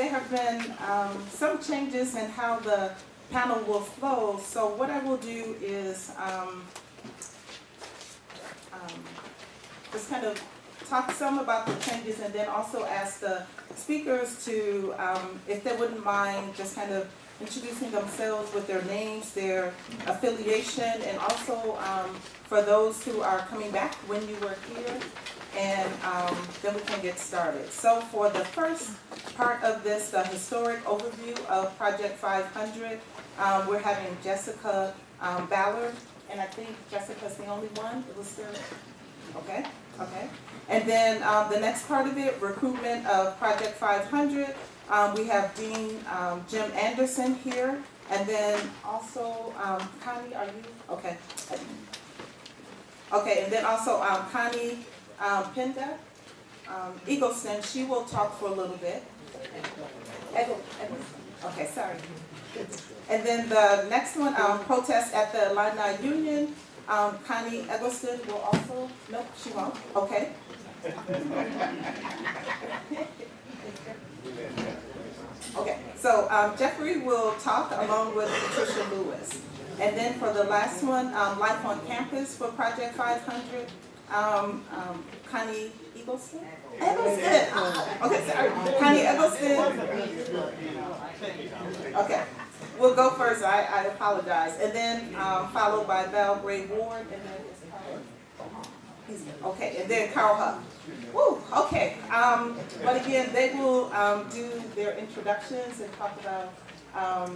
there have been some changes in how the panel will flow. So what I will do is just kind of talk some about the changes and then also ask the speakers to, if they wouldn't mind, just kind of introducing themselves with their names, their affiliation, and also for those who are coming back when you were here, and then we can get started. So for the first part of this, the historic overview of Project 500, we're having Jessica Ballard, and I think Jessica's the only one. It was still, okay. And then the next part of it, recruitment of Project 500, we have Dean Jim Anderson here, and then also Connie, are you, okay. Okay, and then also Connie Pinda, Eagleston, she will talk for a little bit. Okay, sorry. And then the next one, protest at the Illini Union. Connie Eggleston will also, nope, she won't, okay. Okay, so Jeffrey will talk along with Patricia Lewis. And then for the last one, Life on Campus for Project 500, Connie Eggleston? Okay, sorry, Connie Eggleston. Okay. We'll go first, I apologize. And then followed by Val Gray Ward, and then okay, and then Carl Huff. Woo, okay. But again, they will do their introductions and talk about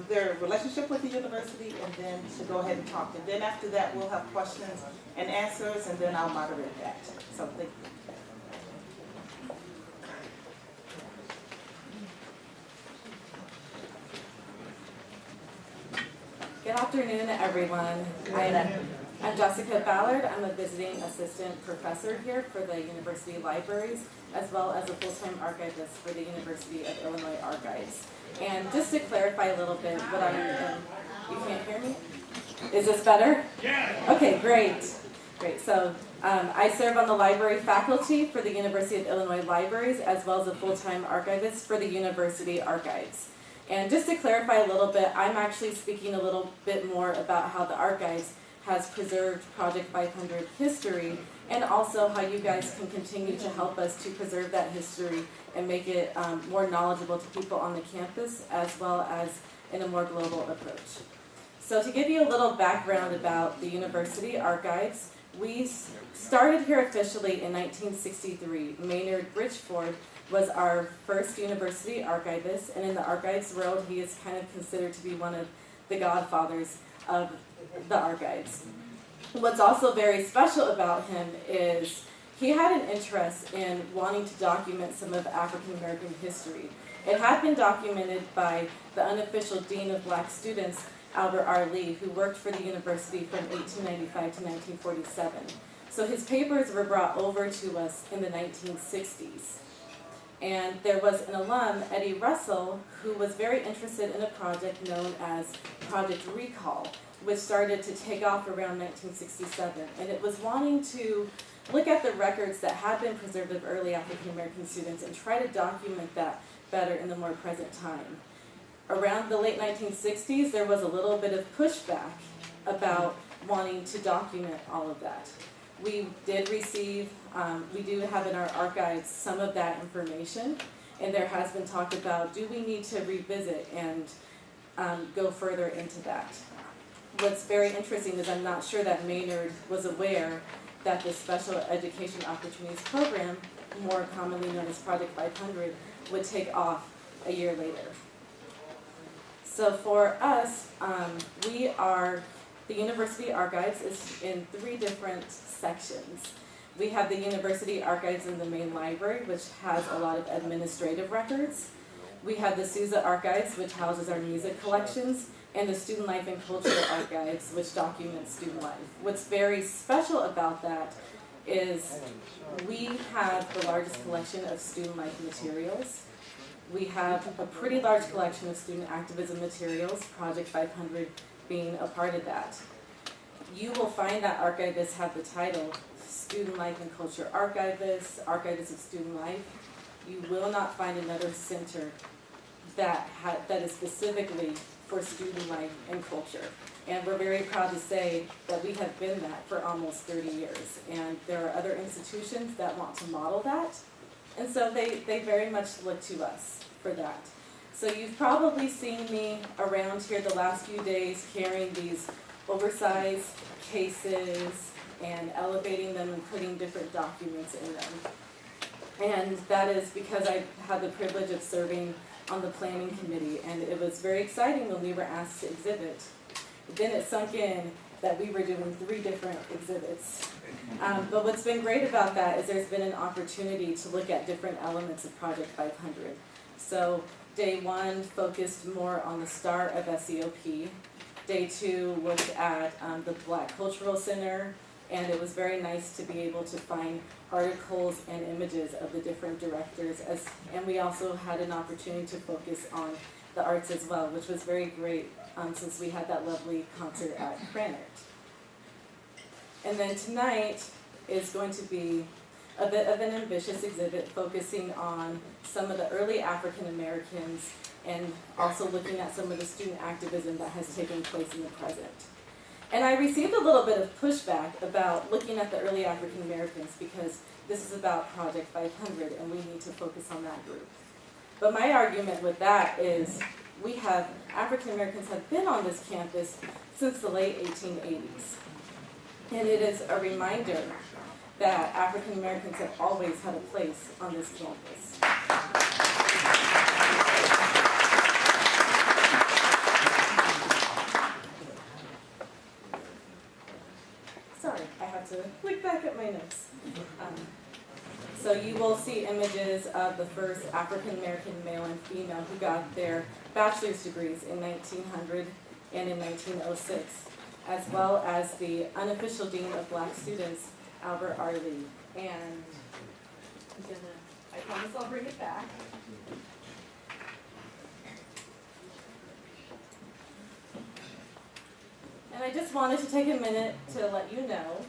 their relationship with the university, and then to go ahead and talk. And then after that, we'll have questions and answers, and then I'll moderate that. So thank you. Good afternoon, everyone. I'm Jessica Ballard. I'm a visiting assistant professor here for the University Libraries, as well as a full-time archivist for the University of Illinois Archives. And just to clarify a little bit, what you can't hear me? Is this better? Yeah. Okay, great. So I serve on the library faculty for the University of Illinois Libraries, as well as a full-time archivist for the University Archives. And just to clarify a little bit, I'm actually speaking a little bit more about how the Archives has preserved Project 500 history, and also how you guys can continue to help us to preserve that history and make it more knowledgeable to people on the campus, as well as in a more global approach. So to give you a little background about the University Archives, we started here officially in 1963. Maynard Bridgeford was our first university archivist, and in the archives world, he is kind of considered to be one of the godfathers of the archives. What's also very special about him is he had an interest in wanting to document some of African American history. It had been documented by the unofficial dean of black students, Albert R. Lee, who worked for the university from 1895 to 1947. So his papers were brought over to us in the 1960s. And there was an alum, Eddie Russell, who was very interested in a project known as Project Recall, which started to take off around 1967. And it was wanting to look at the records that had been preserved of early African American students and try to document that better in the more present time. Around the late 1960s, there was a little bit of pushback about wanting to document all of that. We did receive, we do have in our archives some of that information, and there has been talk about, do we need to revisit and go further into that? What's very interesting is I'm not sure that Maynard was aware that the Special Education Opportunities Program, more commonly known as Project 500, would take off a year later. So for us, the University Archives is in 3 different sections. We have the University Archives in the main library, which has a lot of administrative records. We have the Sousa Archives, which houses our music collections, and the Student Life and Culture Archives, which documents student life. What's very special about that is we have the largest collection of student life materials. We have a pretty large collection of student activism materials, Project 500 being a part of that. You will find that archivists have the title Student Life and Culture Archivist, Archivist of Student Life. You will not find another center that is specifically for student life and culture. And we're very proud to say that we have been that for almost 30 years. And there are other institutions that want to model that. And so they very much look to us for that. So you've probably seen me around here the last few days carrying these oversized cases and elevating them and putting different documents in them. And that is because I had the privilege of serving on the planning committee, and it was very exciting when we were asked to exhibit. Then it sunk in that we were doing 3 different exhibits. But what's been great about that is there's been an opportunity to look at different elements of Project 500. So day 1 focused more on the start of SEOP. Day 2 looked at the Black Cultural Center, and it was very nice to be able to find articles and images of the different directors. And we also had an opportunity to focus on the arts as well, which was very great since we had that lovely concert at Granite. And then tonight is going to be a bit of an ambitious exhibit focusing on some of the early African Americans and also looking at some of the student activism that has taken place in the present. And I received a little bit of pushback about looking at the early African Americans because this is about Project 500 and we need to focus on that group. But my argument with that is African Americans have been on this campus since the late 1880s. And it is a reminder that African Americans have always had a place on this campus. Sorry, I have to look back at my notes. So you will see images of the first African American male and female who got their bachelor's degrees in 1900 and in 1906, as well as the unofficial dean of Black students, Albert R. Lee. And I promise I'll bring it back. And I just wanted to take a minute to let you know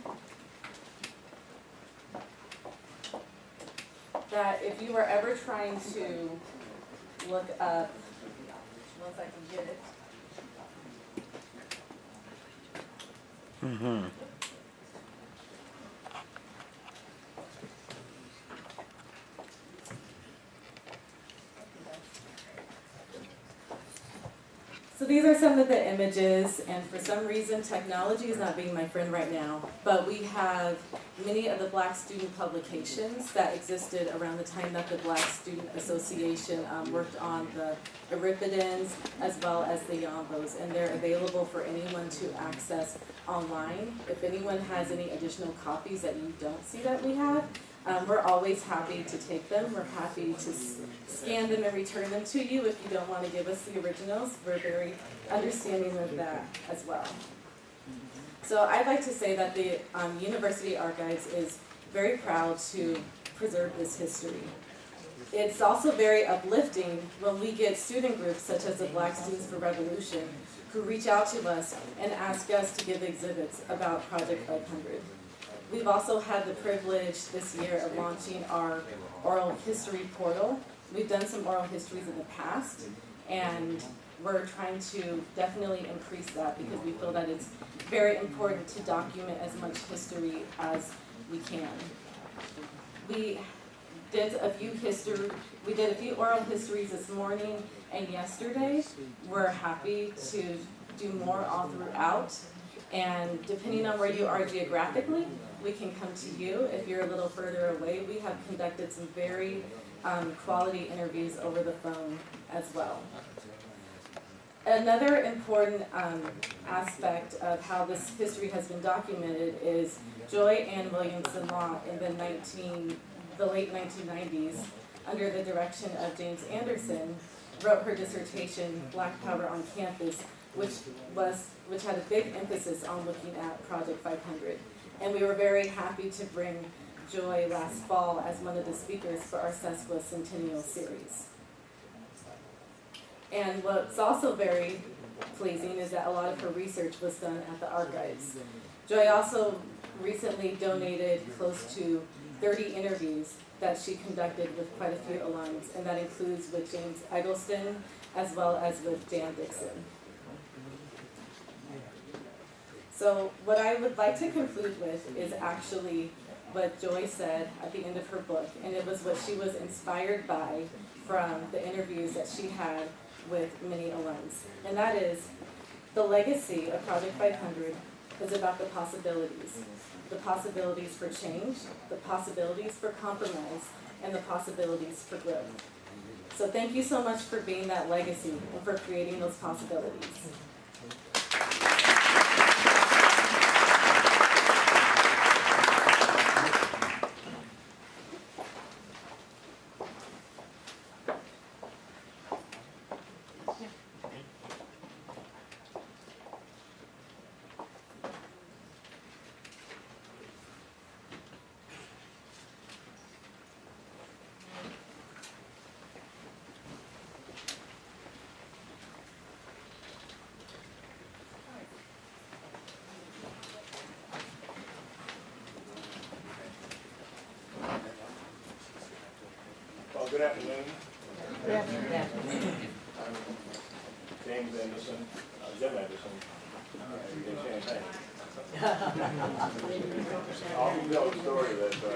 that if you were ever trying to look up, once I can get it. Mm-hmm. So these are some of the images, and for some reason technology is not being my friend right now, but we have many of the Black student publications that existed around the time that the Black Student Association worked on the Euripidens as well as the Yambos, and they're available for anyone to access online. If anyone has any additional copies that you don't see that we have, we're always happy to take them. We're happy to scan them and return them to you if you don't want to give us the originals. We're very understanding of that as well. So I'd like to say that the University Archives is very proud to preserve this history. It's also very uplifting when we get student groups such as the Black Students for Revolution who reach out to us and ask us to give exhibits about Project 500. We've also had the privilege this year of launching our oral history portal. We've done some oral histories in the past, and we're trying to definitely increase that because we feel that it's very important to document as much history as we can. We did a few oral histories this morning and yesterday. We're happy to do more all throughout, and depending on where you are geographically, we can come to you. If you're a little further away, we have conducted some very quality interviews over the phone as well. Another important aspect of how this history has been documented is Joy Ann Williamson Law in the late 1990s, under the direction of James Anderson, wrote her dissertation, Black Power on Campus, which had a big emphasis on looking at Project 500. And we were very happy to bring Joy last fall as one of the speakers for our Sesquicentennial series. And what's also very pleasing is that a lot of her research was done at the archives. Joy also recently donated close to 30 interviews that she conducted with quite a few alums, and that includes with James Eggleston as well as with Jan Dixon. So what I would like to conclude with is actually what Joy said at the end of her book, and it was what she was inspired by from the interviews that she had with many alums. And that is, the legacy of Project 500 is about the possibilities for change, the possibilities for compromise, and the possibilities for growth. So thank you so much for being that legacy and for creating those possibilities. Well, good afternoon. Good afternoon. I'm James Anderson, Jim Anderson, in Champaign. I'll tell the story that, so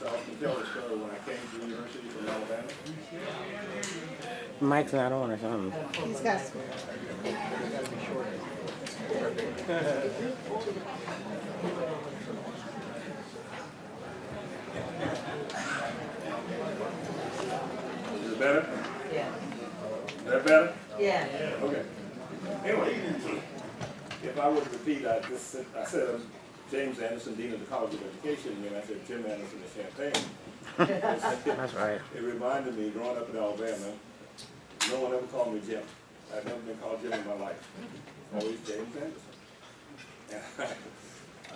I can tell the story when I came to the University from Alabama. Mike's not on or something. He's got Is it better? Yeah. Is that better? Yeah. Okay. Anyway, if I would repeat, I said I'm James Anderson, Dean of the College of Education, and then I said Jim Anderson of Champaign. That's right. It reminded me, growing up in Alabama, no one ever called me Jim. I've never been called Jim in my life. Always James Anderson.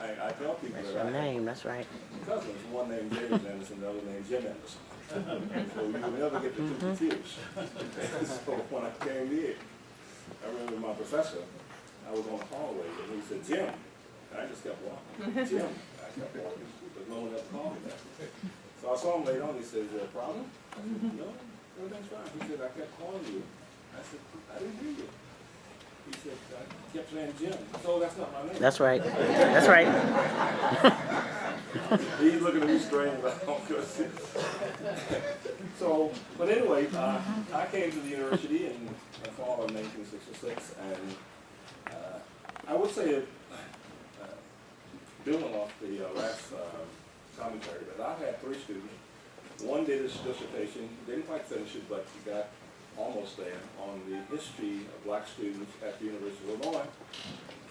And I tell people That's that your name, that's right. cousins, one named James Anderson, the other named Jim Anderson. So you will never get the two confused. So when I came here, I remember my professor, I was on the hallway, and he said, Jim. And I just kept walking. Jim. I kept walking, but no one ever called me that. So I saw him later on, he said, is there a problem? I said, no, everything's fine. He said, I kept calling you. I said, I didn't hear you. He said, I kept saying Jim. So that's not my name. That's right. That's right. He's looking at me strange, but I don't go. So, but anyway, I came to the university in the fall of 1966, and I would say, building off the last commentary, that I've had 3 students. One did his dissertation, didn't quite finish it, but he got almost there, on the history of black students at the University of Illinois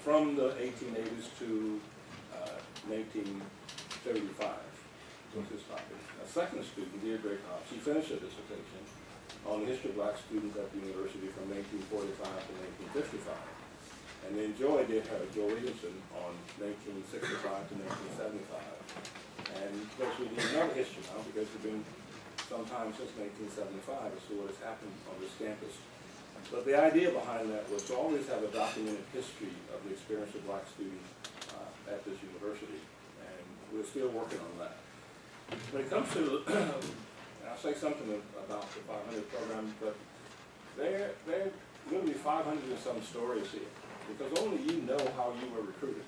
from the 1880s to 1935 was his topic. A second student, Deirdre Cobb, she finished her dissertation on the history of black students at the university from 1845 to 1955. And then Joy did her, Joy Williamson, on 1965 to 1975. And of course we need another history now because we've been sometime since 1975 as to what has happened on this campus. But the idea behind that was to always have a documented history of the experience of black students at this university, and we're still working on that. When it comes to, I'll say something about the 500 program, but there will be 500 and some stories here, because only you know how you were recruited.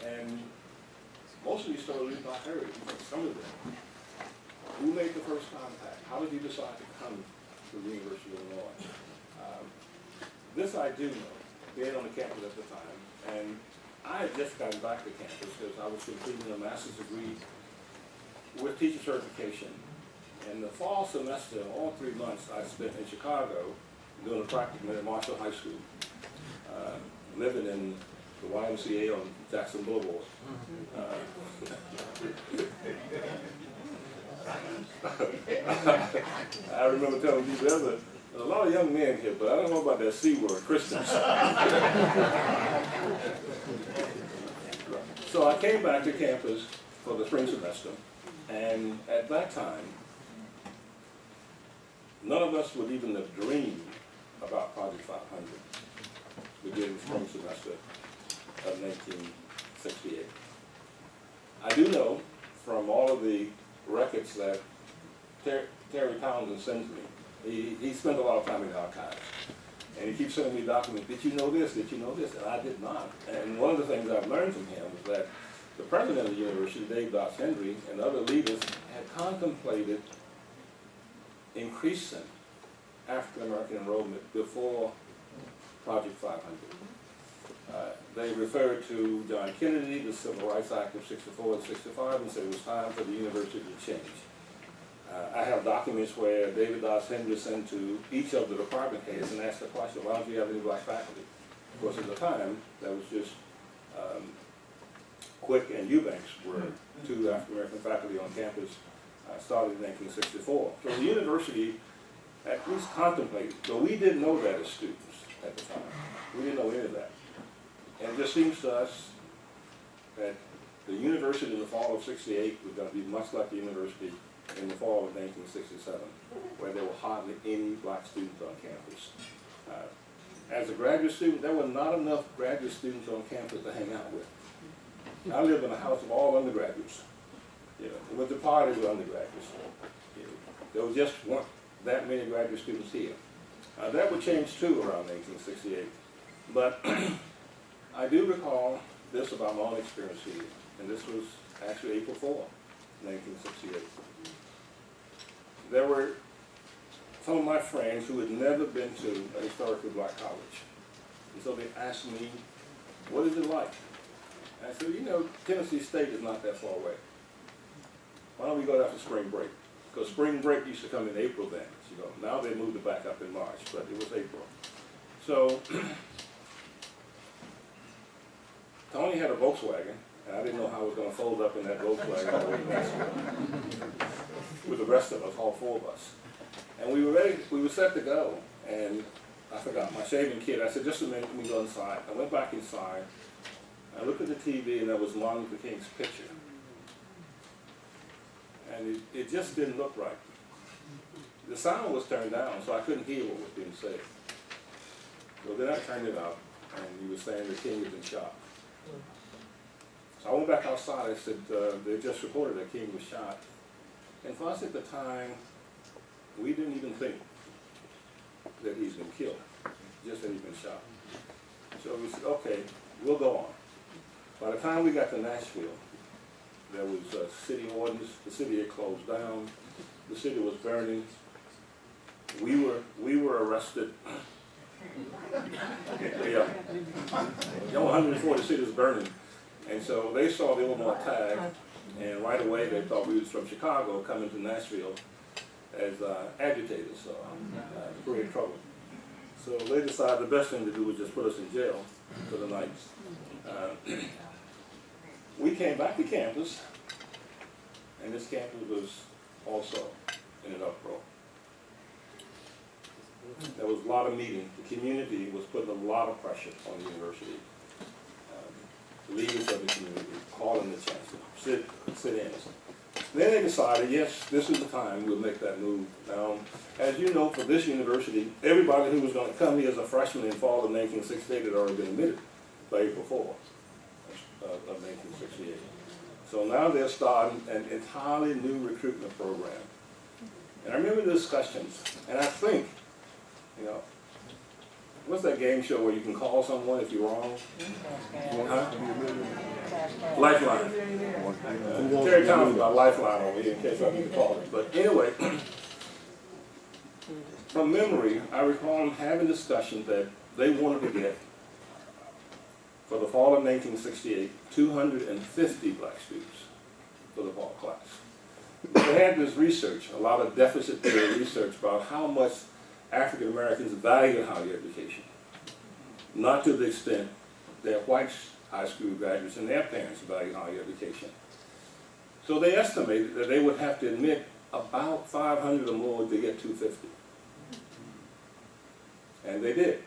And most of these stories we've not heard, some of them. Who made the first contact? How did you decide to come to the University of Illinois? This I do know, being on the campus at the time, and I had just gotten back to campus because I was completing a master's degree with teacher certification. In the fall semester, all 3 months I spent in Chicago doing a practicum at Marshall High School, living in the YMCA on Jackson Boulevard. I remember telling people there's a lot of young men here, but I don't know about that C word, Christians. So I came back to campus for the spring semester, and at that time, none of us would even have dreamed about Project 500. We did in the spring semester of 1968. I do know from all of the records that Terry Townsend sends me, he spent a lot of time in the archives. And he keeps sending me documents, did you know this, did you know this? And I did not. And one of the things I've learned from him is that the president of the university, Dave Doss Henry, and other leaders had contemplated increasing African-American enrollment before Project 500. They referred to John Kennedy, the Civil Rights Act of 64 and 65, and said it was time for the university to change. I have documents where David Doss Henry sent to each of the department heads and asked the question, why don't you have any black faculty? Of course, at the time, that was just Quick and Eubanks were two African-American faculty on campus, started in 1964. So the university at least contemplated, but we didn't know that as students at the time. We didn't know any of that. And it just seems to us that the university in the fall of '68 was going to be much like the university in the fall of 1967, where there were hardly any black students on campus. As a graduate student, there were not enough graduate students on campus to hang out with. I lived in a house of all undergraduates. You know, went to parties with undergraduates. You know, there was just weren't that many graduate students here. That would change too around 1968. But I do recall this about my own experience here, and this was actually April 4, 1968. There were some of my friends who had never been to a historically black college. And so they asked me, what is it like? And I said, you know, Tennessee State is not that far away. Why don't we go there for spring break? Because spring break used to come in April then. You know, now they moved it back up in March, but it was April. So Tony had a Volkswagen, and I didn't know how I was going to fold up in that Volkswagen all the way to Mexico with the rest of us, all four of us. And we were ready, we were set to go, and I forgot my shaving kit. I said, just a minute, let me go inside. I went back inside, I looked at the TV, and there was Martin Luther King's picture. And it just didn't look right. The sound was turned down, so I couldn't hear what was being said. So then I turned it out, and he was saying the king was in shock. So I went back outside. I said, they just reported that King was shot. And for us at the time, we didn't even think that he's been killed, just that he's been shot. So we said, okay, we'll go on. By the time we got to Nashville, there was city ordinance. The city had closed down. The city was burning. We were arrested. Yeah. 140 cities burning. And so they saw the Illinois tag, and right away they thought we was from Chicago coming to Nashville as agitators, so create trouble. So they decided the best thing to do was just put us in jail for the night. We came back to campus, and this campus was also in an uproar. There was a lot of meeting. The community was putting a lot of pressure on the university. Leaders of the community calling the chancellor, sit-ins. Then they decided, yes, this is the time we'll make that move. Now, as you know, for this university, everybody who was going to come here as a freshman in fall of 1968 had already been admitted by April 4 of 1968. So now they're starting an entirely new recruitment program. And I remember the discussions, and I think, you know, what's that game show where you can call someone if you're wrong? Huh? Lifeline. Terry Townsend got Lifeline over here in case I need to call it. But anyway, from memory, I recall them having discussions that they wanted to get, for the fall of 1968, 250 black students for the fall class. They had this research, a lot of deficit theory research about how much African Americans value higher education, not to the extent that white high school graduates and their parents value higher education. So they estimated that they would have to admit about 500 or more to get 250. And they did.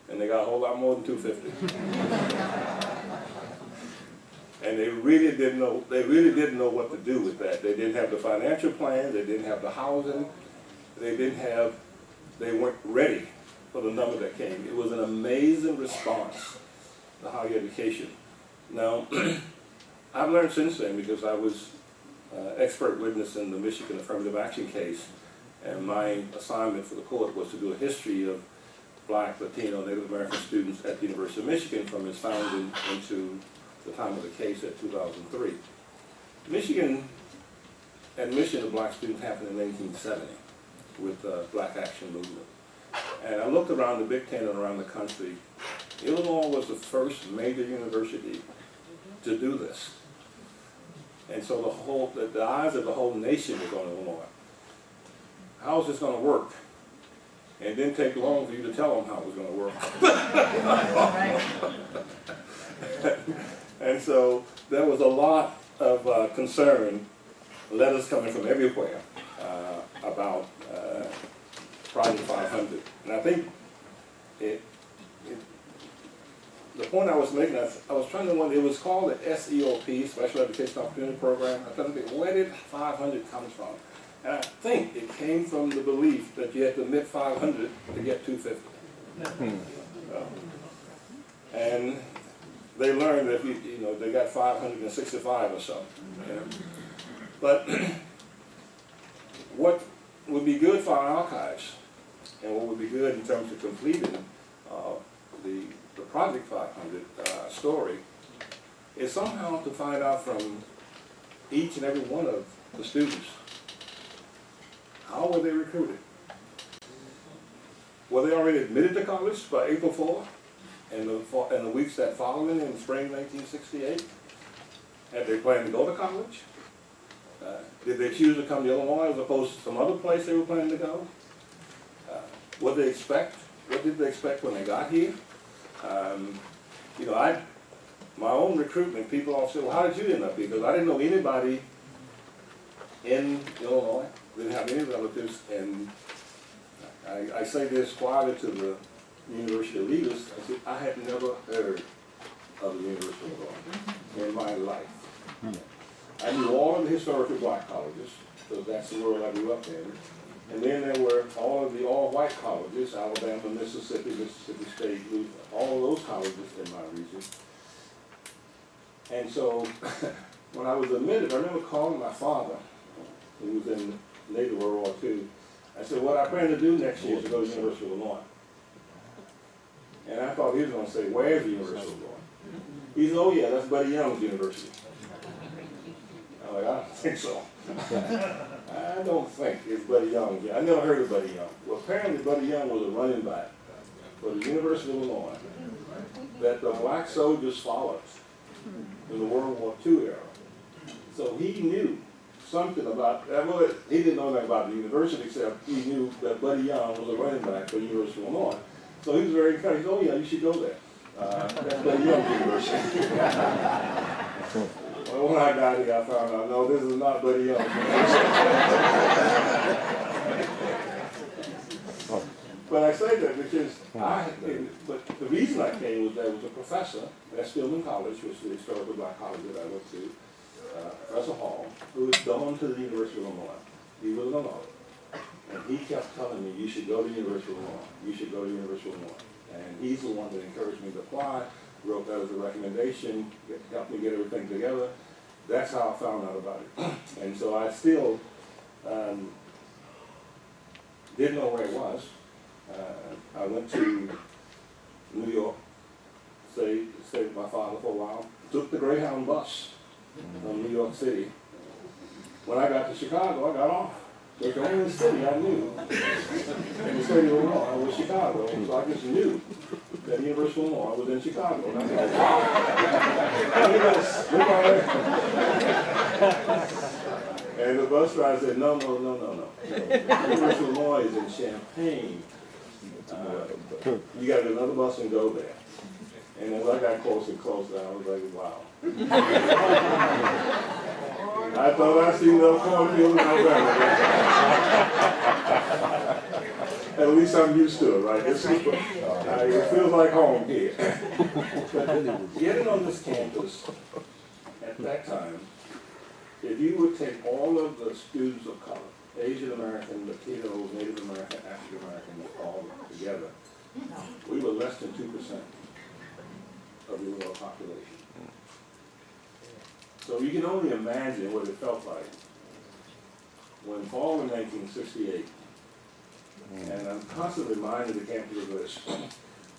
And they got a whole lot more than 250. And they really didn't know what to do with that. They didn't have the financial plan, they didn't have the housing, they weren't ready for the number that came. It was an amazing response to higher education. Now, I've learned since then, because I was expert witness in the Michigan affirmative action case, and my assignment for the court was to do a history of Black, Latino, Native American students at the University of Michigan from its founding into the time of the case at 2003. Michigan admission of Black students happened in 1970 with the Black Action Movement. And I looked around the Big Ten and around the country. Illinois was the first major university to do this. And so the eyes of the whole nation was on Illinois. How is this going to work? And it didn't take long for you to tell them how it was going to work. And so there was a lot of concern, letters coming from everywhere about Project 500. And I think the point I was making, I was trying to wonder, it was called the SEOP, Special Education Opportunity Program. I was trying to think, where did 500 come from? And I think it came from the belief that you had to admit 500 to get 250. And they learned that if you know, they got 565 or so. You know? But what would be good for our archives, and what would be good in terms of completing the Project 500 story, is somehow to find out from each and every one of the students, how were they recruited? Were they already admitted to college by April 4 and the weeks that following in spring 1968? Had they planned to go to college? Did they choose to come to Illinois as opposed to some other place they were planning to go? What did they expect? What did they expect when they got here? You know, my own recruitment, people all say, well, how did you end up here? Because I didn't know anybody in Illinois, didn't have any relatives, and I say this quietly to the university leaders. I said, I had never heard of the University of Illinois in my life. I knew all of the historical Black colleges, because that's the world I grew up in. And then there were all of the all-white colleges, Alabama, Mississippi, Mississippi State, all of those colleges in my region. And so when I was admitted, I remember calling my father, who was in Native World War II. I said, what I plan to do next year is to go to the University of Illinois. And I thought he was going to say, where's the University of Illinois? He said, oh yeah, that's Buddy Young's university. I'm like, I don't think so. I don't think it's Buddy Young. I never heard of Buddy Young. Well, apparently Buddy Young was a running back for the University of Illinois that the Black soldiers followed in the World War II era. So he knew something about, well, he didn't know anything about the university except he knew that Buddy Young was a running back for the University of Illinois. So he was very encouraged. Oh yeah, you should go there. That's Buddy Young's university. Well, when I got here, I found out, no, this is not Buddy Young. But I say that because but the reason I came was there was a professor at Stillman College, which is the historical Black college that I went to, Professor Hall, who had gone to the University of Illinois. He was an Illinois. And he kept telling me, you should go to the University of Illinois. You should go to the University of Illinois. And he's the one that encouraged me to apply, wrote that as a recommendation, helped me get everything together. That's how I found out about it. And so I still didn't know where it was. I went to New York, stayed with my father for a while, took the Greyhound bus from New York City. When I got to Chicago, I got off. It was the only city I knew in the state of Illinois was Chicago, so I just knew that the University of Illinois was in Chicago. And I thought, wow. And the bus driver said, no. The University of Illinois is in Champaign. You got to get another bus and go there. And as I got closer and closer, I was like, wow. I thought I'd seen the cornfield in Alabama. At least I'm used to it, right? It feels like home here. But getting on this campus at that time, if you would take all of the students of color, Asian American, Latino, Native American, African American, all together, we were less than 2% of the Illinois population. So you can only imagine what it felt like when fall in 1968, and I'm constantly reminded the campus of this,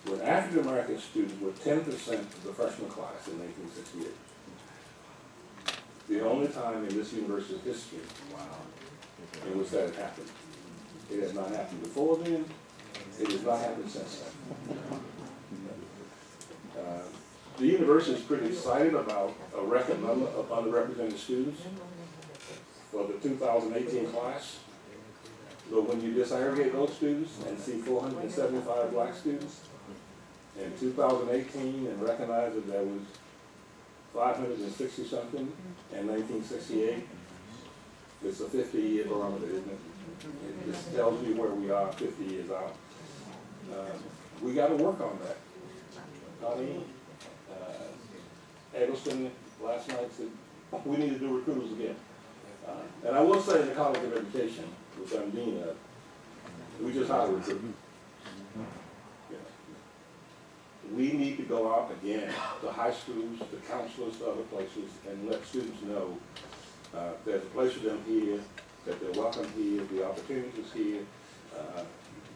when African American students were 10% of the freshman class in 1968. The only time in this university's history in which that had happened. It has not happened before then. It has not happened since then. The university is pretty excited about a record number of underrepresented students for the 2018 class. But when you disaggregate those students and see 475 black students in 2018 and recognize that there was 560 something in 1968, it's a 50-year barometer, isn't it? It just tells you where we are 50 years out. We got to work on that. Connie, Eggleston last night said we need to do recruiters again. And I will say in the College of Education, which I'm dean of, we just hired a recruiter. We need to go out again to high schools, to counselors, to other places, and let students know there's a place for them here, that they're welcome here, the opportunities here,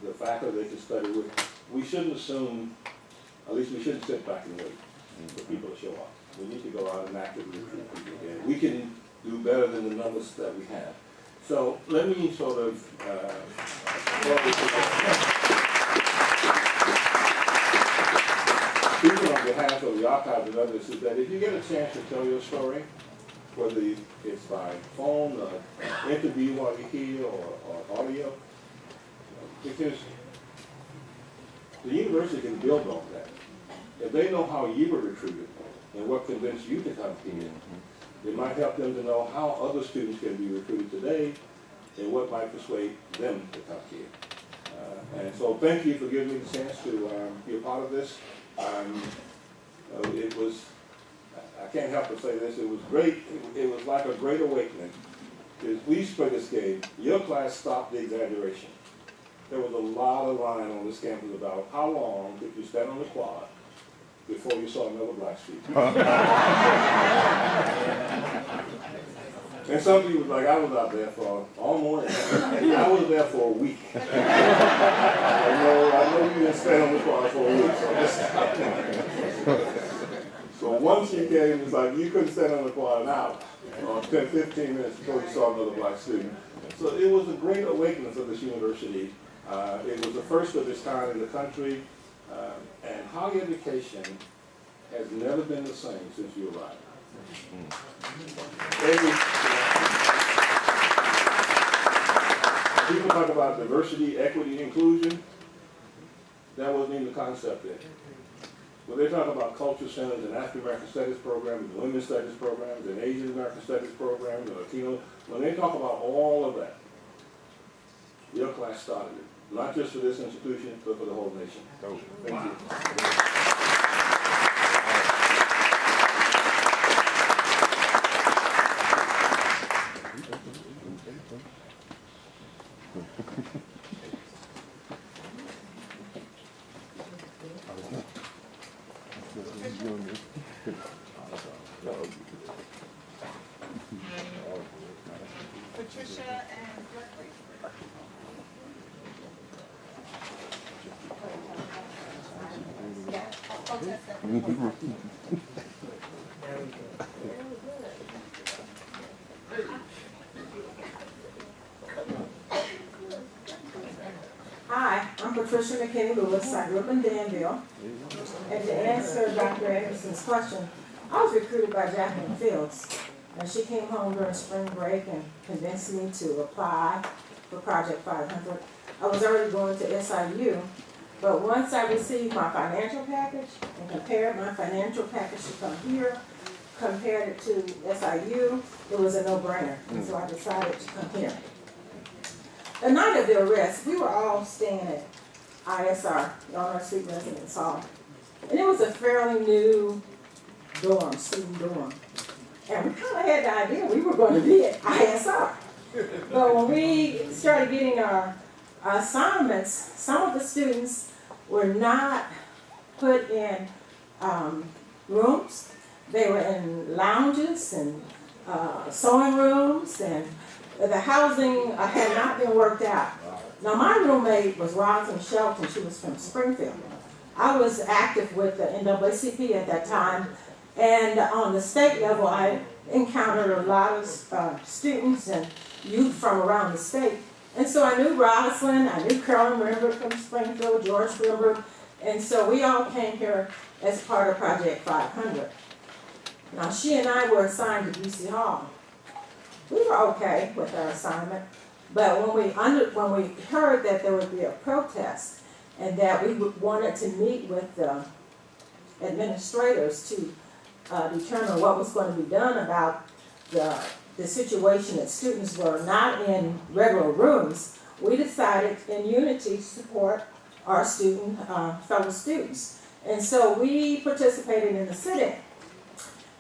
the faculty they can study with. We shouldn't assume, at least we shouldn't sit back and wait for people to show up. We need to go out and actively recruit people again. We can do better than the numbers that we have. So let me sort of speaking on behalf of the archives and others, is that if you get a chance to tell your story, whether it's by phone, or interview while you're here, or audio, because the university can build on that. If they know how you were recruited and what convinced you to come here, it might help them to know how other students can be recruited today and what might persuade them to come here. And so thank you for giving me the chance to be a part of this. It was, I can't help but say this, it was great. It was like a great awakening. Because we used to play this game. Your class stopped the exaggeration. There was a lot of line on this campus about how long could you stand on the quad before you saw another black student. And some people was like, I was out there for all morning. I was there for a week. I know you didn't stand on the quad for a week, so just stop there. So once you came, it's like you couldn't stand on the quad an hour, or 10, 15 minutes before you saw another black student. So it was a great awakening for this university. It was the first of its kind in the country, and higher education has never been the same since you arrived. People talk about diversity, equity, inclusion. That wasn't even the concept then. When they talk about culture centers and African American studies programs, and women's studies programs, and Asian American studies programs, and Latino, when they talk about all of that, your class started it. Not just for this institution, but for the whole nation. Thank you. Patricia and Jeffrey. Hi, I'm Patricia McKinney Lewis. I grew up in Danville. And to answer Dr. Anderson's question, I was recruited by Jacqueline Fields. And she came home during spring break and convinced me to apply for Project 500. I was already going to SIU, but once I received my financial package and compared my financial package to come here, compared it to SIU, it was a no-brainer. And so I decided to come here. The night of the arrest, we were all staying at ISR, the Honor Suite Residence Hall. And it was a fairly new dorm, student dorm. And we kind of had the idea we were going to be at ISR. But when we started getting our assignments, some of the students were not put in rooms. They were in lounges and sewing rooms, and the housing had not been worked out. Now, my roommate was Rosalyn Shelton. She was from Springfield. I was active with the NAACP at that time, and on the state level, I encountered a lot of students and youth from around the state. And so I knew Rosalyn, I knew Carolyn Rember from Springfield, George Rember, and so we all came here as part of Project 500. Now, she and I were assigned to BC Hall. We were okay with our assignment, but when we heard that there would be a protest and that we wanted to meet with the administrators to determine what was going to be done about the situation that students were not in regular rooms, we decided in unity to support our fellow students. And so we participated in the sit-in.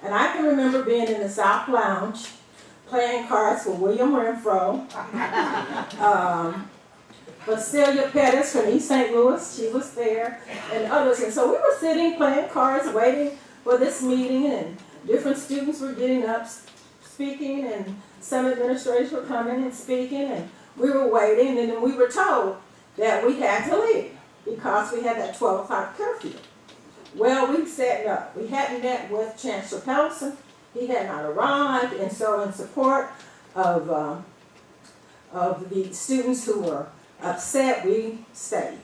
And I can remember being in the South Lounge, playing cards with William Renfro, Vasilia Pettis from East St. Louis, she was there, and others. And so we were sitting, playing cards, waiting for this meeting, and different students were getting up, speaking, and some administrators were coming and speaking, and we were waiting, and then we were told that we had to leave because we had that 12 o'clock curfew. Well, we said no. We hadn't met with Chancellor Pelson. He had not arrived, and so in support of the students who were upset, we stayed.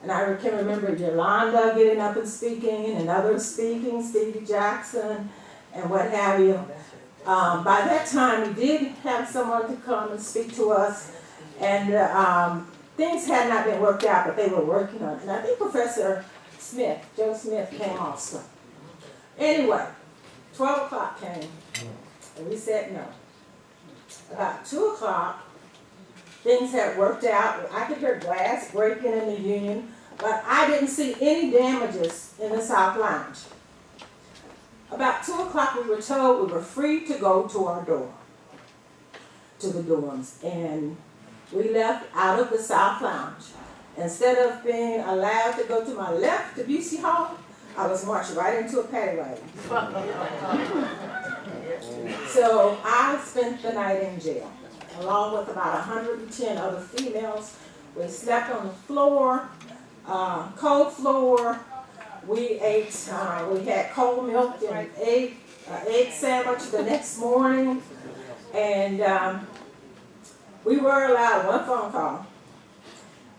And I can remember Yolanda getting up and speaking, and others speaking, Stevie Jackson, and what have you. By that time, we did have someone to come and speak to us, and things had not been worked out, but they were working on it. And I think Professor Smith, Joe Smith, came also. Anyway, 12 o'clock came, and we said no. About 2 o'clock, things had worked out. I could hear glass breaking in the Union, but I didn't see any damages in the South Lounge. About 2 o'clock, we were told we were free to go to our dorm, to the dorms, and we left out of the South Lounge. Instead of being allowed to go to my left to BC Hall, I was marched right into a paddy wagon. So I spent the night in jail, along with about 110 other females. We slept on the floor, cold floor. We ate, we had cold milk and egg sandwich the next morning. And we were allowed one phone call.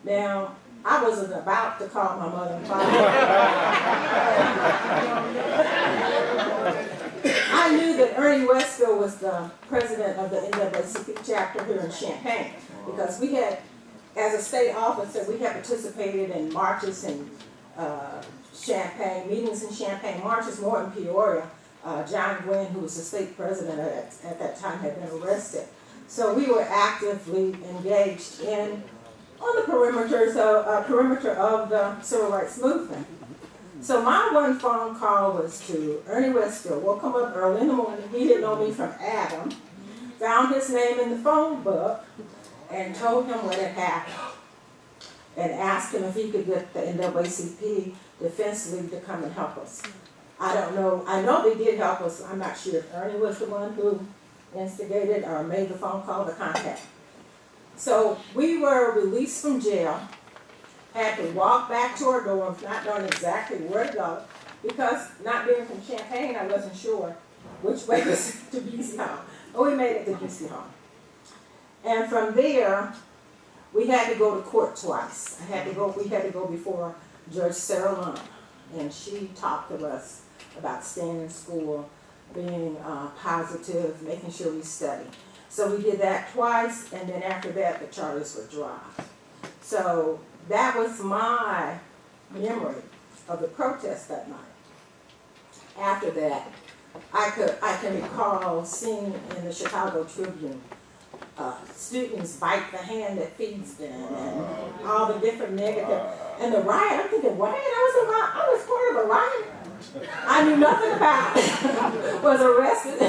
Now, I wasn't about to call my mother and father. I knew that Ernie Westfield was the president of the NAACP chapter here in Champaign, because we had, as a state officer, we had participated in marches in Champaign, meetings in Champaign, marches more in Peoria. John Gwynn, who was the state president at that time, had been arrested. So we were actively engaged on the perimeter of the civil rights movement. So my one phone call was to Ernie Westfield. Woke him up early in the morning. He didn't know me from Adam. Found his name in the phone book and told him what had happened. And asked him if he could get the NAACP Defense League to come and help us. I don't know. I know they did help us. I'm not sure if Ernie was the one who instigated or made the phone call to contact. So we were released from jail, had to walk back to our dorms, not knowing exactly where to go, because not being from Champaign, I wasn't sure which way was to BC Hall. But we made it to BC Hall. And from there, we had to go to court twice. We had to go before Judge Sarah Lund, and she talked to us about staying in school, being positive, making sure we study. So we did that twice, and then after that, the charges were dropped. So that was my memory of the protest that night. After that, I can recall seeing in the Chicago Tribune students bite the hand that feeds them, and all the different negative. And the riot, I'm thinking, riot? I was part of a riot. I knew nothing about it. Was arrested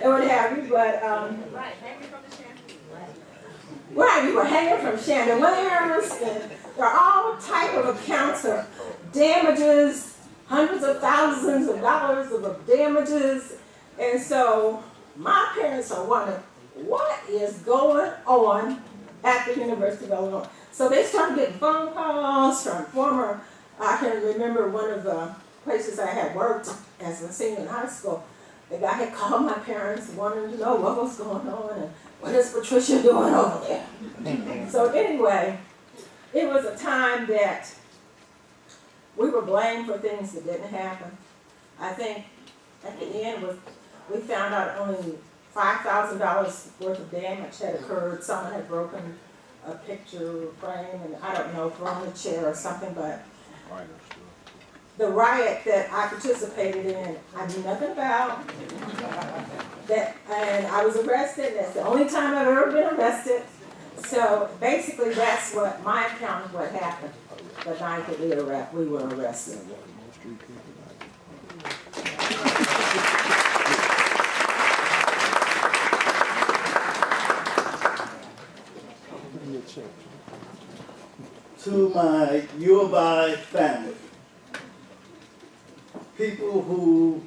and what have you, but right, we were hanging from chandeliers, and there are all type of accounts of damages hundreds of thousands of dollars of damages. And so my parents are wondering, what is going on at the University of Illinois? So they started getting phone calls from former, I can remember one of the places I had worked as a senior in high school. The guy had called my parents wanting to know what was going on and what is Patricia doing over there. So anyway, it was a time that we were blamed for things that didn't happen. I think at the end we found out only $5,000 worth of damage had occurred. Someone had broken a picture frame and I don't know, thrown a chair or something, but the riot that I participated in, I knew nothing about. That, and I was arrested. That's the only time I've ever been arrested. So basically that's what my account of what happened the night that we were arrested. To my U of I family, people who,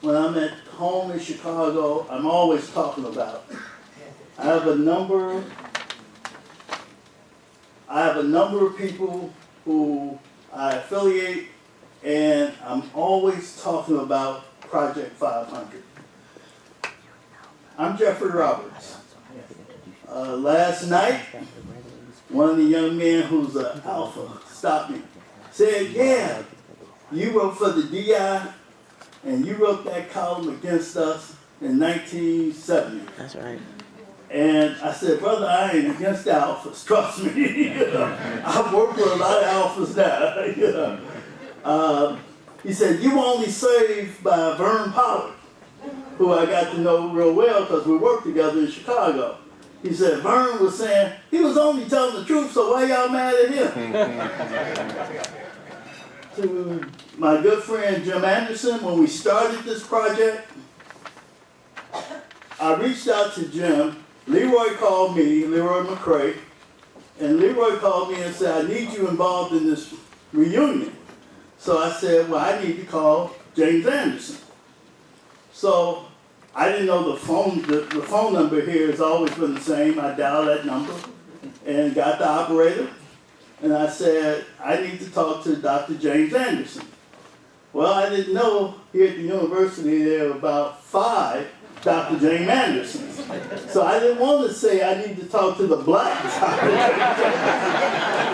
when I'm at home in Chicago, I'm always talking about. I have a number of people who I affiliate, and I'm always talking about Project 500. I'm Jeffrey Roberts. Last night, one of the young men who's an alpha stopped me, said, yeah, you wrote for the DI, and you wrote that column against us in 1970. That's right. And I said, brother, I ain't against the alphas, trust me. I've worked with a lot of alphas now. He said, you were only saved by Vern Pollard, who I got to know real well because we worked together in Chicago. He said, Vern was saying, he was only telling the truth, so why y'all mad at him? To my good friend Jim Anderson, when we started this project, I reached out to Jim. Leroy called me, Leroy McCrae, and Leroy called me and said, I need you involved in this reunion. So I said, well, I need to call James Anderson. So I didn't know the phone number here has always been the same. I dialed that number and got the operator. And I said, I need to talk to Dr. James Anderson. Well, I didn't know here at the university there were about 5 Dr. James Andersons. So I didn't want to say I need to talk to the black Dr.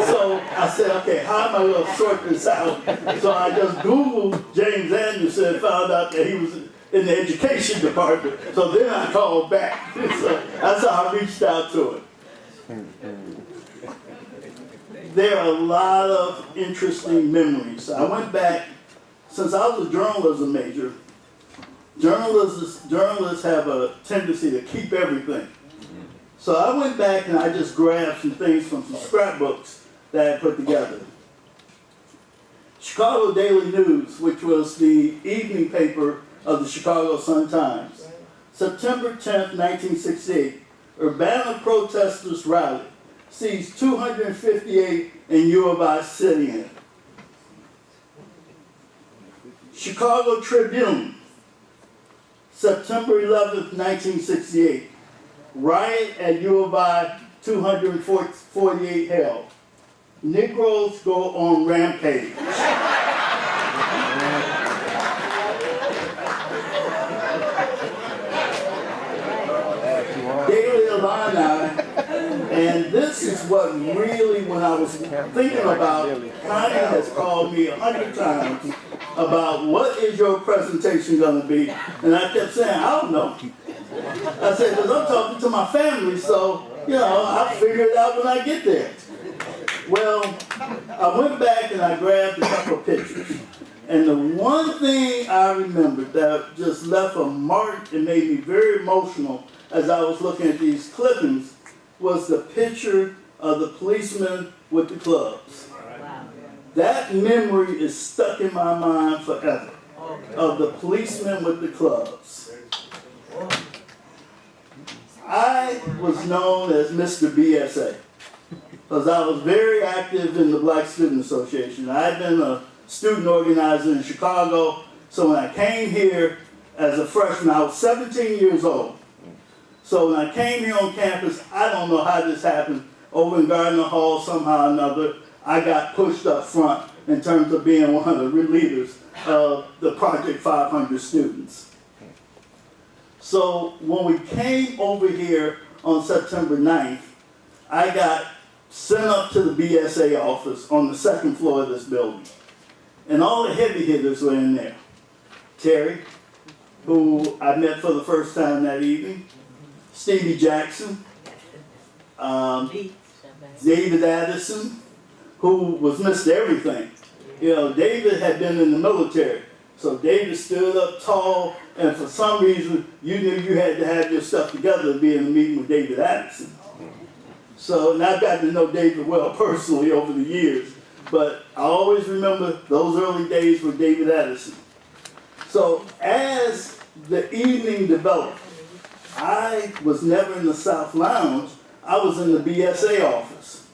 So I said, okay, how am I going to sort this out? So I just Googled James Anderson and found out that he was in the education department. So then I called back. So that's how I reached out to him. There are a lot of interesting memories. I went back, since I was a journalism major, journalists have a tendency to keep everything. So I went back and I just grabbed some things from some scrapbooks that I put together. Chicago Daily News, which was the evening paper of the Chicago Sun-Times. September 10th, 1968, Urbana protesters rallied, seized 258 in U of I sit-in. Chicago Tribune, September 11th, 1968, riot at U of I, 248 held. Negroes go on rampage. Daily Illini, and this is what really, when I was thinking about, Connie has called me 100 times about what is your presentation going to be, and I kept saying, I don't know. I said, because I'm talking to my family, so, you know, I'll figure it out when I get there. Well, I went back and I grabbed a couple of pictures. And the one thing I remembered that just left a mark and made me very emotional as I was looking at these clippings was the picture of the policeman with the clubs. That memory is stuck in my mind forever, of the policeman with the clubs. I was known as Mr. BSA because I was very active in the Black Student Association. I had been a student organizer in Chicago. So when I came here as a freshman, I was 17 years old. So when I came here on campus, I don't know how this happened. Over in Gardner Hall, somehow or another, I got pushed up front in terms of being one of the leaders of the Project 500 students. So when we came over here on September 9th, I got sent up to the BSA office on the second floor of this building. And all the heavy hitters were in there. Terry, who I met for the first time that evening, Stevie Jackson, David Addison, who was Mr. Everything. You know, David had been in the military. So David stood up tall, and for some reason, you knew you had to have your stuff together to be in a meeting with David Addison. So, and I've gotten to know David well personally over the years, but I always remember those early days with David Addison. So as the evening developed, I was never in the South Lounge, I was in the BSA office.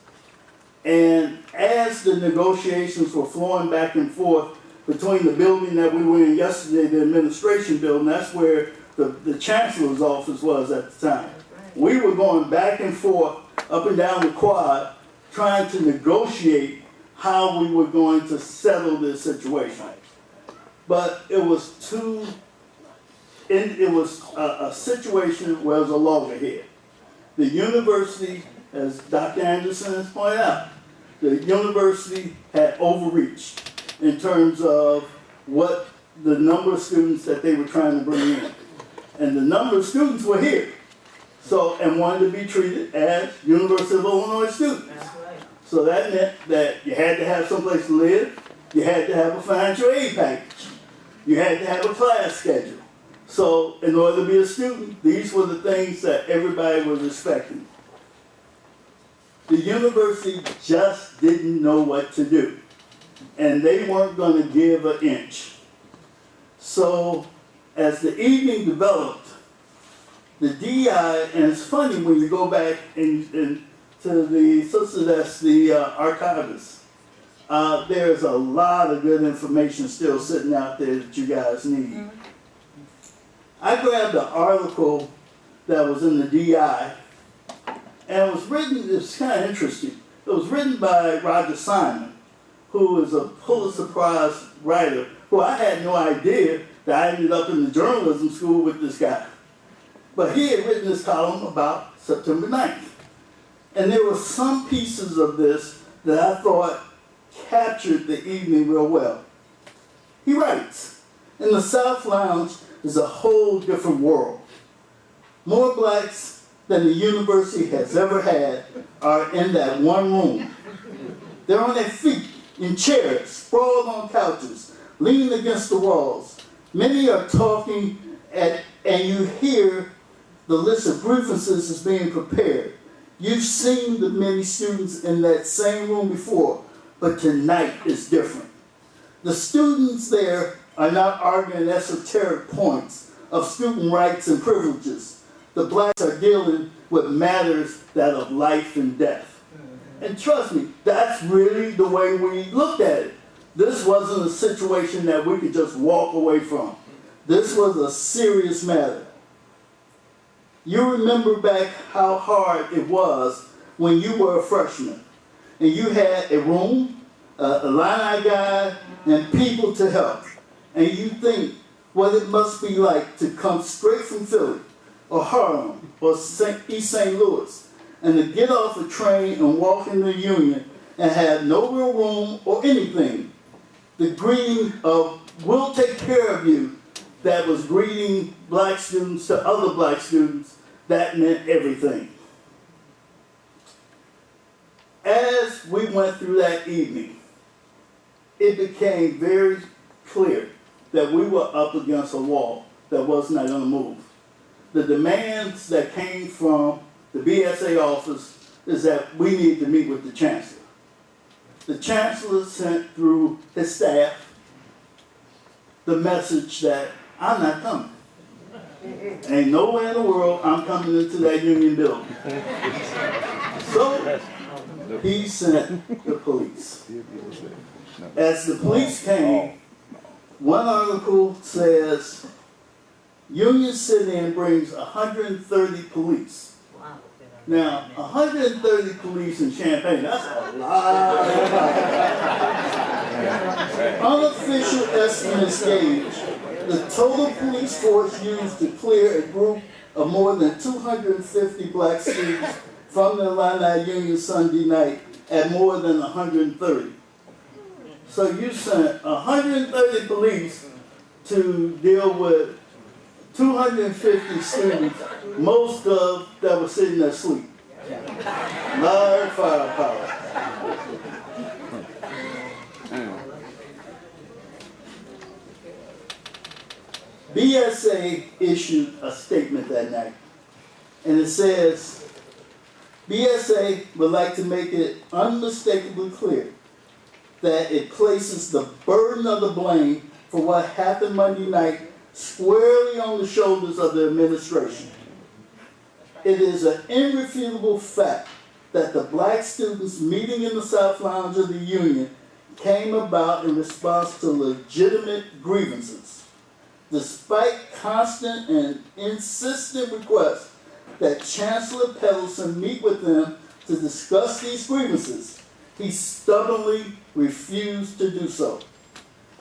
And as the negotiations were flowing back and forth between the building that we were in yesterday, the administration building, that's where the chancellor's office was at the time. We were going back and forth up and down the quad trying to negotiate how we were going to settle this situation. But it was a situation where it was a loggerhead. The university, as Dr. Anderson has pointed out, the university had overreached in terms of what the number of students that they were trying to bring in. And the number of students were here. So, and wanted to be treated as University of Illinois students. So that meant that you had to have someplace to live, you had to have a financial aid package, you had to have a class schedule. So in order to be a student, these were the things that everybody was expecting. The university just didn't know what to do, and they weren't going to give an inch. So as the evening developed, the DI, and it's funny when you go back to the sister that's the archivist, there's a lot of good information still sitting out there that you guys need. I grabbed an article that was in the DI, and it was written, it's kind of interesting, it was written by Roger Simon, who is a Pulitzer Prize writer, who I had no idea that I ended up in the journalism school with this guy. But he had written this column about September 9th. And there were some pieces of this that I thought captured the evening real well. He writes, in the South Lounge is a whole different world. More blacks than the university has ever had are in that one room. They're on their feet, in chairs, sprawled on couches, leaning against the walls. Many are talking and you hear the list of grievances is being prepared. You've seen the many students in that same room before, but tonight is different. The students there are not arguing esoteric points of student rights and privileges. The blacks are dealing with matters that of life and death. And trust me, that's really the way we looked at it. This wasn't a situation that we could just walk away from. This was a serious matter. You remember back how hard it was when you were a freshman and you had a room, a line-eye guy, and people to help. And you think what it must be like to come straight from Philly or Harlem or East St. Louis and to get off a train and walk into the Union and have no real room or anything. The greeting of, we'll take care of you, that was greeting black students to other black students, that meant everything. As we went through that evening, it became very clear that we were up against a wall that was not going to move. The demands that came from the BSA office is that we need to meet with the chancellor. The chancellor sent through his staff the message that I'm not coming. Ain't nowhere in the world I'm coming into that union building. So he sent the police. As the police came, one article says, Union City brings 130 police. Now, 130 police in Champaign, that's a lot. Unofficial estimates gauge the total police force used to clear a group of more than 250 black students from the Illini Union Sunday night at more than 130. So you sent 130 police to deal with 250 students, most of that were sitting there asleep. Large firepower. BSA issued a statement that night, and it says, BSA would like to make it unmistakably clear that it places the burden of the blame for what happened Monday night squarely on the shoulders of the administration. It is an irrefutable fact that the black students meeting in the South Lounge of the Union came about in response to legitimate grievances. Despite constant and insistent requests that Chancellor Pettleson meet with them to discuss these grievances, he stubbornly refused to do so.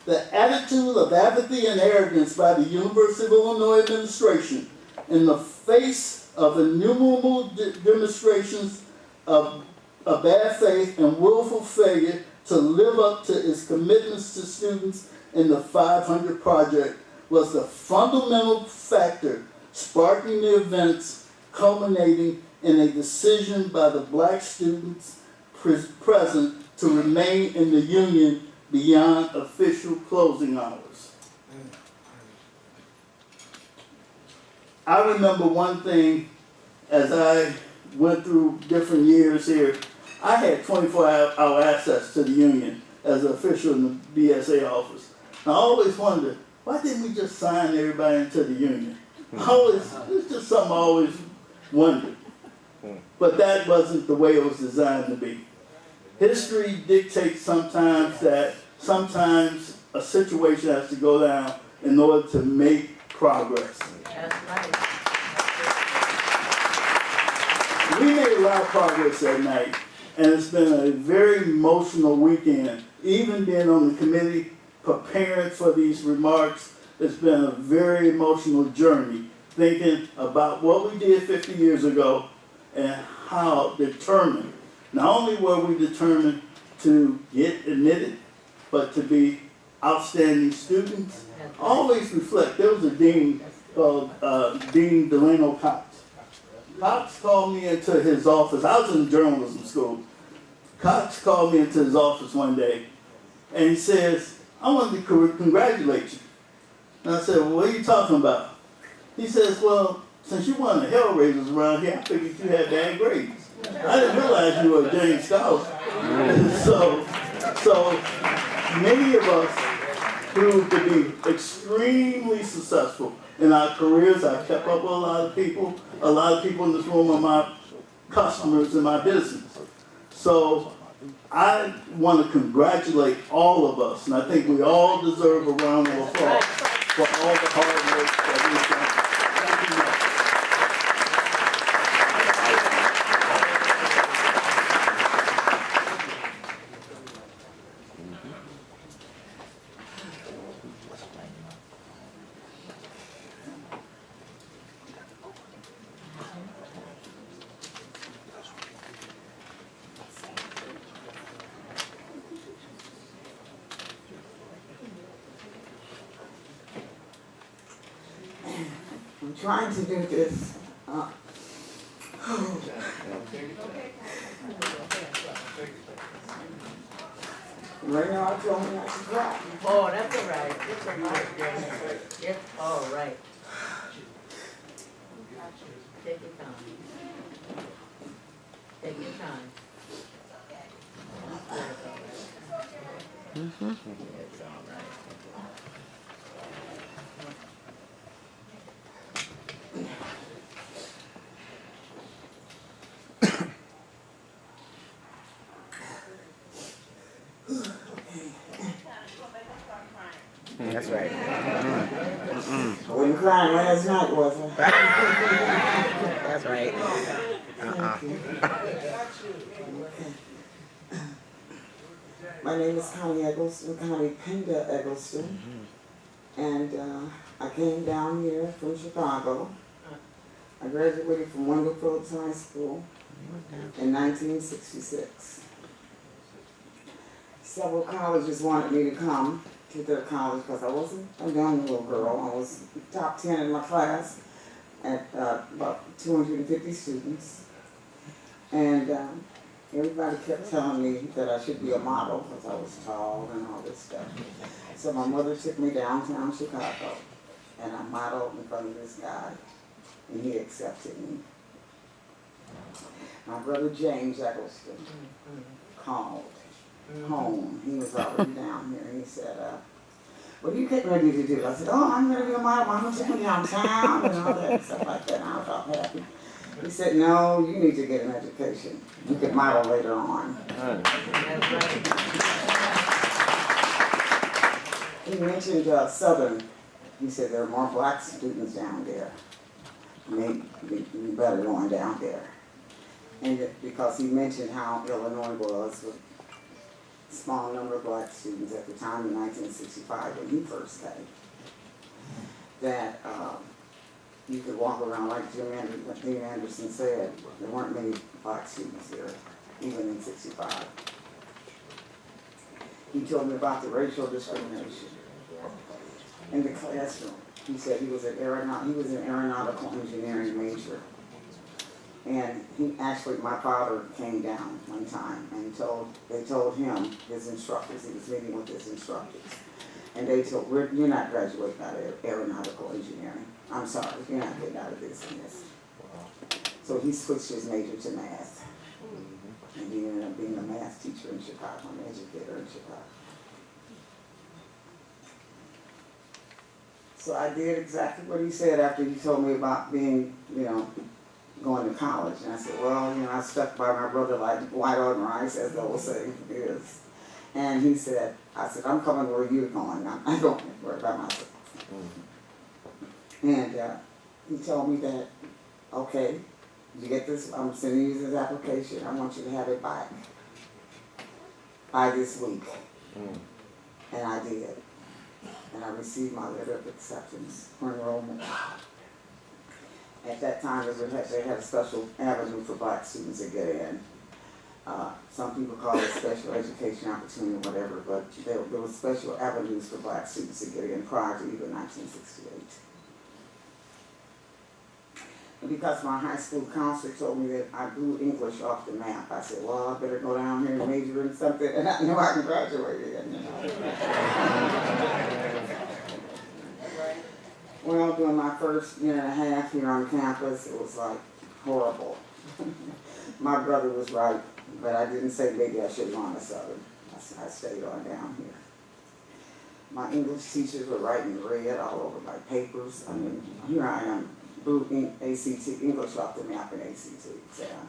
The attitude of apathy and arrogance by the University of Illinois administration in the face of innumerable demonstrations of bad faith and willful failure to live up to its commitments to students in the 500 Project was the fundamental factor sparking the events culminating in a decision by the black students present to remain in the Union beyond official closing hours. I remember one thing as I went through different years here. I had 24-hour access to the Union as an official in the BSA office. And I always wondered, why didn't we just sign everybody into the Union? It's just something I always wondered. But that wasn't the way it was designed to be. History dictates sometimes that sometimes a situation has to go down in order to make progress. That's right. We made a lot of progress that night, and it's been a very emotional weekend. Even being on the committee, preparing for these remarks, it's been a very emotional journey, thinking about what we did 50 years ago and how determined, not only were we determined to get admitted, but to be outstanding students. Always reflect, there was a dean called Dean Delano Cox. Cox called me into his office. I was in journalism school. Cox called me into his office one day, and he says, I wanted to congratulate you. And I said, well, what are you talking about? He says, well, since you're one of the Hellraisers around here, I figured you had bad grades. I didn't realize you were a James Scholar. So many of us proved to be extremely successful in our careers. I've kept up with a lot of people. A lot of people in this room are my customers in my business. So I want to congratulate all of us, and I think we all deserve a round of applause for all the hard work that we've done. Thank you much. I'm trying to do this. Right now, I told me not to cry. Oh, that's all right. It's all right, girl. It's all right. Take your time. Take your time. It's all right. It's all right. That's right. I wasn't crying last night, was I? That's right. My name is Connie Eggleston, Connie Penda Eggleston, and I came down here from Chicago. I graduated from Wendell Phillips High School in 1966. Several colleges wanted me to come to their college because I wasn't a young little girl. I was top 10 in my class at about 250 students. And everybody kept telling me that I should be a model because I was tall and all this stuff. So my mother took me downtown Chicago, and I modeled in front of this guy, and he accepted me. My brother James Eggleston called home. He was already down here. He said, what are you getting ready to do? I said, oh, I'm going to be a model. I'm going to take me downtown and all that stuff like that. And I was all happy. He said, no, you need to get an education. You can model later on. He mentioned Southern. He said there are more black students down there. Maybe you better going down there. And because he mentioned how Illinois was with a small number of black students at the time in 1965 when he first came, that you could walk around like Dean Anderson said, there weren't many black students here, even in 65. He told me about the racial discrimination in the classroom. He said he was an aeronautical engineering major. And my father came down one time and they told him, his instructors, he was meeting with his instructors, and they told, you're not graduating out of aeronautical engineering. I'm sorry, you're not getting out of this and this. So he switched his major to math. And he ended up being a math teacher in Chicago, an educator in Chicago. So I did exactly what he said after he told me about being, going to college. And I said, well, I stuck by my brother like white on rice, as the old saying is. And he said, I'm coming where you're going. I don't worry about myself. And he told me that, okay, you get this, I'm sending you this application. I want you to have it back by this week. And I did. And I received my letter of acceptance for enrollment. At that time, they had a special avenue for black students to get in. Some people call it special education opportunity or whatever, but there were special avenues for black students to get in prior to even 1968. And because my high school counselor told me that I blew English off the map, I said, well, I better go down here and major in something that I know I can graduate in. Well, during my first year and a half here on campus, it was like horrible. My brother was right, but I didn't say maybe I should have gone to Southern. I stayed on down here. My English teachers were writing red all over my papers. I mean, here I am, blew ACT, English off the map in ACT exam.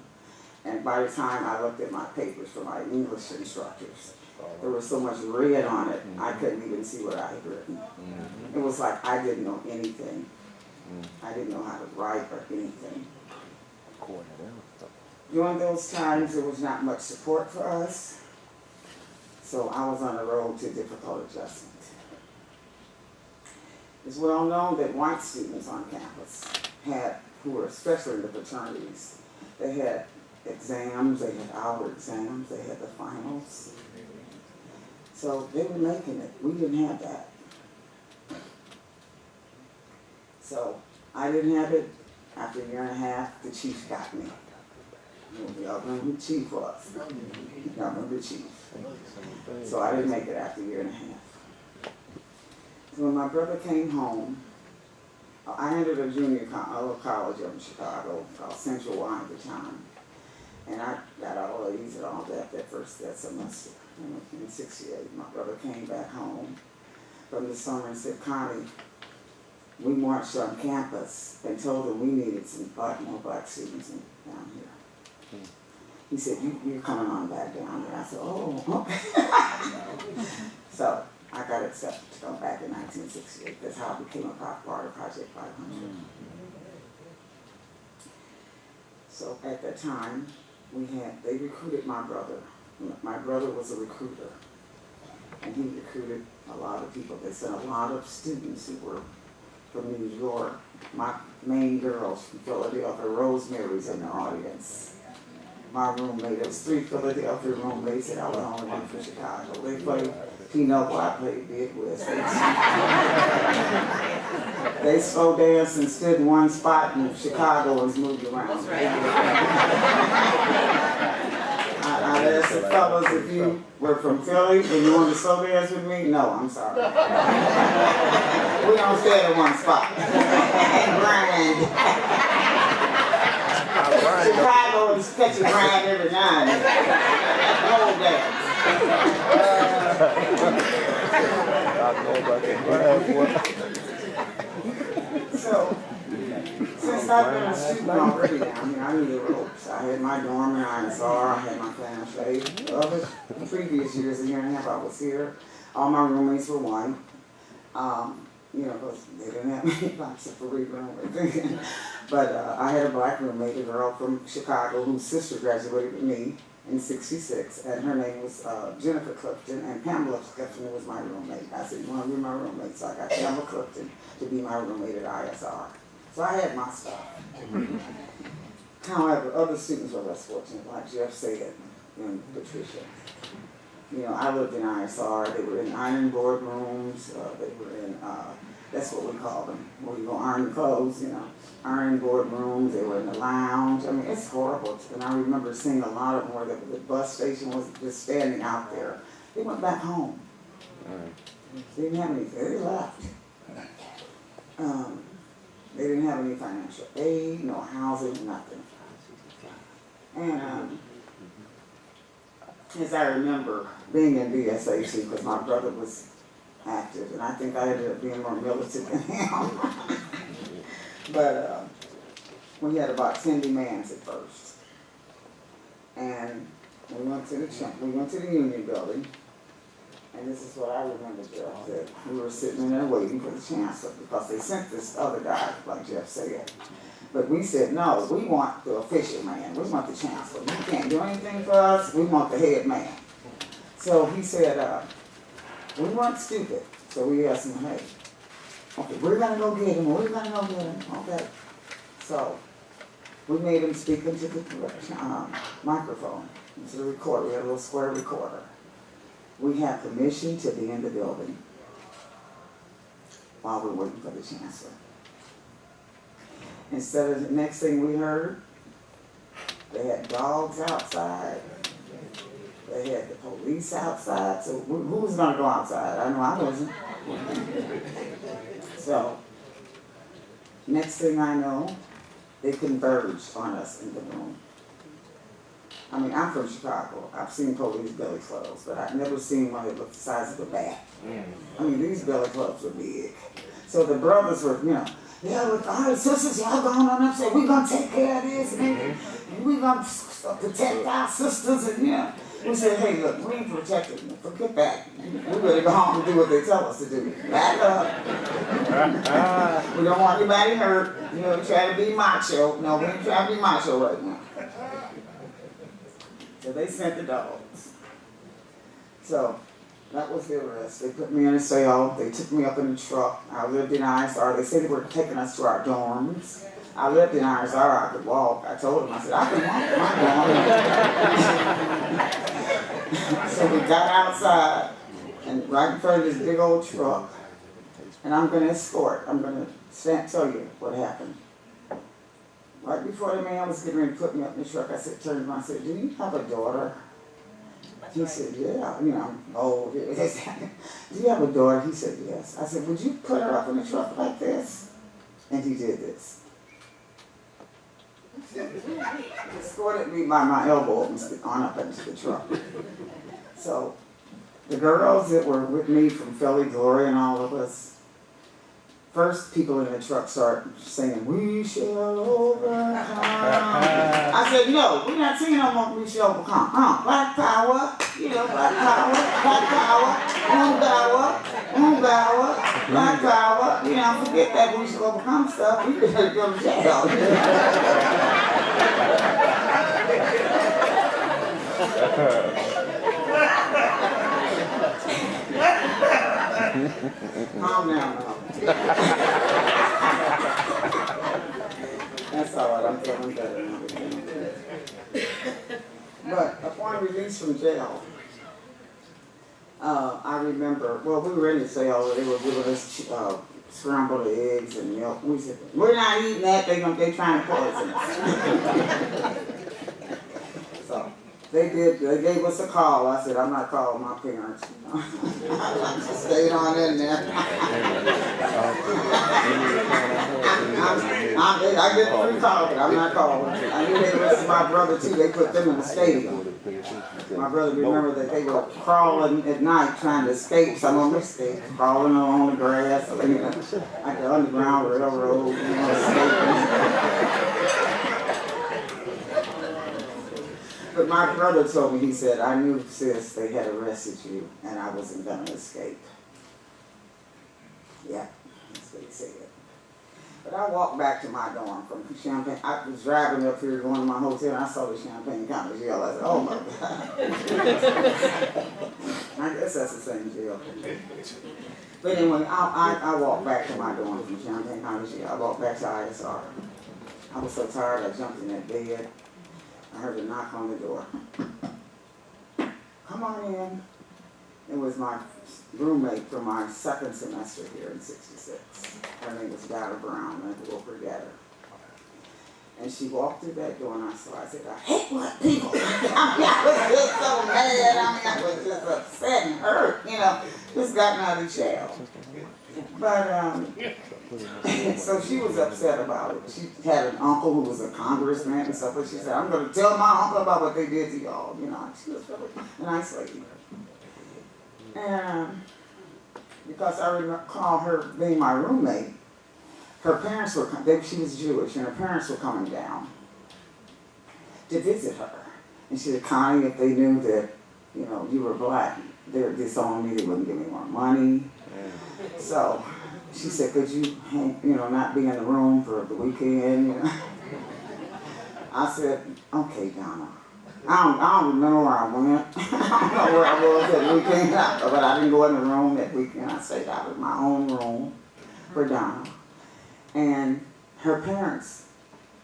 And by the time I looked at my papers for my English instructors, there was so much red on it, I couldn't even see what I had written. It was like I didn't know anything. I didn't know how to write or anything. During those times, there was not much support for us, so I was on the road to difficult adjustment. It's well known that white students on campus who were especially in the fraternities, they had exams, they had hour exams, they had the finals. So they were making it. We didn't have that. So I didn't have it. After a year and a half, the chief got me. Y'all remember who Chief was? Y'all remember Chief? So I didn't make it after a year and a half. So when my brother came home, I entered a little college up in Chicago called Central Y at the time. And I got all A's and all that semester. In 68, my brother came back home from the summer and said, Connie, we marched on campus and told them we needed some more black students down here. He said, you're coming on back down there. I said, oh, okay. 1968. That's how I became a part of Project 500. So at that time, they recruited my brother. My brother was a recruiter, and he recruited a lot of people. They sent a lot of students who were from New York. My main girls from Philadelphia, Rosemary's in the audience. My roommate, there was 3 Philadelphia roommates, and I was the only one from Chicago. They played Pinocchio, I played Big West. They slow danced and stood in one spot in Chicago and moved around. I asked the fellas if you were from Philly and you wanted to slow dance with me. No, I'm sorry. We don't stay in one spot. Grind. Chicago is catch a grind every night. Whole dance. So, since I've been a student already now, I mean, I knew the ropes. I had my dorm in ISR, I had my family. The previous years, a year and a half I was here, all my roommates were white. You know, because they didn't have any boxes for roommates. But I had a black roommate, a girl from Chicago, whose sister graduated with me in '66, and her name was Jennifer Clifton, and Pamela Clifton was my roommate. I said, you want to be my roommate? So I got Pamela Clifton to be my roommate at ISR. So I had my stuff. However, other students were less fortunate, like Jeff said, and Patricia. You know, I lived in ISR. They were in iron board rooms. They were in, that's what we call them, where you go iron clothes, you know, iron board rooms. They were in the lounge. I mean, it's horrible. And I remember seeing a lot of them where the bus station was just standing out there. They went back home. They didn't have anything. They left. They didn't have any financial aid, no housing, nothing. And as I remember being in BSAC, because my brother was active, and I think I ended up being more militant than him. But we had about 10 demands at first. And we went to the Union Building, and this is what I remember, Jeff, that we were sitting in there waiting for the chancellor, because they sent this other guy, like Jeff said. But we said, no, we want the official man. We want the chancellor. You can't do anything for us. We want the head man. So he said, we weren't stupid. So we asked him, hey, okay, we're going to go get him. We're going to go get him. Okay. So we made him speak into the microphone, into the recorder. We had a little square recorder. We had permission to be in the building while we're waiting for the chancellor. Instead of the next thing we heard, they had dogs outside. They had the police outside. So who was going to go outside? I know I wasn't. So next thing I know, they converged on us in the room. I mean, I'm from Chicago. I've seen police belly clubs, but I've never seen one that looked the size of a bat. I mean, these belly clubs were big. So the brothers were, you know, yeah, with all the sisters, y'all going on up, say, we're going to take care of this, and we're going to protect our sisters, and yeah. We said, hey, look, we ain't protecting them. Forget that. We better go home and do what they tell us to do. Back up. We don't want anybody hurt. You know, try to be macho. No, we ain't trying to be macho right now. So they sent the dogs. So that was their arrest. They put me in a cell. They took me up in the truck. I lived in ISR. They said they were taking us to our dorms. I lived in ISR. I could walk. I told them, I said, I can walk my dorm. So we got outside, and right in front of this big old truck, and I'm going to escort. I'm going to tell you what happened. Right before the man was getting ready to put me up in the truck, I said, turned to him, I said, do you have a daughter? He said, yeah, you know, I'm old. Do you have a daughter? He said, yes. I said, would you put her up in the truck like this? And he did this. He escorted me by my elbow and on up into the truck. So the girls that were with me from Philly, Gloria and all of us, first people in the truck started singing, we shall overcome. I said, no, we're not singing no more, we shall overcome. Black power, you know, black power, black power, black power, black come stuff, you better go to jail. Calm down now. That's all right, I'm feeling better now. But upon release from jail, I remember, well, we were in the cell, they were giving us scrambled eggs and milk. We said, we're not eating that, they trying to poison us. So, they gave us a call. I said, I'm not calling my parents. I just stayed on in there. I get a free call, but I'm not calling. I knew they was my brother too. They put them in the stadium. My brother remembered that they were crawling at night trying to escape. Some of them escaped, crawling on the grass, like the Underground Railroad, escaping. But my brother told me, he said, I knew, sis, they had arrested you, and I wasn't going to escape. Yeah, that's what he said. But I walked back to my dorm from Champaign. I was driving up here going to my hotel, and I saw the Champaign County Jail. I said, oh my God. I guess that's the same jail. But anyway, I walked back to my dorm from Champaign County Jail. I walked back to ISR. I was so tired, I jumped in that bed. I heard a knock on the door. Come on in. It was my roommate from my second semester here in '66. Her name was Donna Brown, and I grew up together. And she walked through that door, and I said, I hate black people. I was just so mad. I was just upset and hurt, just gotten out of jail. But, so she was upset about it. She had an uncle who was a congressman and stuff, but she said, I'm going to tell my uncle about what they did to y'all. She was really a nice lady. And because I recall her being my roommate, her parents were, she was Jewish, and her parents were coming down to visit her. And she said, Connie, if they knew that, you were black, they'd disown me, they wouldn't give me more money. So she said, could you, not be in the room for the weekend? I said, okay, Donna. I don't remember where I went. I don't know where I was that weekend, but I didn't go in the room that weekend. I stayed out of my own room for Donna. And her parents,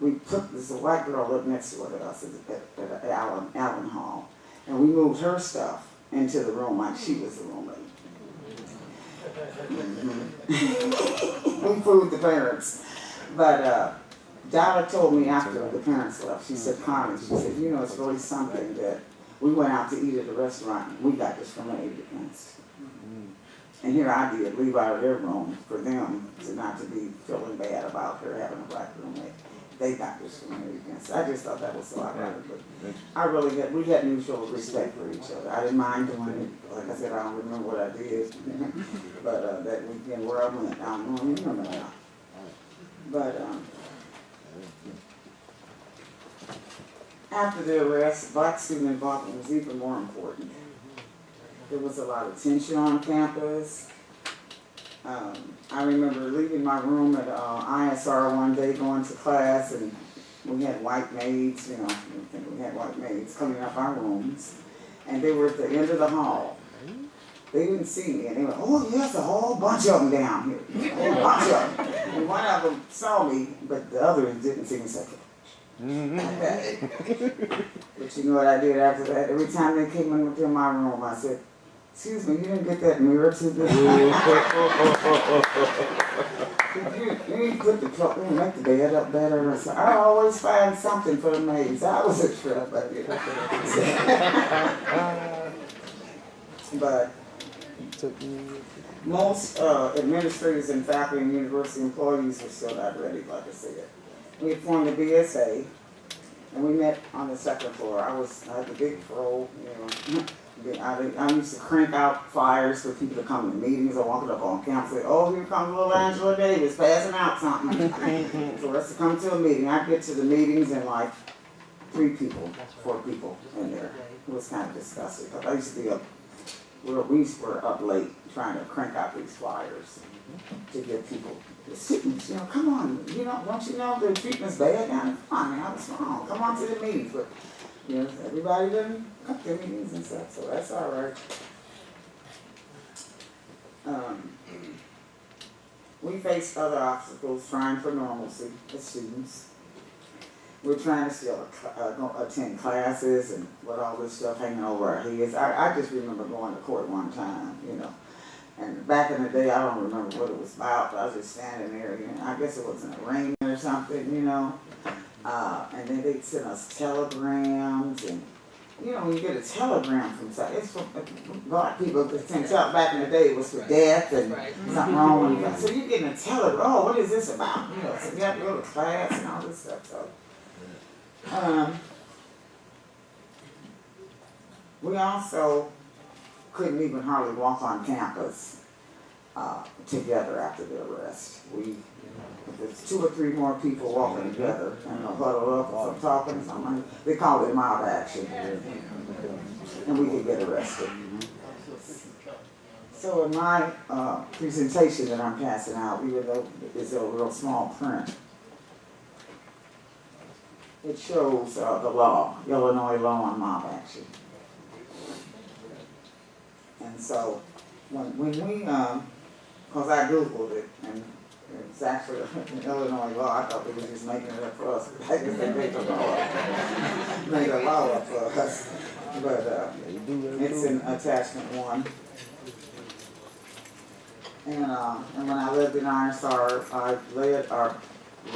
there's a white girl lived next to us at Allen Hall, and we moved her stuff into the room like she was the roommate. We fooled the parents. But Donna told me after the parents left, she said, Connie, she said, it's really something that we went out to eat at a restaurant and we got discriminated against. And here I did, leave out of their room for them to not to be feeling bad about her having a black roommate. They got discriminated against. I just thought that was so ironic. But we had mutual respect for each other. I didn't mind doing it. Like I said, I don't remember what I did. But that weekend where I went, I don't remember now. But after the arrest, black student involvement was even more important. There was a lot of tension on campus. I remember leaving my room at ISR one day going to class, and we had white maids, we had white maids coming up our rooms, and they were at the end of the hall. They didn't see me, and they went, oh, yes, a whole bunch of them down here, a whole bunch of them. And one of them saw me, but the others didn't see me, so but you know what I did after that? Every time they came into my room, I said, excuse me, you didn't get that mirror to this? You need to make the bed up better. So I always find something for the maids. I was a trip, but most administrators and faculty and university employees were still not ready, like I said. We had formed a BSA, and we met on the second floor. I had the big throw, I used to crank out flyers for people to come to meetings. I walked up on campus and say, oh, here comes little Angela Davis passing out something. For us to come to a meeting. I'd get to the meetings and like 4 people in there. It was kind of disgusting. I used to be we were up late trying to crank out these flyers to get people, the students, you know, come on, you know, don't you know the treatment's bad down there? Come on, man, what's wrong? Come on to the meetings. But, you know, everybody doesn't come to the meetings and stuff, so that's all right. We face other obstacles trying for normalcy as students. We're trying to still attend classes and with all this stuff hanging over our heads. I just remember going to court one time, you know. And back in the day, I don't remember what it was about, but I was just standing there, you know, I guess it was an arraignment or something, you know. And then they'd send us telegrams, and, you know, when you get a telegram from somebody, it's from black people that sent out back in the day, it was for death and something wrong with you. So you're getting a telegram, oh, what is this about? You know, so you have to go to class and all this stuff, so. We also couldn't even hardly walk on campus together after the arrest. If there's 2 or 3 more people walking together and they'll huddle up or talking, something, they called it mob action, and we could get arrested. So in my presentation that I'm passing out, is a real small print. It shows the law, Illinois law on mob action. And so when we, because I Googled it, and it's actually an Illinois law, I thought they were just making it up for us. I guess they made a law up for us. But it's in attachment 1. And when I lived in Ironstar, I led our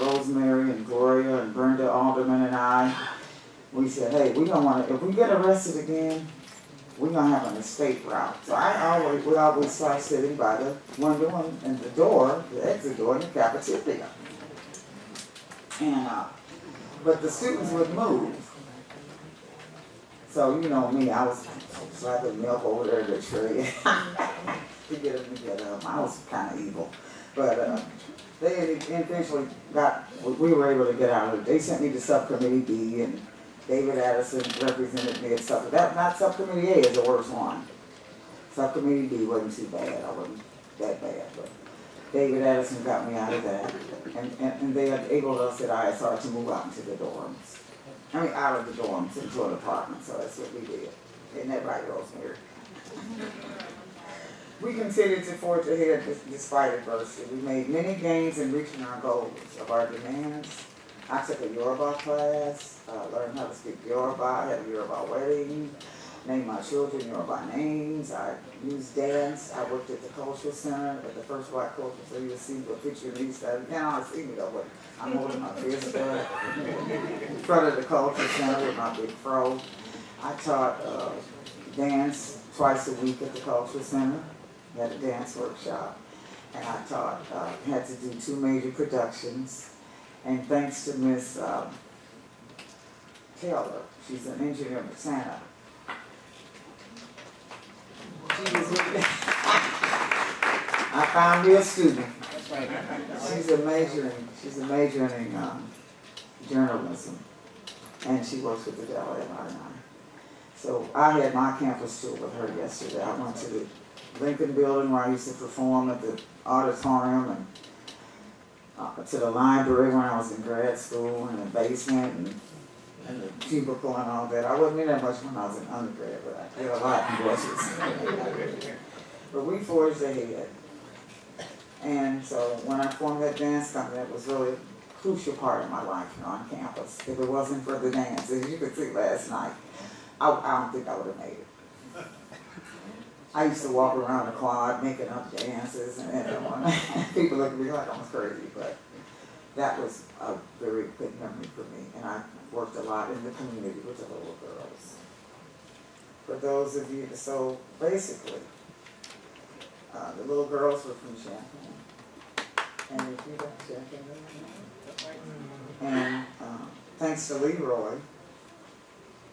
Rosemary and Gloria and Brenda Alderman and I, we said, hey, we don't want to, if we get arrested again, we're going to have an escape route. So we always start sitting by the window and the door, the exit door in the cafeteria. And, but the students would move. So, you know me, I was slapping milk over there in the tree to get them to get up. I was kind of evil. But, they eventually we were able to get out of it. They sent me to Subcommittee B, and David Addison represented me at not Subcommittee A is the worst one. Subcommittee B wasn't too bad. I wasn't that bad, but David Addison got me out of that. And they enabled us at ISR to move out into the dorms. I mean, out of the dorms into an apartment, so that's what we did. Isn't that right, Rosemary? We continued to forge ahead despite adversity. We made many gains in reaching our goals of our demands. I took a Yoruba class, learned how to speak Yoruba. I had a Yoruba wedding, named my children Yoruba names. I used dance. I worked at the cultural center, at the first Black Cultural Center. You'll see a picture of me standing. Now I see me though, but I'm holding my fist up in front of the cultural center with my big fro. I taught dance twice a week at the cultural center. Had a dance workshop, and I taught, had to do 2 major productions, and thanks to Miss Taylor, she's an engineer at Santa. She was with me. I found me a student. She's a majoring in journalism, and she works with the Delaware Line. So I had my campus tour with her yesterday. I went to the Lincoln Building where I used to perform at the auditorium, and to the library when I was in grad school, and the basement, and the cubicle and all that. I wasn't in that much when I was in undergrad, but I did a lot in brushes. But we forged ahead. And so when I formed that dance company, it was really a crucial part of my life, you know, on campus. If it wasn't for the dance, as you could see last night, I don't think I would have made it. I used to walk around the quad making up dances, and people looked at me like I was crazy, but that was a very good memory for me. And I worked a lot in the community with the little girls. For those of you, so basically, the little girls were from Champaign. And if you got Champaign, and thanks to Leroy,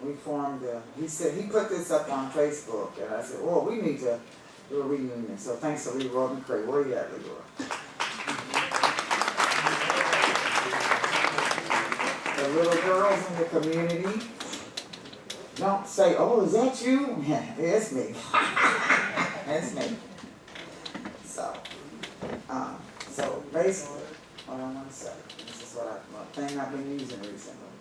we formed he said, he put this up on Facebook, and I said, well, we need to do a reunion. So thanks to Leroy McCray. Where you at, Leroy? The little girls in the community don't say, oh, is that you? It's me. And it's me. So basically, what I want to say, this is one thing I've been using recently.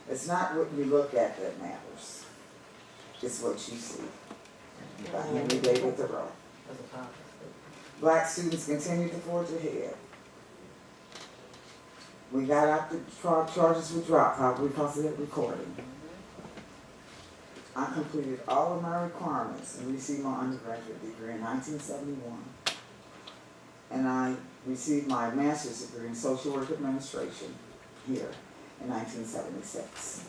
It's not what you look at that matters. It's what you see. By Henry David Thoreau. Black students continue to forge ahead. We got out the charges were dropped probably because of that recording. I completed all of my requirements and received my undergraduate degree in 1971. And I received my master's degree in social work administration here in 1976.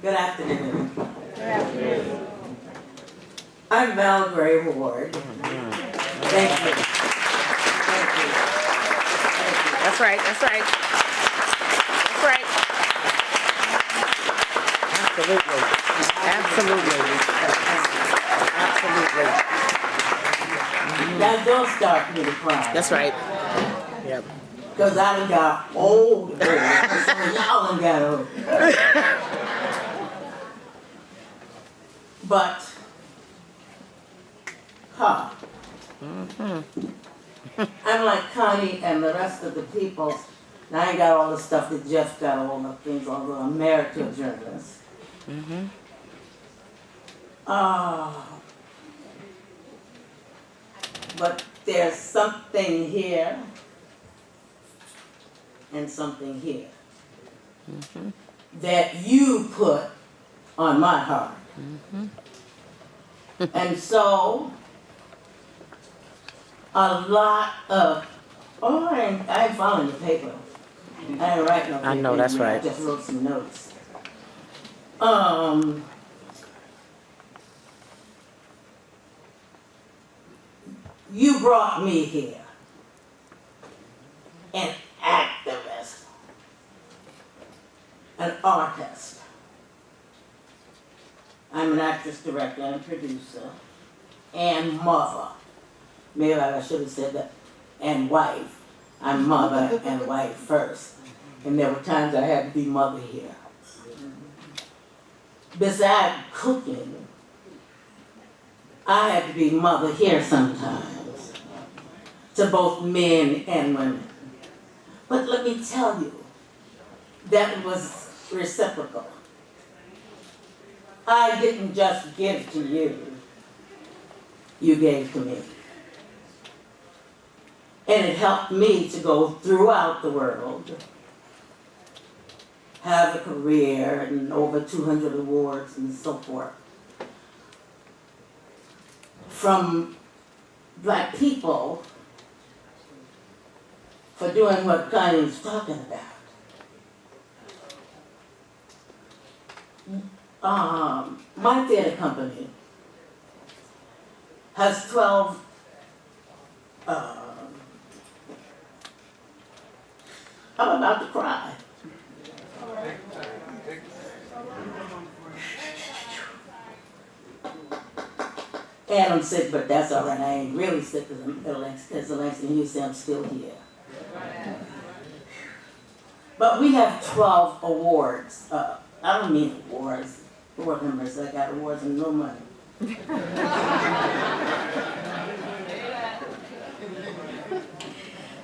Good afternoon. Good afternoon. I'm Val Gray Ward. Thank you. Thank you. That's right. That's right. That's right. Absolutely. Absolutely. Absolutely. Now don't start me to cry. That's right. Yep. Because I done got old. Some of y'all done got old. But, I'm like Connie and the rest of the people. And I ain't got all the stuff that Jeff got, all the things, although I'm married to a journalist. But there's something here and something here that you put on my heart. And so, a lot of, I ain't following the paper. I ain't writing no paper. I know, that's anymore. right. I just wrote some notes. You brought me here. An activist. An artist. I'm an actress, director, and producer, and mother. Maybe I should have said that, and wife. I'm mother and wife first. And there were times I had to be mother here. Besides cooking, I had to be mother here sometimes, to both men and women. But let me tell you, that was reciprocal. I didn't just give to you, you gave to me. And it helped me to go throughout the world, have a career and over 200 awards and so forth. From black people for doing what Connie was talking about. My theater company has 12 I'm about to cry. And I'm sick, but that's all right. I ain't really sick because the next thing you say, I'm still here. But we have 12 awards. I don't mean awards. Board members, I got awards and no money.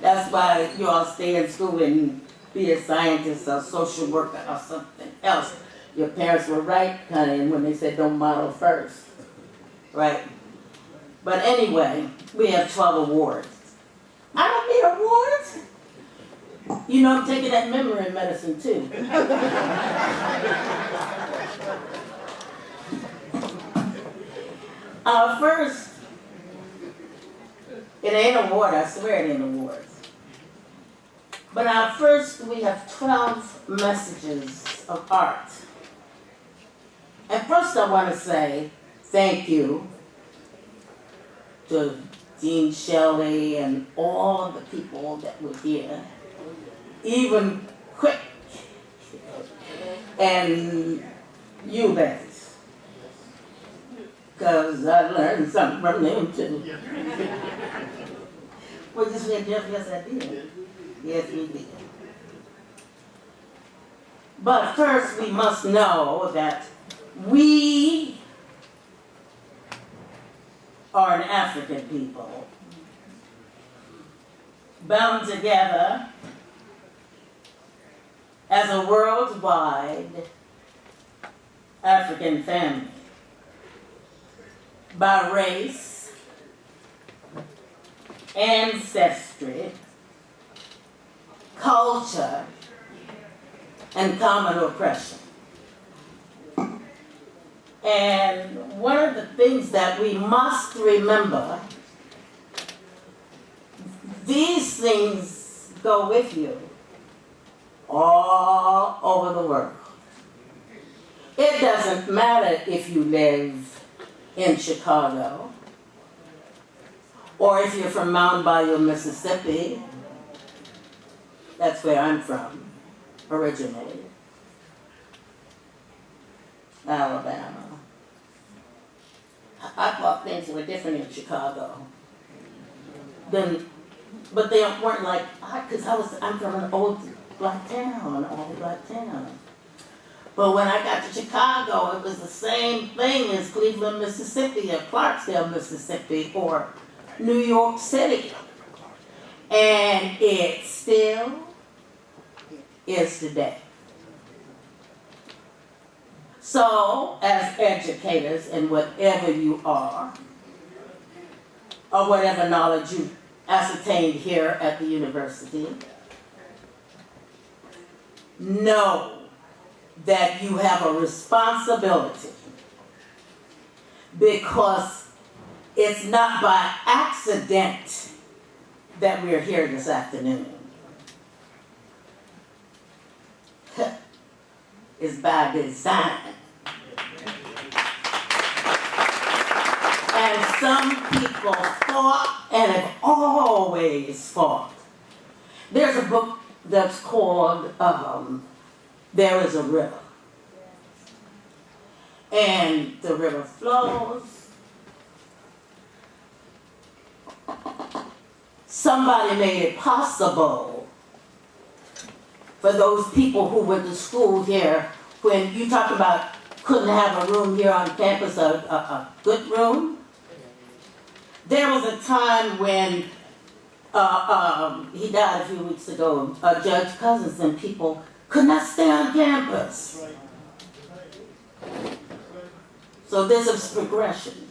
That's why you all stay in school and be a scientist or social worker or something else. Your parents were right, honey, when they said don't model first. Right? But anyway, we have 12 awards. I don't need awards. You know, I'm taking that memory medicine too. First, it ain't an award, I swear it ain't awards. But first, we have 12 messages of art. And first I want to say thank you to Dean Shelley and all of the people that were here, even Quick and Eubanks, because I learned something from them too. Well, you said, Jeff, yes I did. Yes, we did. But first we must know that we are an African people, bound together as a worldwide African family by race, ancestry, culture, and common oppression. And one of the things that we must remember, these things go with you all over the world. It doesn't matter if you live in Chicago, or if you're from Mound Bayou, Mississippi. That's where I'm from, originally. Alabama. I thought things were different in Chicago. But they weren't like, because I'm from an old black town, But when I got to Chicago, it was the same thing as Cleveland, Mississippi, or Clarksdale, Mississippi, or New York City. And it still is today. So, as educators in whatever you are, or whatever knowledge you ascertained here at the university, know that you have a responsibility, because it's not by accident that we're here this afternoon. It's by design. And some people fought and have always fought. There's a book that's called There Is a River. And the river flows. Somebody made it possible for those people who went to school here, when you talk about couldn't have a room here on campus, a good room. There was a time when, he died a few weeks ago, Judge Cousins, and people could not stay on campus. So this is progression.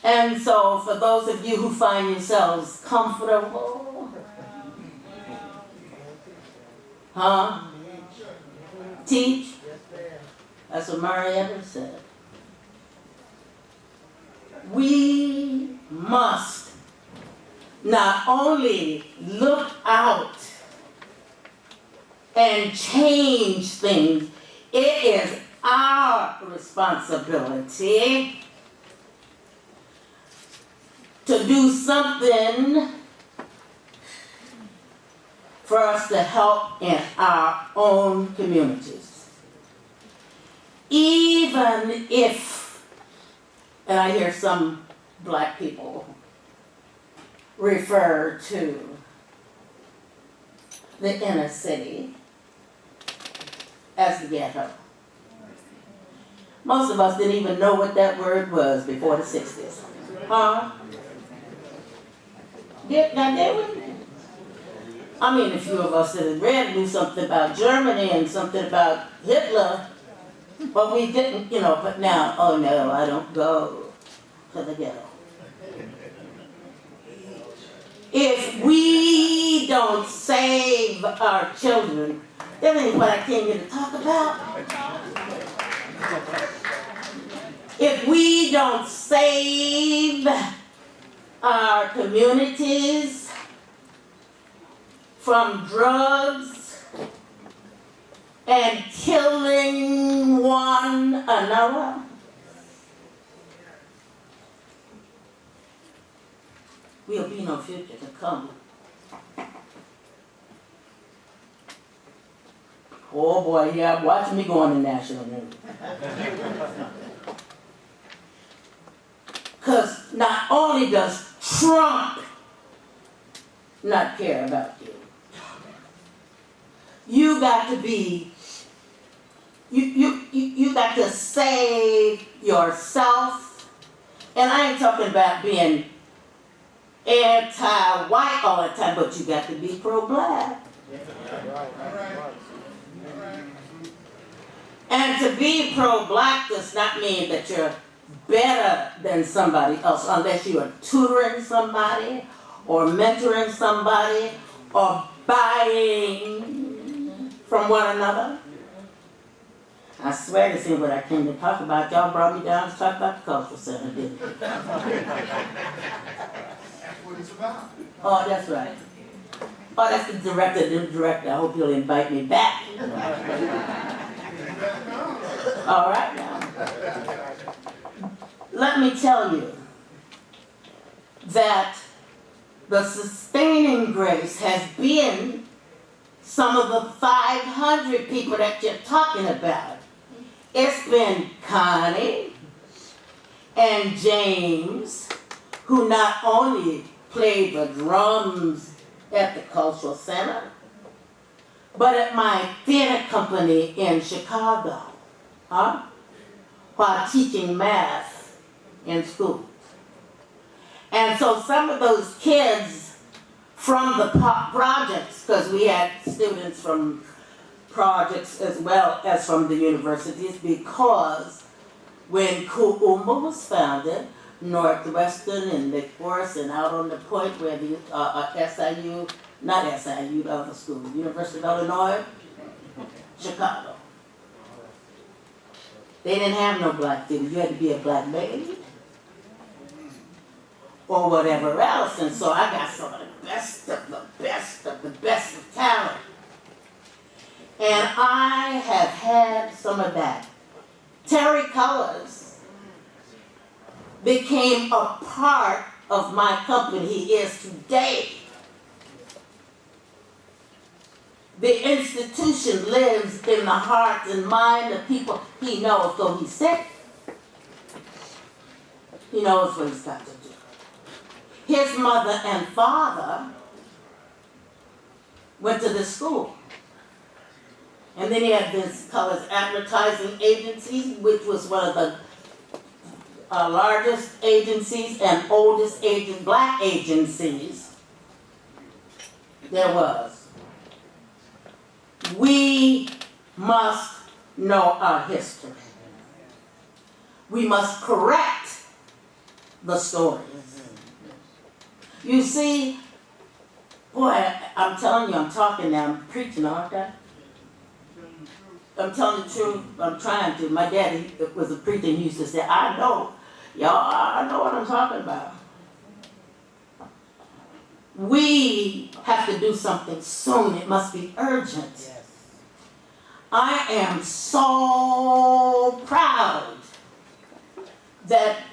And so for those of you who find yourselves comfortable, teach. That's what Marietta said. We must not only look out and change things, it is our responsibility to do something for us to help in our own communities. Even if, and I hear some black people refer to the inner city as the ghetto. Most of us didn't even know what that word was before the 60s. I mean, a few of us that had read knew something about Germany and something about Hitler, but we didn't, but now, oh no, I don't go. to the ghetto. If we don't save our children, that ain't what I came here to talk about. If we don't save our communities from drugs and killing one another, we'll be no future to come. Oh boy, yeah, watch me go on the national news. Because not only does Trump not care about you, you got to be, you got to save yourself. And I ain't talking about being anti-white all the time, but you got to be pro-black. And to be pro-black does not mean that you're better than somebody else unless you are tutoring somebody or mentoring somebody or buying from one another. I swear this ain't what I came to talk about. Y'all brought me down to talk about the cultural center, didn't you? That's what it's about. Oh, that's right. Oh, that's the director. I hope you'll invite me back. All right now. Let me tell you that the sustaining grace has been some of the 500 people that you're talking about. It's been Connie and James, who not only played the drums at the Cultural Center, but at my theater company in Chicago, while teaching math in school. And so some of those kids from the projects, because we had students from projects as well as from the universities, because when Kuumba was founded, Northwestern and Lake Forest and out on the point where the SIU, not SIU, the other school, University of Illinois, Chicago. They didn't have no black theater. You had to be a black maid or whatever else. And so I got some of the best of the best of the best of talent. And I have had some of that. Terry Colors became a part of my company. He is today. The institution lives in the hearts and mind of people he knows, so he's sick. He knows what he's got to do. His mother and father went to this school. And then he had this Colors Advertising Agency, which was one of the largest agencies and oldest black agencies there was. We must know our history. We must correct the stories. You see, boy, I'm telling you, I'm talking now, I'm preaching, aren't I? I'm telling the truth, I'm trying to. My daddy was a preacher and he used to say, I know, y'all, I know what I'm talking about. We have to do something soon. It must be urgent. Yes. I am so proud that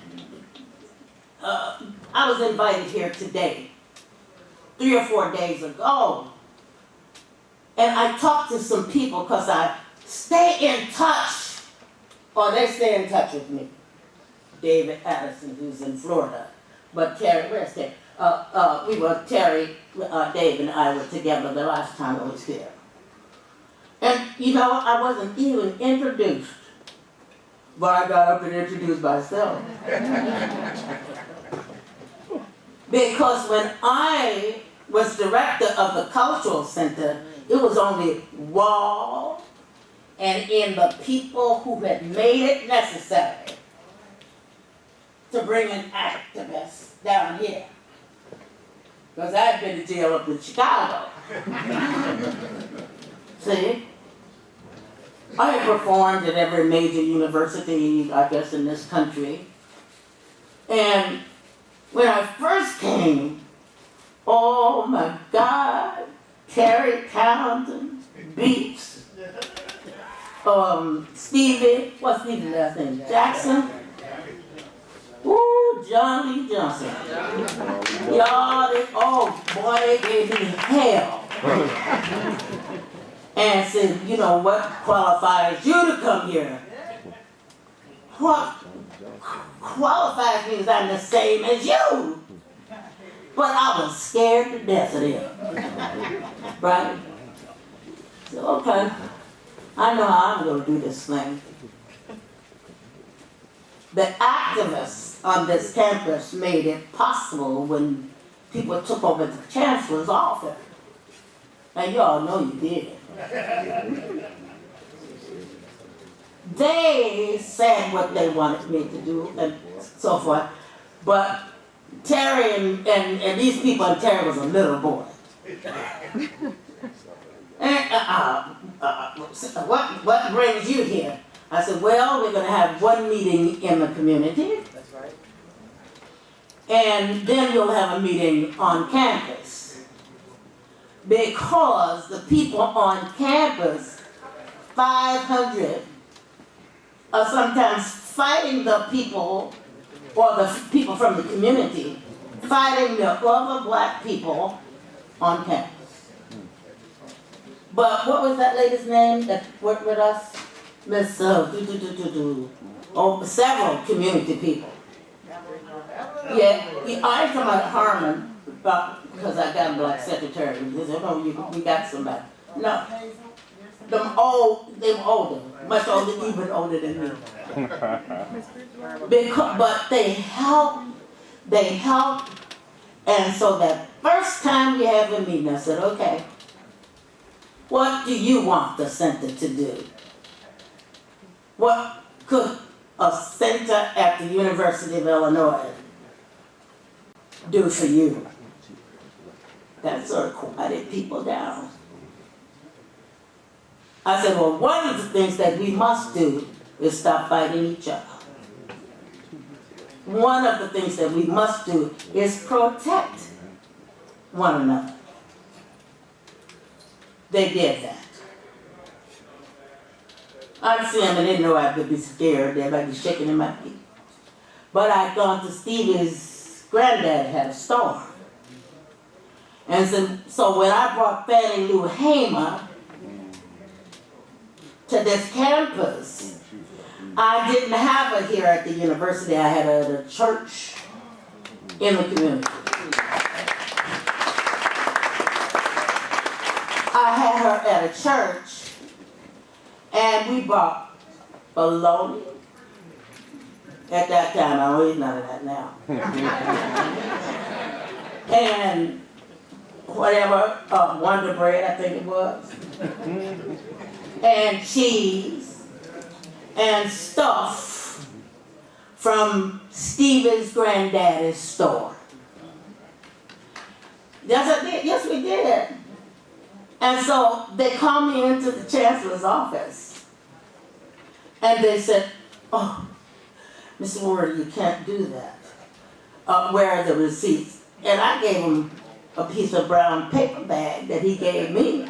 I was invited here today, 3 or 4 days ago, and I talked to some people because I stay in touch, or they stay in touch with me. David Addison, who's in Florida, but Terry, where's Terry? Dave and I were together the last time I was here. And you know, I wasn't even introduced, but I got up and introduced myself. Because when I was director of the Cultural Center, it was only Wall and in the people who had made it necessary to bring an activist down here. Because I'd been to jail up in Chicago. See? I had performed at every major university, I guess, in this country. And when I first came, oh my God, Terry Townsend, Beats, Stevie, what's Stevie's last name? Jackson? Ooh, John Lee Johnson. Y'all, oh boy, they gave me hell. And said, you know, what qualifies you to come here? What qualifies me is I'm the same as you. But I was scared to death of them. Right? So, okay, I know how I'm going to do this thing. The activists on this campus made it possible when people took over the chancellor's office. And you all know you did. They said what they wanted me to do and so forth. But Terry and these people, and Terry was a little boy. And, what brings you here? I said, well, we're going to have one meeting in the community. That's right. And then we'll have a meeting on campus. Because the people on campus, 500, are sometimes fighting the people, or the people from the community, fighting the other black people on campus. But what was that lady's name that worked with us? Miss, oh, several community people. Yeah, I ain't talking about Harmon, because I got a black secretary. He said, no, we got somebody. No. They were older, much older, even older than me. But they helped, and so that first time we had a meeting, I said, okay, what do you want the center to do? What could a center at the University of Illinois do for you? That sort of quieted people down. I said, well, one of the things that we must do is stop fighting each other. One of the things that we must do is protect one another. They did that. I see them and they know I would be scared. They'd be shaking in my feet. But I'd gone to Stevie's granddad had a store. And so when I brought Fannie Lou Hamer to this campus, I didn't have her here at the university. I had her at a church in the community. I had her at a church, and we bought bologna. At that time, I don't eat none of that now. And whatever, Wonder Bread, I think it was. And cheese, and stuff from Stephen's granddaddy's store. Yes, we did. And so they called me into the chancellor's office. And they said, oh, Mr. Ward, you can't do that. Where are the receipts? And I gave him a piece of brown paper bag that he gave me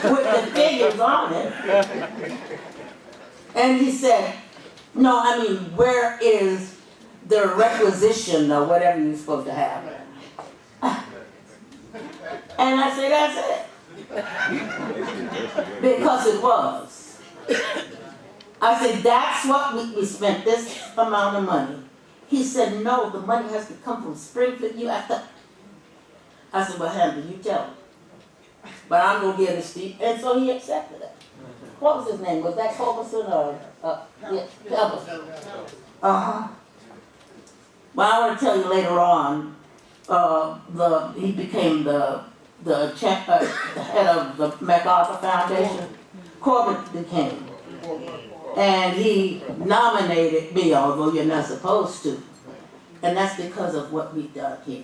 with the figures on it. And he said, no, I mean, where is the requisition or whatever you're supposed to have? And I said, that's it. Because it was. I said, that's what we spent this amount of money. He said, no, the money has to come from Springfield. You have to. I said, well, Henry, you tell him. But I'm going to get it, Steve. And so he accepted it. What was his name? Was that Culberson or? Yeah, Culberson. Uh-huh. Well, I want to tell you later on, he became the head of the MacArthur Foundation. Corbett became. And he nominated me, although you're not supposed to. And that's because of what we done here.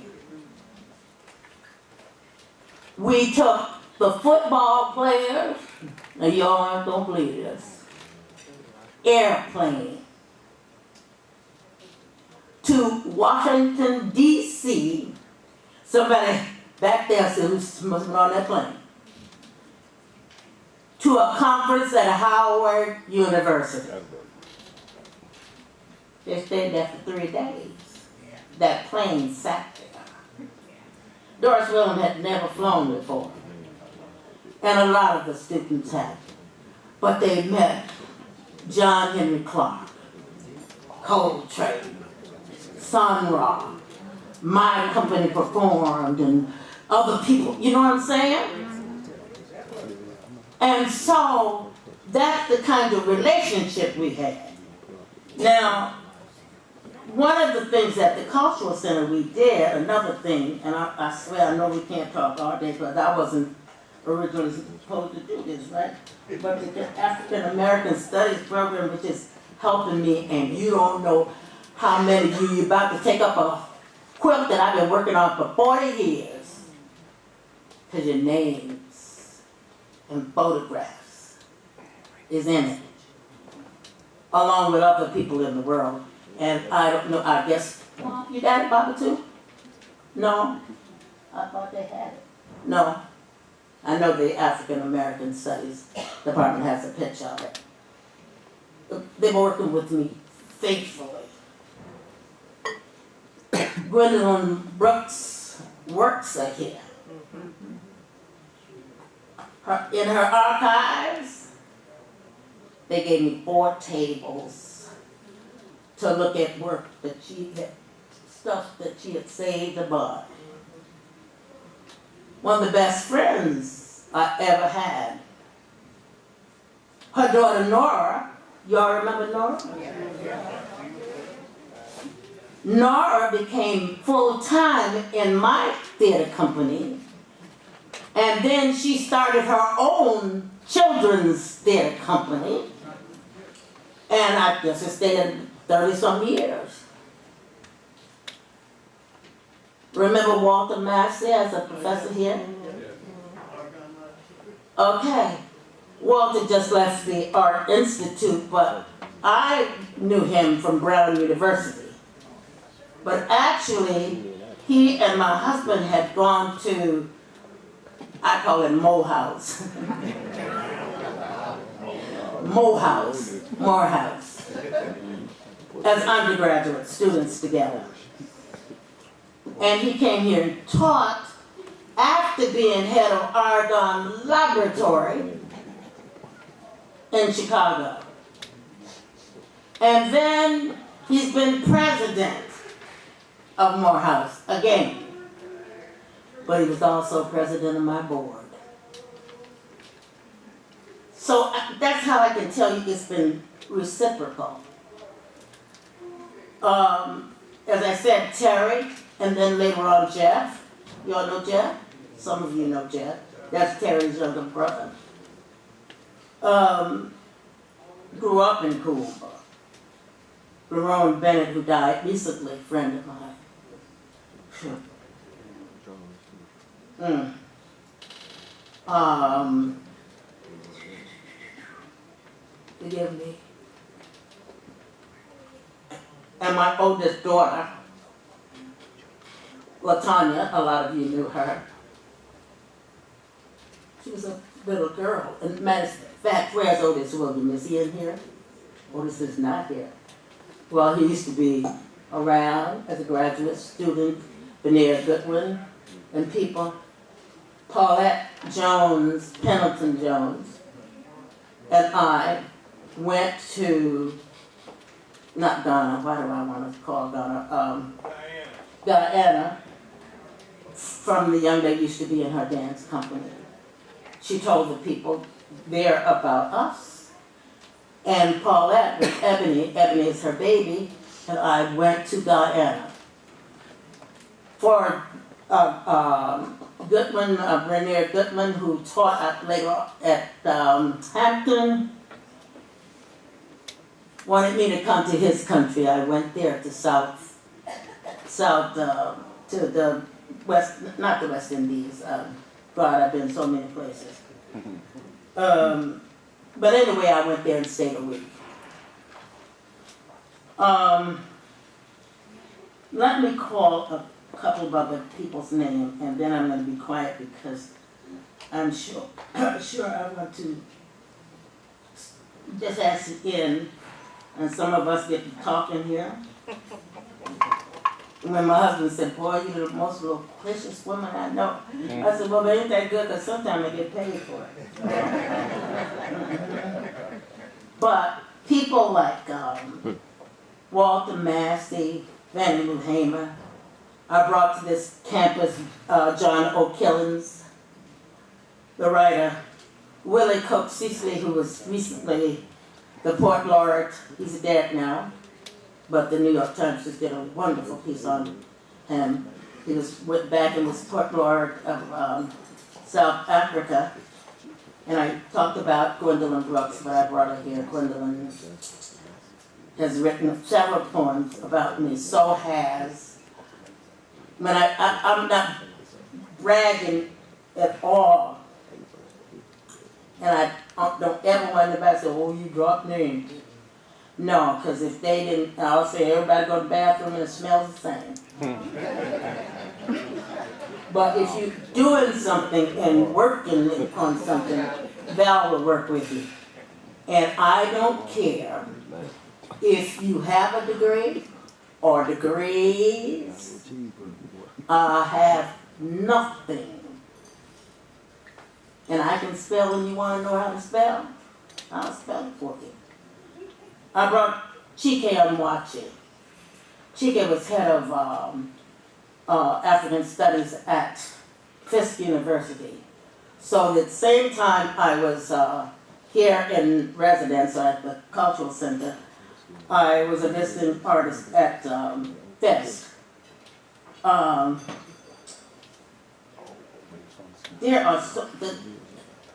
We took the football players, now y'all don't believe this, airplane to Washington, D.C. Somebody back there said, who must have been on that plane? To a conference at Howard University. They stayed there for 3 days. That plane sat there. Doris Williams had never flown before. And a lot of the students had. But they met John Henry Clark, Coltrane, Sun Ra. My company performed and other people, you know what I'm saying? And so that's the kind of relationship we had. Now, one of the things at the Cultural Center we did, another thing, and I swear I know we can't talk all day because I wasn't originally supposed to do this, right? But the African American Studies program, which is helping me, and you don't know how many of you're about to take up a quilt that I've been working on for 40 years. Because your names and photographs is in it, along with other people in the world. And I don't know, I guess, well, you got it, Baba, too? No? I thought they had it. No. I know the African American Studies Department has a picture of it. They've been working with me faithfully. Gwendolyn Brooks works are here. In her archives, they gave me 4 tables to look at work that she had, stuff that she had saved above. One of the best friends I ever had. Her daughter Nora, y'all remember Nora? Nora became full-time in my theater company, and then she started her own children's theater company, and I just stayed 30-some years. Remember Walter Massey as a professor here? Okay. Walter just left the Art Institute, but I knew him from Brown University. But actually, he and my husband had gone to, I call it Morehouse. Morehouse, as undergraduate students together. And he came here and taught after being head of Argonne Laboratory in Chicago. And then he's been president of Morehouse again. But he was also president of my board. So that's how I can tell you it's been reciprocal. As I said, Terry, and then later on Jeff. You all know Jeff? Some of you know Jeff. That's Terry's younger brother. Grew up in Coolbah. Lerone Bennett, who died recently, a friend of mine. Forgive me. And my oldest daughter, LaTanya, a lot of you knew her. She was a little girl. And matter of fact, where's Otis Williams? Is he in here? Otis is not here. Well, he used to be around as a graduate student, Veneer Goodwin, and people. Paulette Jones, Pendleton Jones, and I went to, not Donna, why do I want to call Donna? Diana, from the young lady used to be in her dance company. She told the people there about us. And Paulette with Ebony, Ebony is her baby, and I went to Diana for Goodman, Rainier Goodman, who taught later at Hampton, wanted me to come to his country. I went there to to the West, not the West Indies. God, I've been so many places. But anyway, I went there and stayed a week. Let me call a couple of other people's names, and then I'm going to be quiet because I'm sure I want to just ask it in, and some of us get to talking here. When my husband said, "Boy, you're the most loquacious woman I know," I said, "Well, but ain't that good? Because sometimes I get paid for it." But people like Walter Massey, Fannie Lou Hamer. I brought to this campus John O'Killens, the writer, Willie Coke Cecily, who was recently the Port Laureate. He's dead now, but the New York Times just did a wonderful piece on him. He went back and was Port Laureate of South Africa. And I talked about Gwendolyn Brooks, but I brought her here. Gwendolyn has written several poems about me. So has, I'm not bragging at all. And I don't ever want anybody to say, "Oh, you dropped names." No, because if they didn't, I'll say everybody go to the bathroom and it smells the same. But if you're doing something and working on something, Val will work with you. And I don't care if you have a degree or degrees. I have nothing. And I can spell when you want to know how to spell. I'll spell it for you. I brought Chike Onwachi. Chike was head of African Studies at Fisk University. So at the same time I was here in residence at the Cultural Center, I was a visiting artist at Fisk.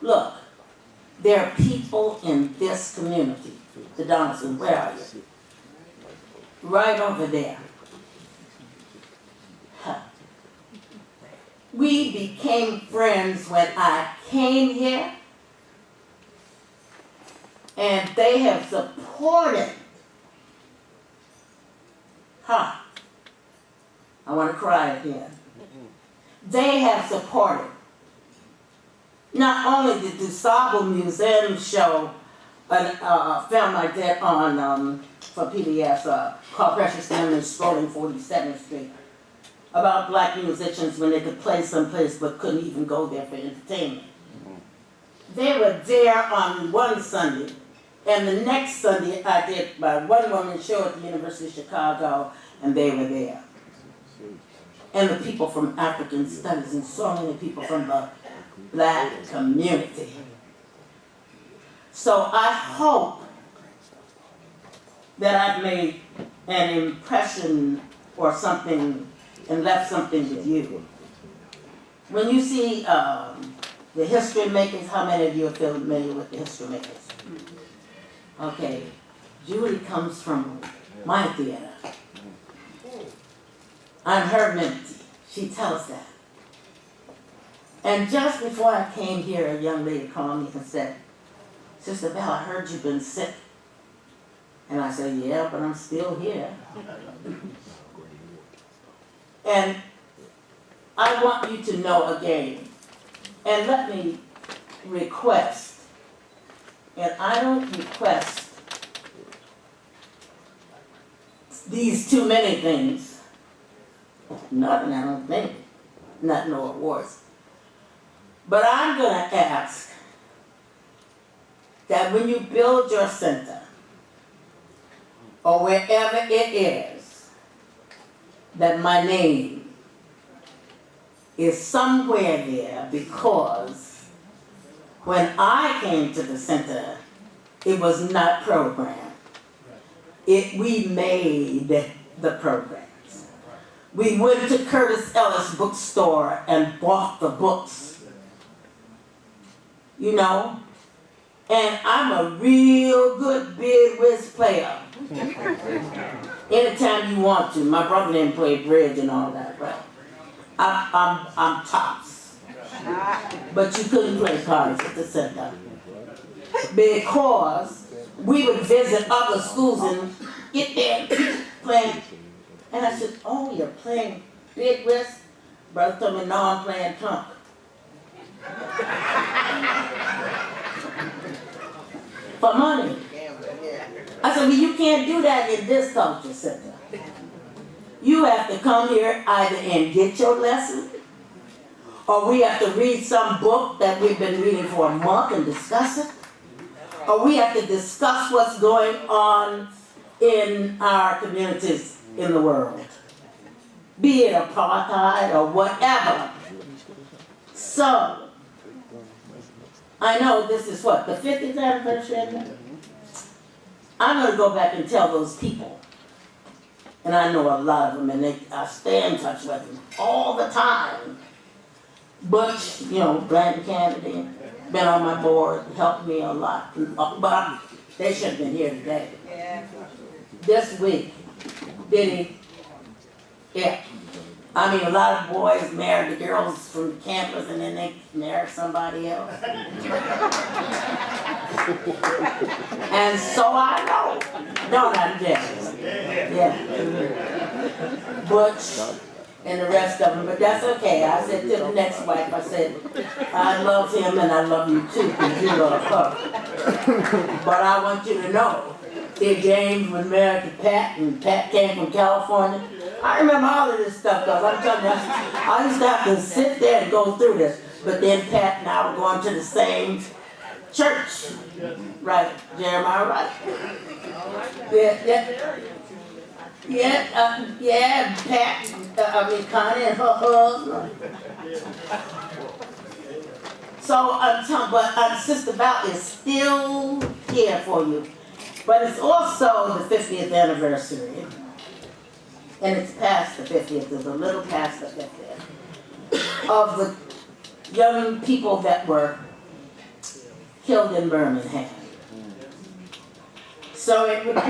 Look, there are people in this community. The Donaldson, where are you? Right over there. Huh. We became friends when I came here, and they have supported. I want to cry again. They have supported. Not only did the DuSable Museum show a film I did on for PBS called Precious Memories Strolling 47th Street, about black musicians when they could play someplace but couldn't even go there for entertainment. They were there on one Sunday, and the next Sunday I did my one-woman show at the University of Chicago, and they were there. And the people from African Studies and so many people from the black community. So I hope that I've made an impression or something and left something with you. When you see the history makers, how many of you are familiar with the history makers? Okay, Julie comes from my theater. I'm her mentee. She tells that. And just before I came here, a young lady called me and said, "Sister Val, I heard you've been sick." And I said, "Yeah, but I'm still here." And I want you to know again, and let me request, and I don't request these too many things, nothing, I don't think, not no awards. But I'm going to ask that when you build your center, or wherever it is, that my name is somewhere there, because when I came to the center, it was not programmed. We made the programs. We went to Curtis Ellis bookstore and bought the books. You know, And I'm a real good bid whist player. Anytime you want to. My brother didn't play bridge and all that, but I'm tops. But you couldn't play cards at the center. Because we would visit other schools and get there playing. And I said, oh, you're playing bid whist? Brother told me, no, I'm playing trump. For money. I said, well, you can't do that in this culture center. You have to come here either and get your lesson, or we have to read some book that we've been reading for a month and discuss it, or we have to discuss what's going on in our communities in the world, be it apartheid or whatever. So, I know this is what, the 50th anniversary? I'm going to go back and tell those people, and I know a lot of them, and I stay in touch with them all the time. Butch, you know, Brandon Kennedy, been on my board, helped me a lot, but they should have been here today. This week, Diddy, yeah. I mean, a lot of boys married the girls from campus and then they married somebody else. And so I know. No, not Jess. Yeah. Butch and the rest of them, but that's okay. I said to the next wife, I said, I love him and I love you too, because you love her. But I want you to know that James was married to Pat, and Pat came from California. I remember all of this stuff, because I'm telling you, I used to have to sit there and go through this. But then Pat and I were going to the same church. Right, Jeremiah, right? Yeah, Pat, Connie and her husband. So I'm telling, but Sister Val is still here for you. But it's also the 50th anniversary. And it's past the 50th, it's a little past the 50th, of the young people that were killed in Birmingham. So it wouldn't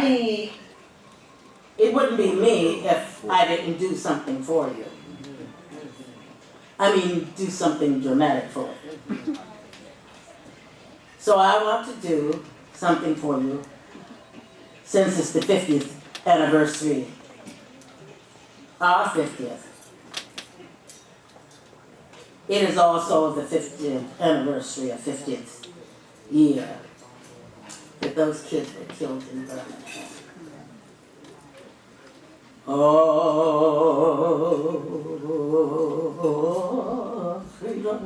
be me if I didn't do something for you. I mean, do something dramatic for you. So I want to do something for you since it's the 50th anniversary. Our 50th. It is also the 50th anniversary of 50th year that those kids were killed in Birmingham. Oh, freedom.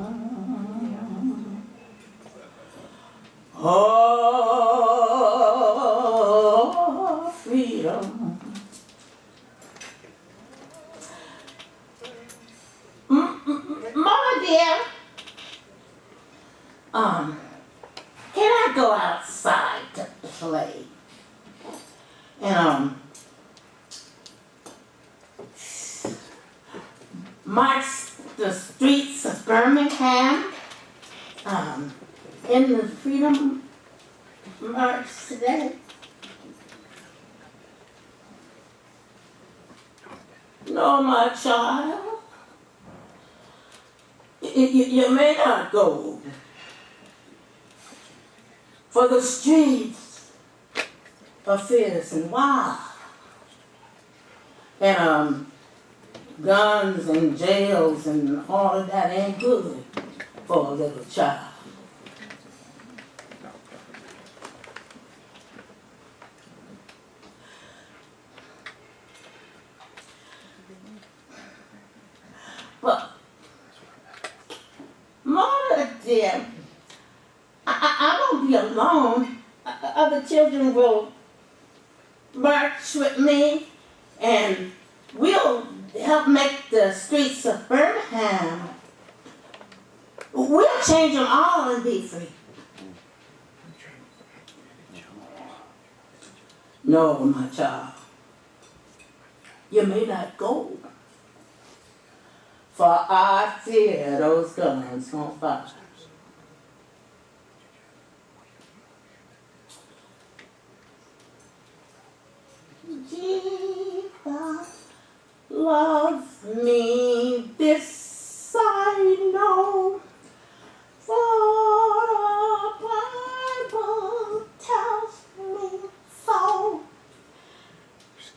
Oh, freedom. Mama dear, can I go outside to play? And march the streets of Birmingham in the Freedom March today? No, my child. You may not go, for the streets are fierce and wild, and guns and jails and all of that ain't good for a little child. But Mother dear, I won't be alone. Other children will march with me, and we'll help make the streets of Birmingham. We'll change them all and be free. No, my child, you may not go. For I fear those guns won't fire. loves me, this I know, for the Bible tells me so.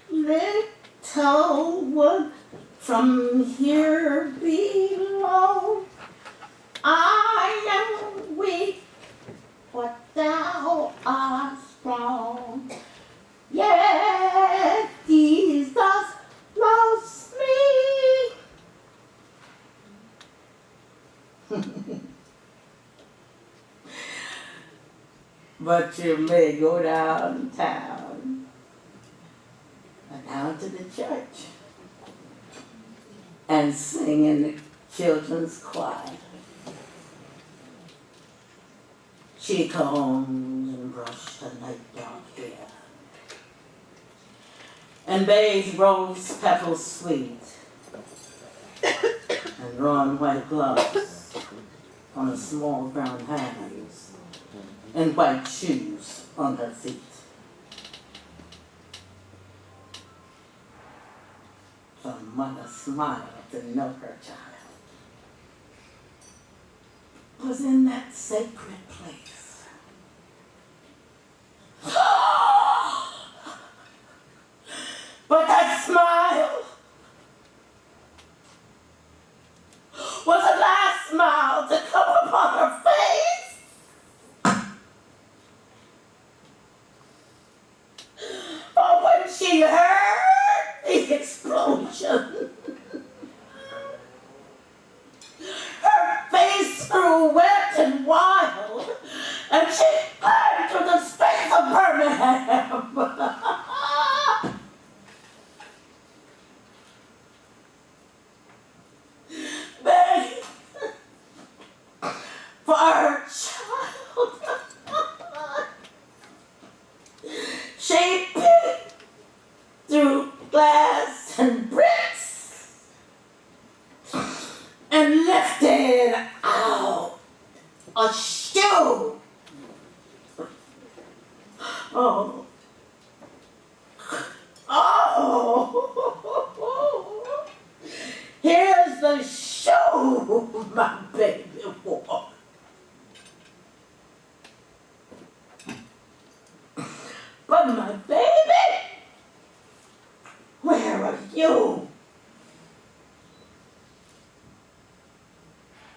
Little one from here below, I am weak, but thou art strong. Yet Jesus loves me. But you may go downtown, down to the church, and sing in the children's choir. She combs and brushed her night dark hair, and bathes rose petals sweet, and drawn white gloves on her small brown hands, and white shoes on her feet. The mother smiled to know her child was in that sacred place. But that smile was the last smile to come upon her face. Oh, when she heard the explosion, her face grew wet and wild, and she climbed through the space of Birmingham. Begging for her child. She peeked through glass and bricks and lifted out a shoe. Oh. Oh. Here's the shoe my baby wore. But my baby, where are you?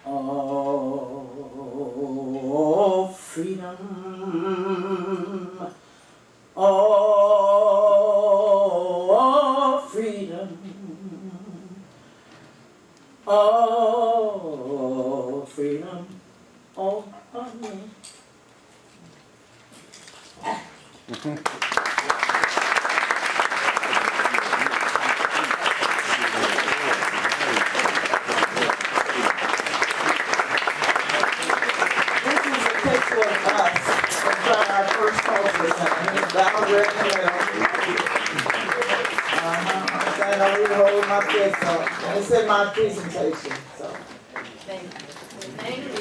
Oh, freedom. Oh, freedom. Oh, freedom. Oh, honey. It's in my presentation, so. Thank you. Thank you.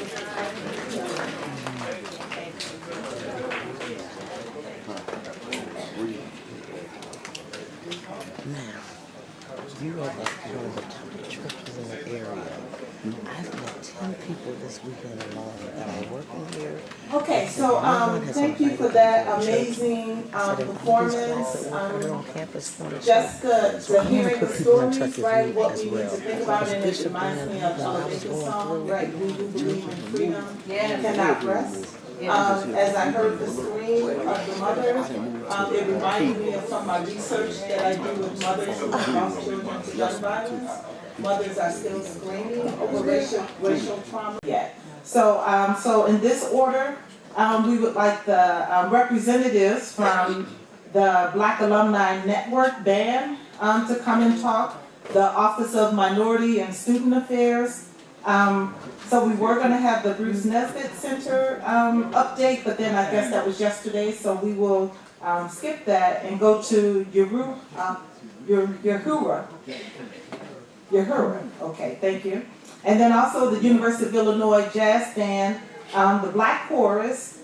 Now, you are like one of the top churches in the area. I've met 10 people this weekend alone that are working here. Okay, so thank you for that amazing performance. Jessica, the hearing the stories, right, what we need to think about, and it reminds me of Elevation song, right, we do believe in freedom, cannot rest. As I heard the scream of the mother, it reminded me of some of my research that I do with mothers who have lost children to gun violence. Mothers are still screaming over racial trauma yet. So, so in this order, we would like the representatives from the Black Alumni Network band to come and talk, the Office of Minority and Student Affairs. So we were going to have the Bruce Nesbitt Center update, but then I guess that was yesterday, so we will skip that and go to Uhura. Okay, thank you. And then also the University of Illinois Jazz Band, the Black Chorus.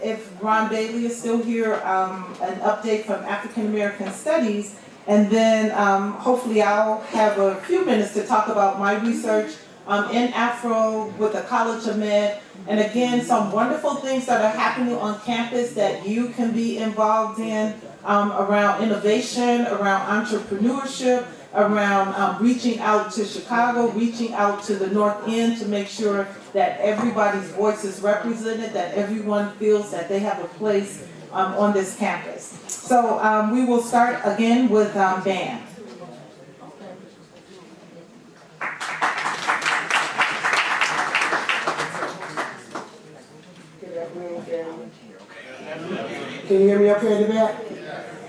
If Ron Bailey is still here, an update from African American Studies. And then hopefully I'll have a few minutes to talk about my research in Afro with the College of Med. And again, some wonderful things that are happening on campus that you can be involved in around innovation, around entrepreneurship, around reaching out to Chicago, reaching out to the North End to make sure that everybody's voice is represented, that everyone feels that they have a place on this campus. So we will start again with band. Can you hear me okay in the back?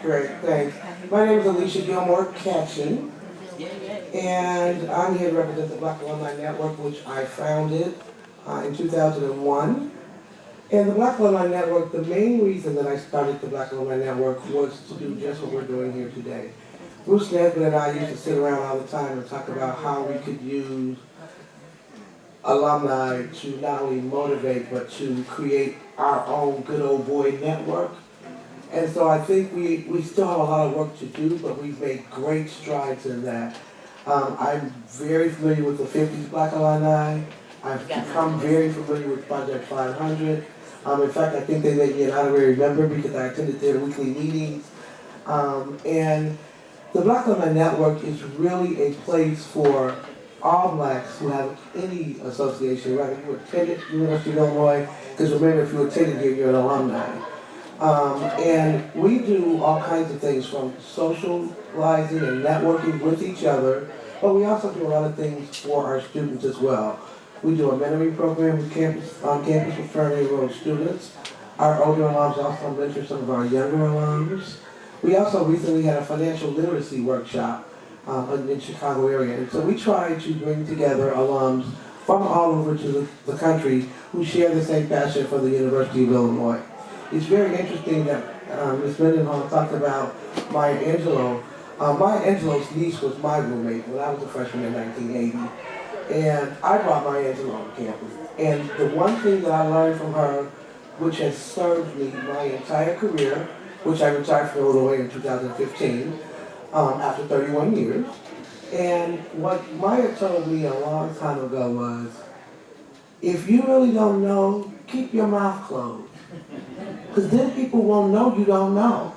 Great, thanks. My name is Alicia Gilmore Catchin, and I'm here to represent the Black Alumni Network, which I founded in 2001. And the Black Alumni Network, the main reason that I started the Black Alumni Network was to do just what we're doing here today. Bruce Nesbitt and I used to sit around all the time and talk about how we could use alumni to not only motivate, but to create our own good old boy network. And so I think we still have a lot of work to do, but we've made great strides in that. I'm very familiar with the 50s Black Alumni. I've become very familiar with Project 500. In fact, I think they made me an honorary member because I attended their weekly meetings. And the Black Alumni Network is really a place for all blacks who have any association, whether you attended University of Illinois, because remember, if you attended here, you're an alumni. And we do all kinds of things from socializing and networking with each other, but we also do a lot of things for our students as well. We do a mentoring program on campus with currently enrolled students. Our older alums also mentor some of our younger alums. We also recently had a financial literacy workshop in the Chicago area. And so we try to bring together alums from all over to the country who share the same passion for the University of Illinois. It's very interesting that Ms. Mendenhall talked about Maya Angelou. Maya Angelou's niece was my roommate when I was a freshman in 1980. And I brought Maya Angelou on campus. And the one thing that I learned from her, which has served me my entire career, which I retired from Illinois in 2015, after 31 years. And what Maya told me a long time ago was, if you really don't know, keep your mouth closed. Because then people won't know you don't know.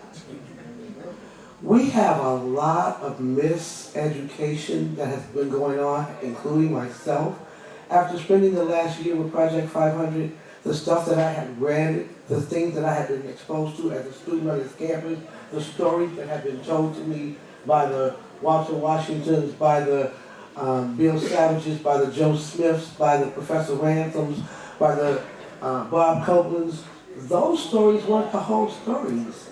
We have a lot of miseducation that has been going on, including myself. After spending the last year with Project 500, the stuff that I had read, the things that I had been exposed to as a student on this campus, the stories that had been told to me by the Walter Washingtons, by the Bill Savages, by the Joe Smiths, by the Professor Ransoms, by the Bob Copelands, those stories weren't the whole stories.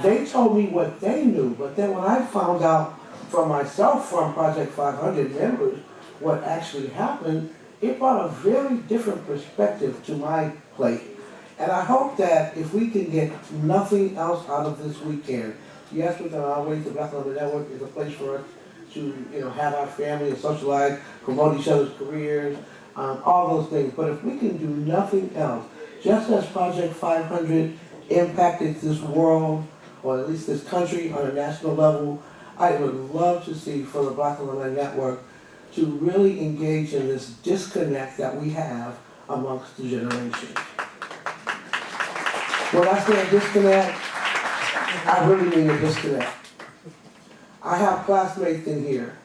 They told me what they knew, but then when I found out for myself from Project 500 members what actually happened, it brought a very different perspective to my plate. And I hope that if we can get nothing else out of this weekend, yes, we're going to always, the Black Alumni Network is a place for us to have our family and socialize, promote each other's careers, all those things. But if we can do nothing else, just as Project 500 impacted this world, or at least this country on a national level, I would love to see for the Black Alumni Network to really engage in this disconnect that we have amongst the generations. When I say a disconnect, I really mean a disconnect. I have classmates in here.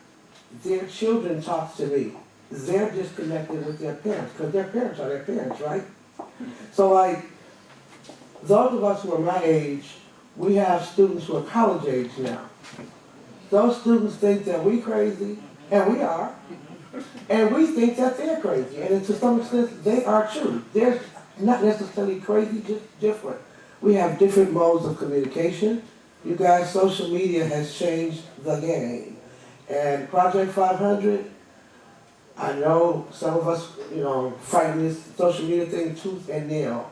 Their children talk to me. They're disconnected with their parents, because their parents are their parents, right? So like, those of us who are my age, we have students who are college age now. Those students think that we crazy, and we are. And we think that they're crazy. And to some extent, they are too. They're not necessarily crazy, just different. We have different modes of communication. You guys, social media has changed the game. And Project 500, I know some of us, fighting this social media thing tooth and nail.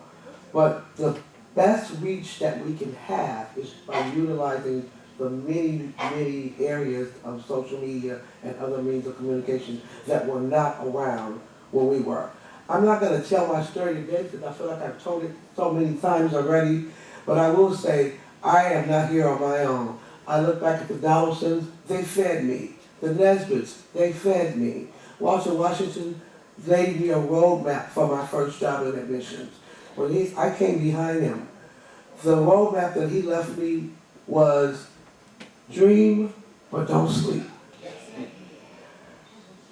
But the best reach that we can have is by utilizing the many, many areas of social media and other means of communication that were not around when we were. I'm not going to tell my story today because I feel like I've told it so many times already, but I will say I am not here on my own. I look back at the Donaldsons, they fed me. The Nesbitts, they fed me. Walter Washington gave me a roadmap for my first job in admissions. I came behind him. The roadmap that he left me was dream, but don't sleep.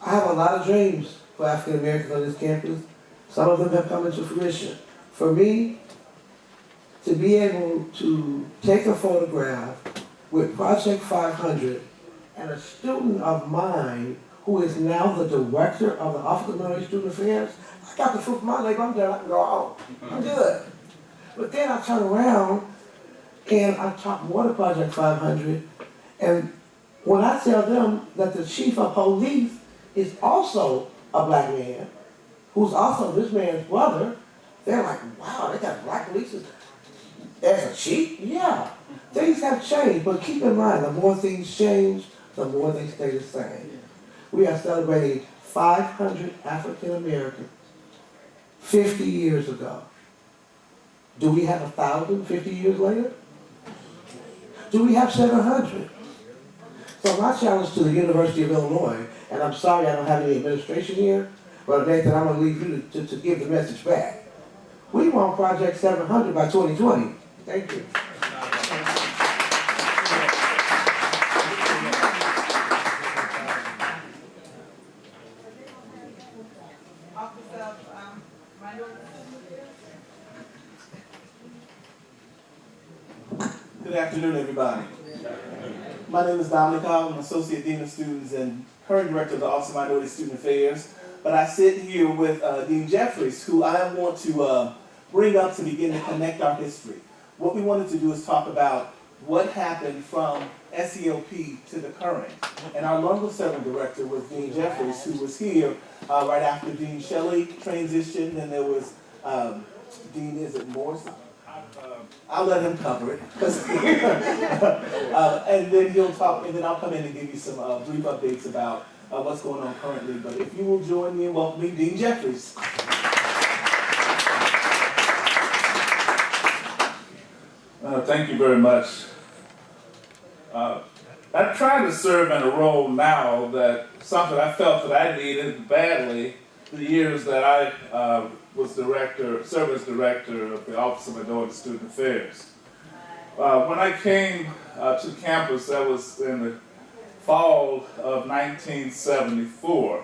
I have a lot of dreams for African Americans on this campus. Some of them have come into fruition. For me, to be able to take a photograph with Project 500 and a student of mine who is now the director of the Office of Minority Student Affairs, I got the fruit of my labor, I'm done, I can go home. I'm good. But then I turn around and I talk more to Project 500, and when I tell them that the chief of police is also a black man, who's also this man's brother, they're like, wow, they got black police as a chief? Yeah. Things have changed, but keep in mind, the more things change, the more they stay the same. We are celebrating 500 African Americans 50 years ago. Do we have 1,000 50 years later? Do we have 700? So my challenge to the University of Illinois, and I'm sorry I don't have any administration here, but Nathan, I'm going to leave you to give the message back. We want Project 700 by 2020. Thank you. Good afternoon, everybody. My name is Dominic Hall. I'm Associate Dean of Students and current Director of the Office of Minority Student Affairs. But I sit here with Dean Jeffries, who I want to bring up to begin to connect our history. What we wanted to do is talk about what happened from SELP to the current. And our longest-serving director was Dean Jeffries, who was here right after Dean Shelley transitioned, and there was Dean, is it Morrison? I'll let him cover it. And then he'll talk, and then I'll come in and give you some brief updates about what's going on currently. But if you will join me in welcoming Dean Jeffries. Thank you very much. I'm trying to serve in a role now that something I felt that I needed badly the years that I was served as director of the Office of Minority Student Affairs. When I came to campus, that was in the fall of 1974.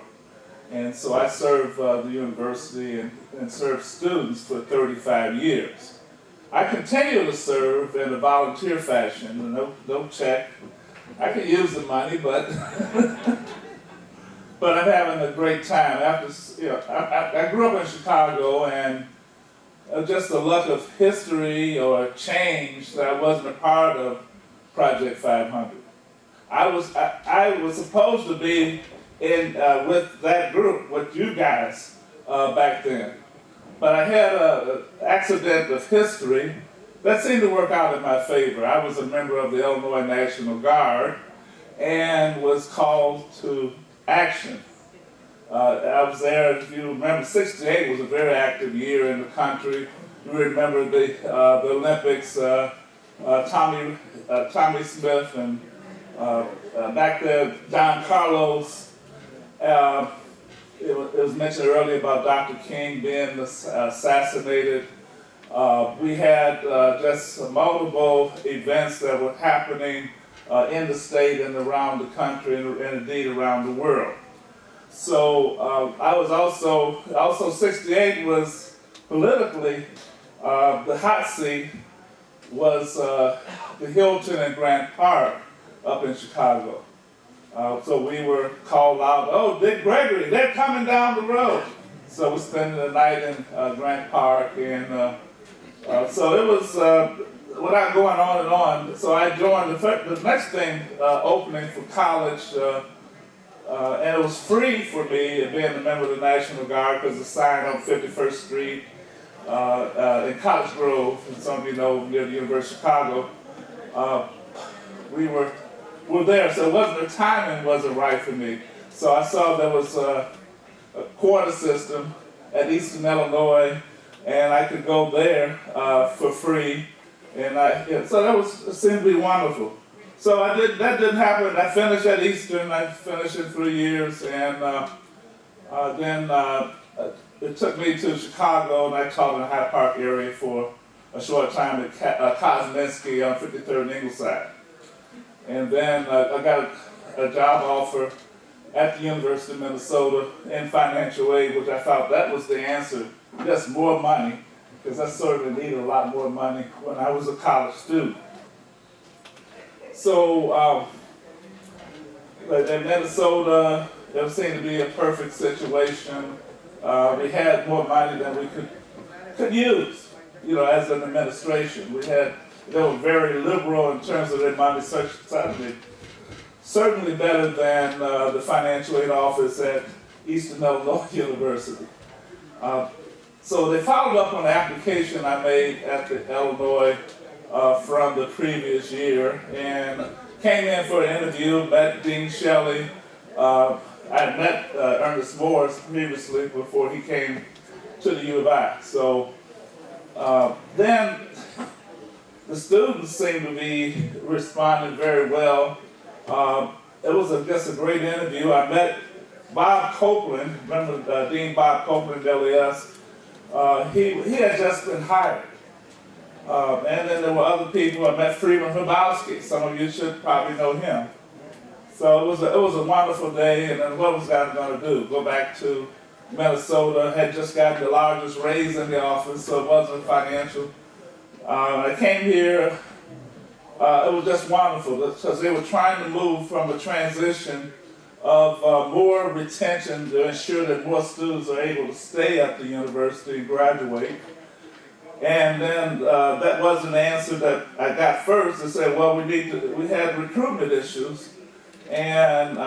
And so I served the university and served students for 35 years. I continue to serve in a volunteer fashion, no check. I can use the money, but but I'm having a great time. I grew up in Chicago, and just the luck of history or change that I wasn't a part of Project 500. I was supposed to be in with that group, with you guys back then, but I had an accident of history that seemed to work out in my favor. I was a member of the Illinois National Guard and was called to action. I was there, if you remember, '68 was a very active year in the country. You remember the Olympics, Tommy Smith, and back there, Don Carlos. It was mentioned earlier about Dr. King being assassinated. We had just multiple events that were happening in the state and around the country and indeed around the world. So I was also 68 was politically, the hot seat was the Hilton and Grant Park up in Chicago. So we were called out, oh, Dick Gregory, they're coming down the road. So we're spending the night in Grant Park, and so it was, without going on and on, so I joined the next thing opening for college, and it was free for me being a member of the National Guard because the sign on 51st Street in College Grove, and some of you know, near the University of Chicago, we were there, so the timing wasn't right for me. So I saw there was a quarter system at Eastern Illinois, and I could go there for free, and so that seemed to be wonderful. So that didn't happen. I finished at Eastern. I finished in 3 years, and then it took me to Chicago, and I taught in the Hyde Park area for a short time at Kosminski on 53rd and Ingleside. And then I got a job offer at the University of Minnesota in financial aid, which I thought that was the answer, just more money, because I certainly needed a lot more money when I was a college student. So in Minnesota, it seemed to be a perfect situation. We had more money than we could use, as an administration. They were very liberal in terms of their money, certainly better than the financial aid office at Eastern Illinois University. So they followed up on the application I made at the Illinois from the previous year, and came in for an interview, met Dean Shelley. I had met Ernest Morris previously before he came to the U of I. So then the students seemed to be responding very well. It was just a great interview. I met Bob Copeland, remember Dean Bob Copeland, LES. He had just been hired. And then there were other people. I met Freeman Hrabowski. Some of you should probably know him. So it was a wonderful day, and then what was I going to do? Go back to Minnesota. Had just gotten the largest raise in the office, so it wasn't financial. I came here. It was just wonderful because they were trying to move from a transition of more retention to ensure that more students are able to stay at the university and graduate. And then that wasn't the answer that I got first. They said, well, we had recruitment issues. And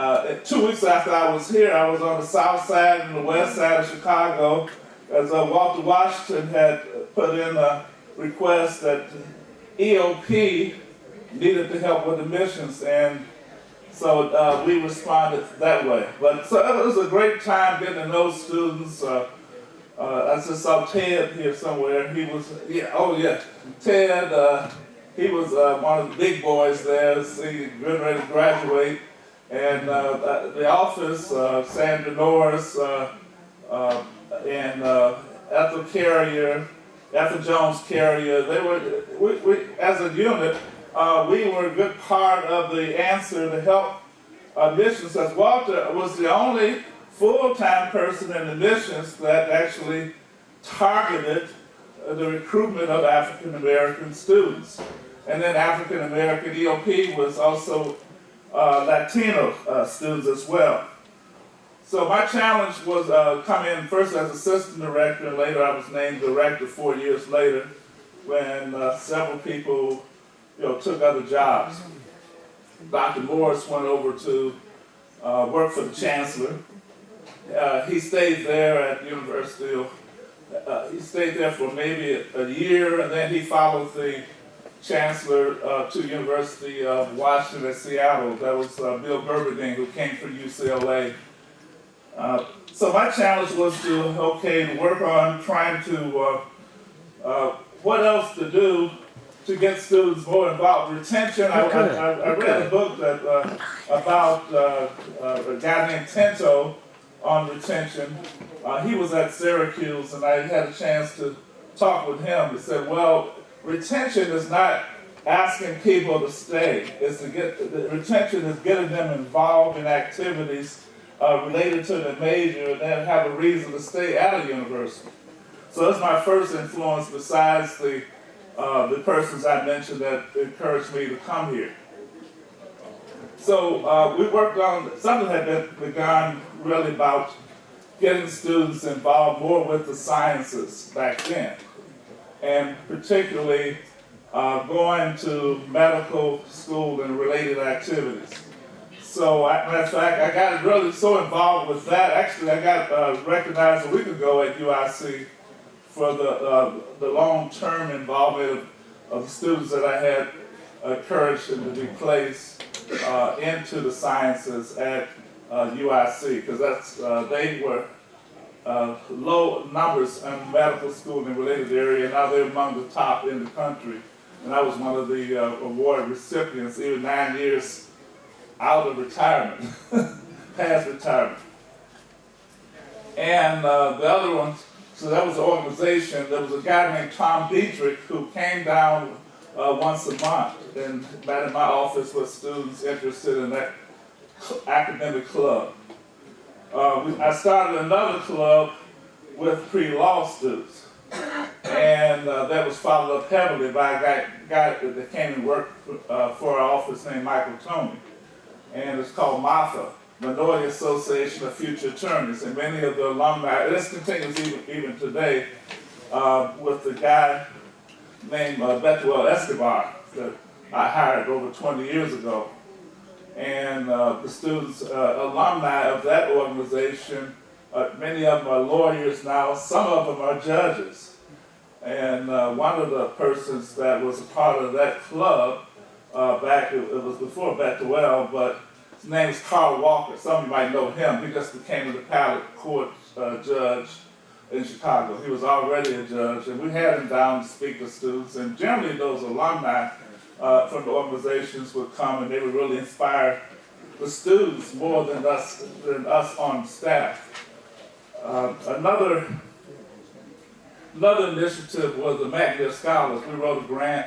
2 weeks after I was here, I was on the south side and the west side of Chicago, as Walter Washington had put in a request that EOP needed to help with admissions, and so we responded that way. But so it was a great time getting to know students. I just saw Ted here somewhere. He was, Ted, he was one of the big boys there, getting ready to graduate. And the office, Sandra Norris and Ethel Carrier, Ethel Jones Carrier, we as a unit, we were a good part of the answer to help admissions, as Walter was the only full-time person in admissions that actually targeted the recruitment of African-American students. And then African-American EOP was also Latino students as well. So my challenge was come in first as assistant director, and later I was named director 4 years later when several people took other jobs. Dr. Morris went over to work for the chancellor. He stayed there at the University he stayed there for maybe a year, and then he followed the chancellor to University of Washington at Seattle. That was Bill Gerberding, who came from UCLA. So my challenge was to work on trying to what else to do to get students more involved. Retention. I read a book that about a guy named Tinto on retention. He was at Syracuse, and I had a chance to talk with him. He said, well, retention is not asking people to stay. Retention is getting them involved in activities related to the major and then have a reason to stay at a university. So that's my first influence besides the persons I mentioned that encouraged me to come here. So we worked on, something had been begun really about getting students involved more with the sciences back then, and particularly going to medical school and related activities. So, matter of fact, I got really so involved with that. Actually, I got recognized a week ago at UIC for the long-term involvement of the students that I had encouraged them to be placed into the sciences at UIC, because they were low numbers in medical school and related area, and now they're among the top in the country and I was one of the award recipients, even 9 years out of retirement, past retirement. And the other one, so that was the organization. There was a guy named Tom Dietrich who came down once a month and met in my office with students interested in that academic club. I started another club with pre-law students, and that was followed up heavily by a guy that came and worked for our office named Michael Tony, and it's called MAFA, Minority Association of Future Attorneys, and many of the alumni, this continues even today, with the guy named Betuel Escobar that I hired over 20 years ago. And the students, alumni of that organization, many of them are lawyers now, some of them are judges. And one of the persons that was a part of that club, it was before Betuel, but his name is Carl Walker. Some of you might know him. He just became an appellate court judge in Chicago. He was already a judge, and we had him down to speak to students, and generally those alumni from the organizations would come, and they would really inspire the students more than us on staff. Another initiative was the Magnet Scholars. We wrote a grant,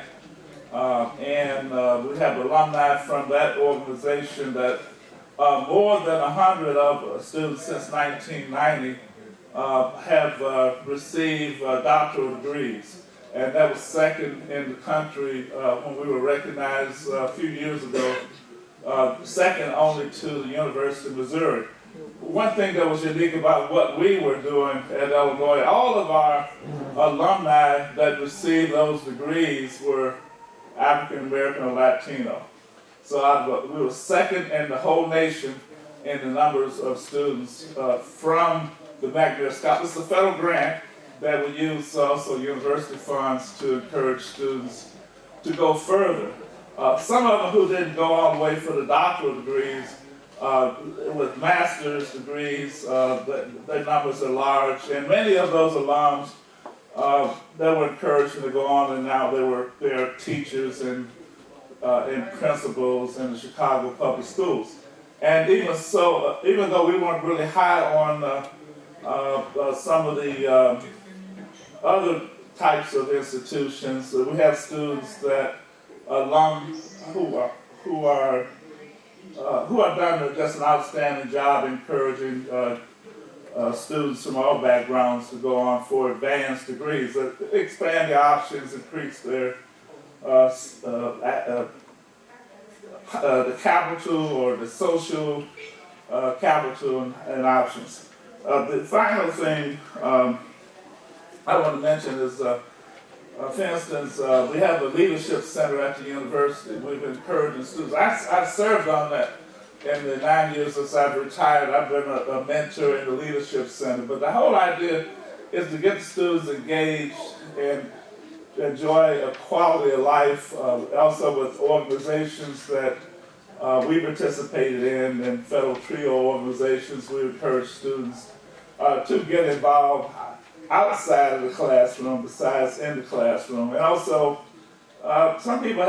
and we have alumni from that organization that more than 100 of students since 1990 have received doctoral degrees. And that was second in the country when we were recognized a few years ago, second only to the University of Missouri. One thing that was unique about what we were doing at Illinois, all of our alumni that received those degrees were African American or Latino. So we were second in the whole nation in the numbers of students from the Magnet Scholars. It's a federal grant that we use also university funds to encourage students to go further. Some of them who didn't go all the way for the doctoral degrees, with master's degrees, their numbers are large, and many of those alums that were encouraged to go on, and now they're teachers and principals in the Chicago public schools. And even so, even though we weren't really high on some of the other types of institutions, we have students that alums who have done just an outstanding job encouraging students from all backgrounds to go on for advanced degrees, expand their options, increase their the capital or the social capital and options. The final thing I want to mention is, for instance, we have a leadership center at the university. We've been encouraging students. I've served on that in the 9 years since I've retired. I've been a mentor in the leadership center. But the whole idea is to get the students engaged and enjoy a quality of life, also with organizations that we participated in, and federal TRIO organizations. We encourage students to get involved outside of the classroom besides in the classroom. And also, some people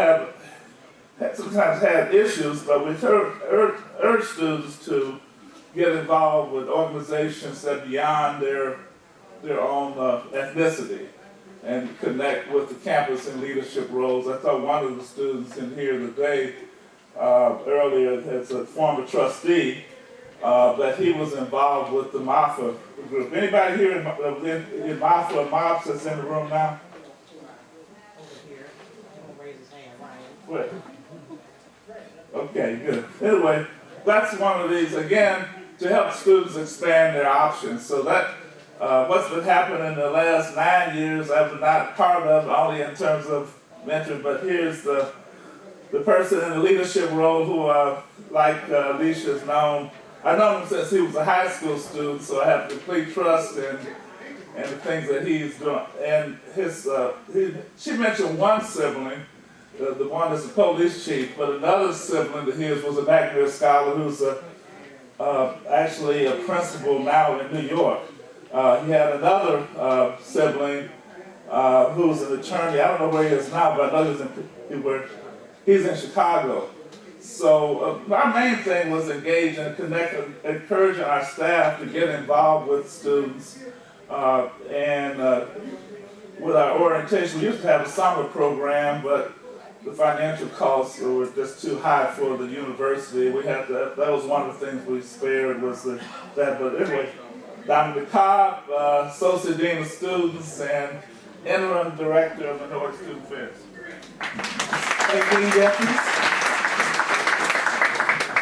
sometimes have issues, but we urge students to get involved with organizations that are beyond their own ethnicity and connect with the campus in leadership roles. I thought one of the students in here today, earlier, as a former trustee, that he was involved with the MAFA group. Anybody here in MAFA or MOPS that's in the room now? Wait. Okay, good. Anyway, that's one of these, again, to help students expand their options. So that, what's been happening in the last 9 years, I've been not part of, only in terms of mentoring, but here's the person in the leadership role who, like Alicia is known. I've known him since he was a high school student, so I have complete trust in the things that he's doing. And she mentioned one sibling, the one that's a police chief, but another sibling of his was a Magnet Scholar who's actually a principal now in New York. He had another sibling who's an attorney. I don't know where he is now, but I know he's in Chicago. So our main thing was engage and connect, encouraging our staff to get involved with students. With our orientation, we used to have a summer program, but the financial costs were just too high for the university. We had to, that was one of the things we spared was that. But anyway, Dr. Cobb, Associate Dean of Students and Interim Director of Minority Student Affairs. Thank you, Dean Jeffries.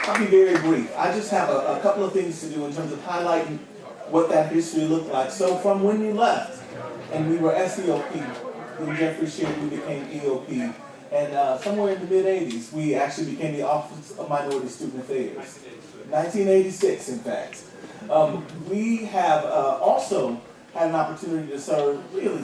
I'll be very brief. I just have a couple of things to do in terms of highlighting what that history looked like. So from when you left, and we were SEOP, Dean Jeffries shared we became EOP, and somewhere in the mid-'80s, we actually became the Office of Minority Student Affairs. 1986, in fact. We have also had an opportunity to serve really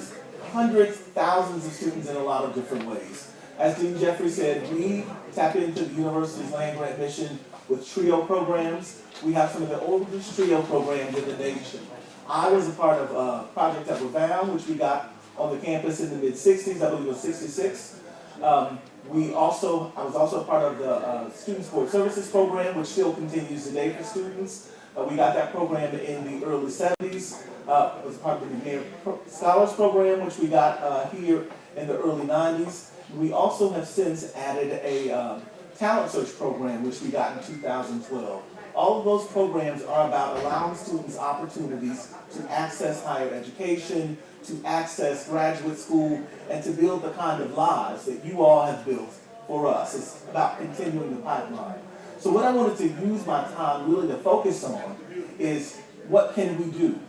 hundreds, thousands of students in a lot of different ways. As Dean Jeffries said, we tap into the university's land grant mission with TRIO programs. We have some of the oldest TRIO programs in the nation. I was a part of Project Urbana, which we got on the campus in the mid-'60s, I believe it was '66. I was also a part of the Student Support Services program, which still continues today for students. We got that program in the early '70s. It was part of the Premier Scholars program, which we got here in the early '90s. We also have since added a talent search program, which we got in 2012. All of those programs are about allowing students opportunities to access higher education, to access graduate school, and to build the kind of lives that you all have built for us. It's about continuing the pipeline. So what I wanted to use my time really to focus on is what can we do?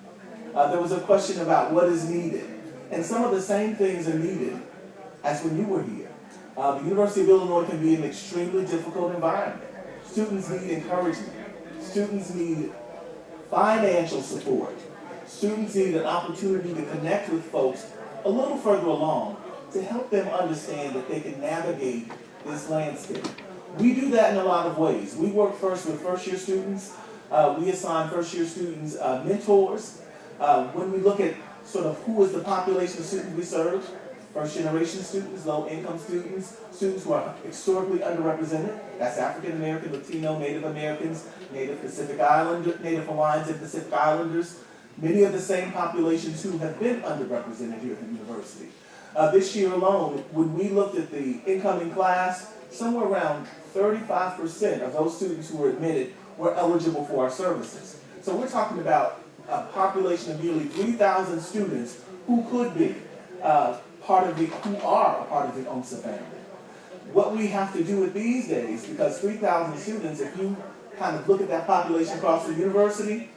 There was a question about what is needed. And some of the same things are needed as when you were here. The University of Illinois can be an extremely difficult environment. Students need encouragement. Students need financial support. Students need an opportunity to connect with folks a little further along to help them understand that they can navigate this landscape. We do that in a lot of ways. We work first with first-year students. We assign first-year students mentors. When we look at sort of who is the population of students we serve, first-generation students, low-income students, students who are historically underrepresented. That's African American, Latino, Native Americans, Native Pacific Islanders, Native Hawaiians and Pacific Islanders. Many of the same populations who have been underrepresented here at the university. This year alone, when we looked at the incoming class, somewhere around 35% of those students who were admitted were eligible for our services. So we're talking about a population of nearly 3,000 students who could be who are a part of the OMSA family. What we have to do with these days, because 3,000 students, if you kind of look at that population across the university,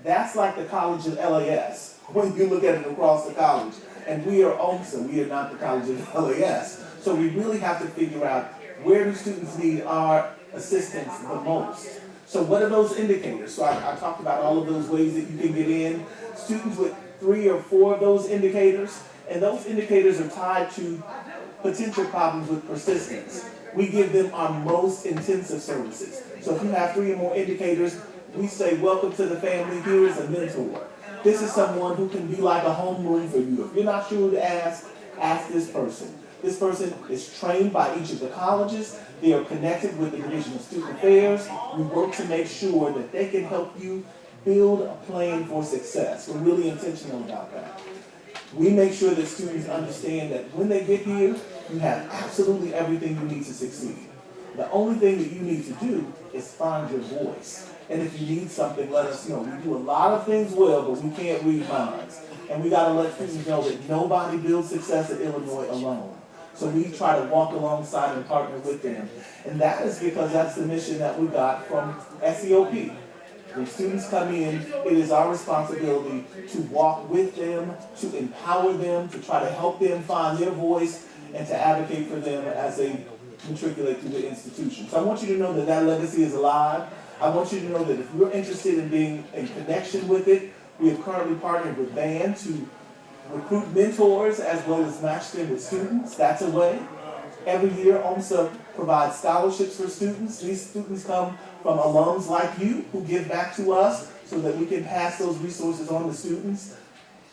that's like the College of LAS, when you look at it across the college. And we are OMSA, we are not the College of LAS. So we really have to figure out where do students need our assistance the most. So what are those indicators? So I talked about all of those ways that you can get in. Students with 3 or 4 of those indicators, and those indicators are tied to potential problems with persistence. We give them our most intensive services. So if you have 3 or more indicators, we say, welcome to the family, here is a mentor. This is someone who can be like a homeroom for you. If you're not sure who to ask this person. This person is trained by each of the colleges. They are connected with the Division of Student Affairs. We work to make sure that they can help you build a plan for success. We're really intentional about that. We make sure that students understand that when they get here, you have absolutely everything you need to succeed. The only thing that you need to do is find your voice. And if you need something, let us know. We do a lot of things well, but we can't read minds. And we got to let students know that nobody builds success at Illinois alone. So we try to walk alongside and partner with them. And that is because that's the mission that we got from SEOP. When students come in, it is our responsibility to walk with them, to empower them, to try to help them find their voice, and to advocate for them as they matriculate through the institution. So I want you to know that that legacy is alive. I want you to know that if you're interested in being in connection with it, we have currently partnered with BAND to recruit mentors as well as match them with students. That's a way. Every year, OMSA provides scholarships for students. These students come from alums like you who give back to us so that we can pass those resources on to students.